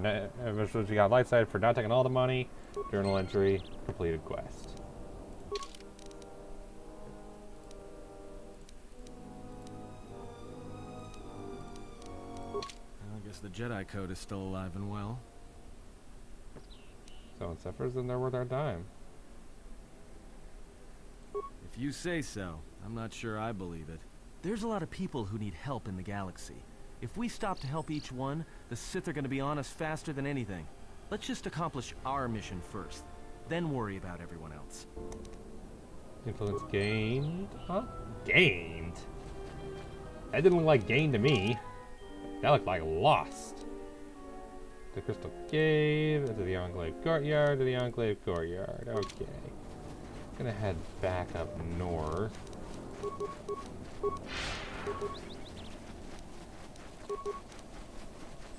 You got light side for not taking all the money. Journal entry. Completed quest. I guess the Jedi Code is still alive and well. So it suffers, then they're worth our time. If you say so, I'm not sure I believe it. There's a lot of people who need help in the galaxy. If we stop to help each one, the Sith are going to be on us faster than anything. Let's just accomplish our mission first, then worry about everyone else. Influence gained? Huh? Gained? That didn't look like gained to me. That looked like lost. The Crystal Cave, to the Enclave Courtyard, to the Enclave Courtyard. Okay. Gonna head back up north.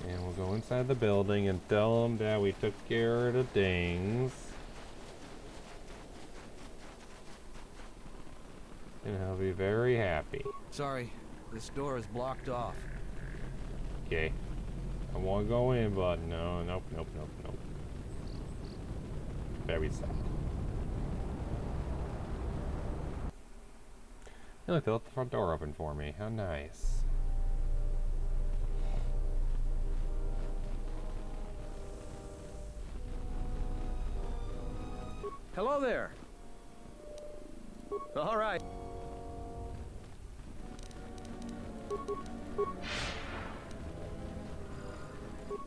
And we'll go inside the building and tell them that we took care of the things. And he'll be very happy. Sorry, this door is blocked off. Okay. I want to go in, but no, nope. Very sad. Hey, look, they left the front door open for me. How nice. Hello there. All right.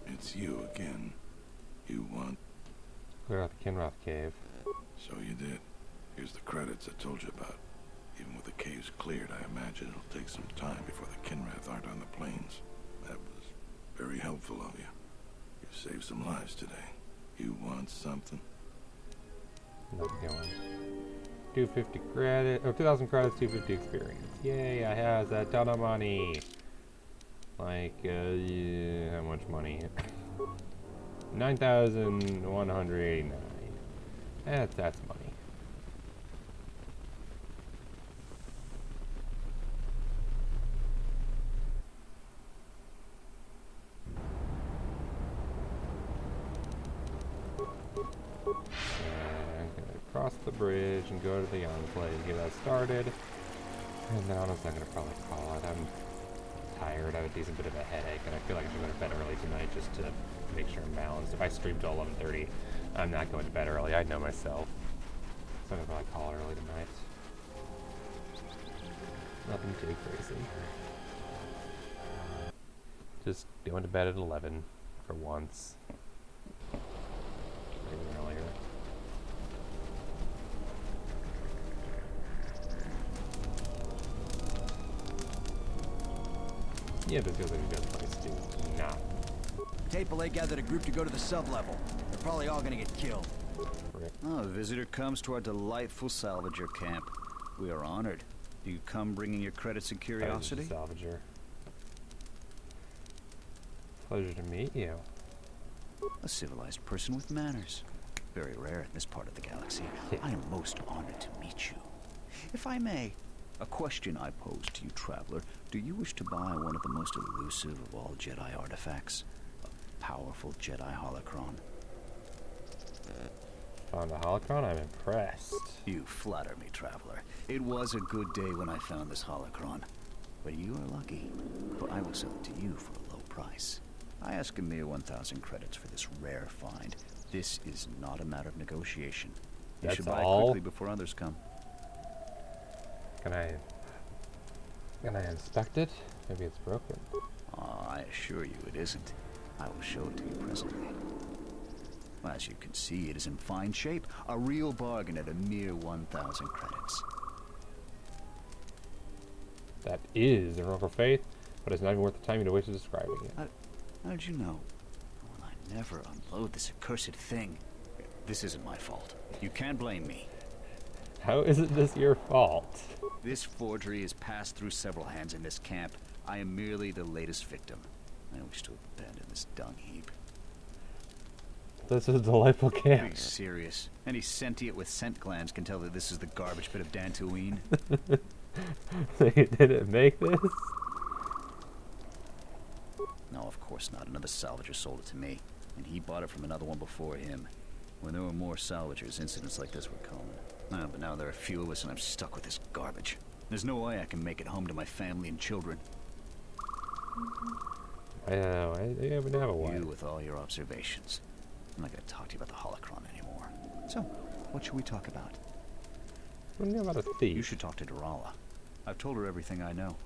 It's you again. You want... Clear out the Kinroth cave. So you did. Here's the credits I told you about. Even with the caves cleared, I imagine it'll take some time before the Kinrath aren't on the plains. That was very helpful of you. You saved some lives today. You want something? Nothing going. 250 credit, or 2,000 credits, 250 experience. Yay, I have that ton of money. Like, yeah, how much money? 9,189. That's money. Cross the bridge and go to the Enclave, get that started. And then honestly, I'm gonna probably call it. I'm tired, I have a decent bit of a headache, and I feel like I should go to bed early tonight just to make sure I'm balanced. If I stream till 11:30, I'm not going to bed early. I know myself. So I'm gonna probably call it early tonight. Nothing too crazy. Just going to bed at 11 for once. Maybe earlier. Yeah, this feels like a good place to not. Tapele gathered a group to go to the sub-level. They're probably all gonna get killed. Rip. Oh, a visitor comes to our delightful salvager camp. We are honored. Do you come bringing your credits and curiosity? Salvager. Pleasure to meet you. A civilized person with manners. Very rare in this part of the galaxy. I am most honored to meet you. If I may, a question I pose to you, traveler. Do you wish to buy one of the most elusive of all Jedi artifacts? A powerful Jedi holocron. Found a holocron? I'm impressed. You flatter me, traveler. It was a good day when I found this holocron. But you are lucky, for I will sell it to you for a low price. I ask a mere 1,000 credits for this rare find. This is not a matter of negotiation. You should buy it quickly before others come. Can I inspect it? Maybe it's broken. I assure you it isn't. I will show it to you presently. As you can see, it is in fine shape. A real bargain at a mere 1,000 credits. That is a rock of faith, but it's not even worth the time you to waste describing it. How did you know? Well, I never unload this accursed thing. This isn't my fault. You can't blame me. How isn't this your fault? This forgery has passed through several hands in this camp. I am merely the latest victim. I wish to abandon this dung heap. This is a delightful camp. Be serious. Any sentient with scent glands can tell that this is the garbage pit of Dantooine. So you didn't make this? No, of course not. Another salvager sold it to me, and he bought it from another one before him. When there were more salvagers, incidents like this were common. But now there are few of us, and I'm stuck with this garbage. There's no way I can make it home to my family and children. I know. I would have a wife. You with all your observations. I'm not going to talk to you about the holocron anymore. So, what should we talk about? What do you know about a thief? You should talk to Durala. I've told her everything I know.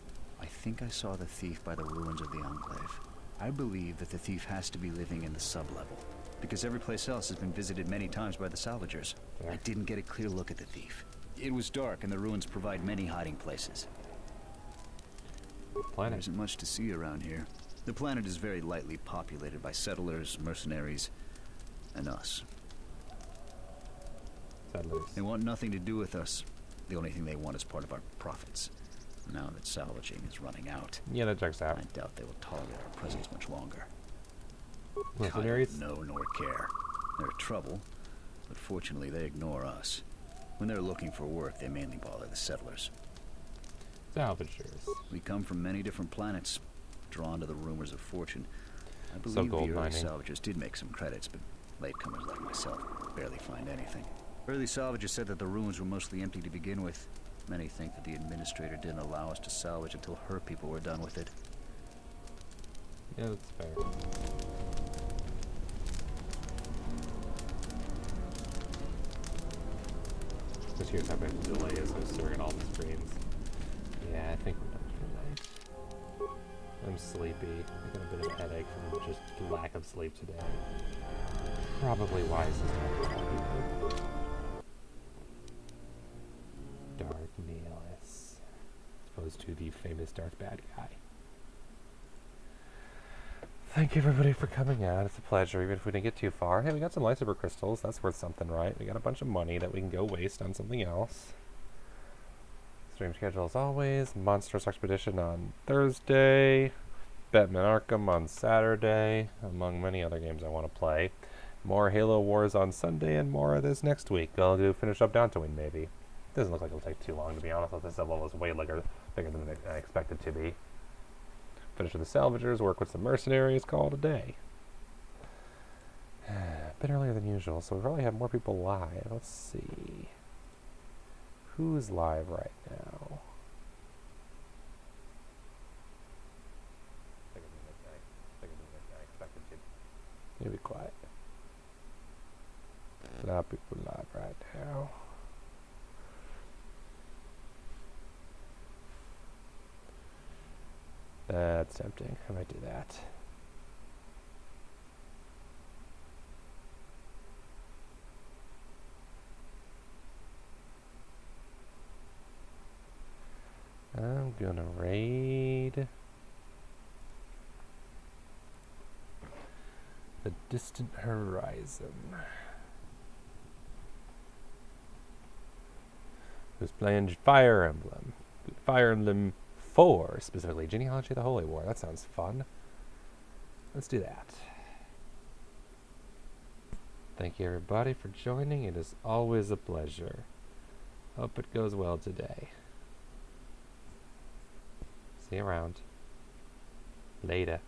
I think I saw the thief by the ruins of the Enclave. I believe that the thief has to be living in the sub-level, because every place else has been visited many times by the salvagers. Yeah. I didn't get a clear look at the thief. It was dark, and the ruins provide many hiding places. Planet. There isn't much to see around here. The planet is very lightly populated by settlers, mercenaries, and us. Settlers. They want nothing to do with us. The only thing they want is part of our profits. Now that salvaging is running out, yeah, that checks out. I doubt they will tolerate our presence much longer. Mercenaries? Know nor care. They're trouble, but fortunately they ignore us. When they're looking for work, they mainly bother the settlers. Salvagers. We come from many different planets, drawn to the rumors of fortune. I believe the early salvagers did make some credits, but latecomers like myself barely find anything. Early salvagers said that the ruins were mostly empty to begin with. Many think that the administrator didn't allow us to salvage until her people were done with it. Yeah, that's fair. Just here's how big the delay is. I'm staring at all the screens. Yeah, I think we're done for tonight. I'm sleepy. I got a bit of a headache from just lack of sleep today. Probably why this is not Darth Nihilus, opposed to the famous Darth Bad Guy. Thank you everybody for coming out. It's a pleasure, even if we didn't get too far. Hey, we got some lightsaber crystals. That's worth something, right? We got a bunch of money that we can go waste on something else. Stream schedule as always. Monstrous Expedition on Thursday. Batman Arkham on Saturday, among many other games I want to play. More Halo Wars on Sunday, and more of this next week. I'll do finish up Dantooine, maybe. Doesn't look like it'll take too long, to be honest. This level is way bigger than I expected to be. Finish with the salvagers, work with some mercenaries, call it a day. A bit earlier than usual, so we probably have more people live. Let's see. Who's live right now? You be quiet. A lot of people live right now. That's tempting. I might do that. I'm gonna raid the Distant Horizon. Who's playing Fire Emblem? Fire Emblem 4, specifically. Genealogy of the Holy War. That sounds fun. Let's do that. Thank you everybody for joining. It is always a pleasure. Hope it goes well today. See you around. Later.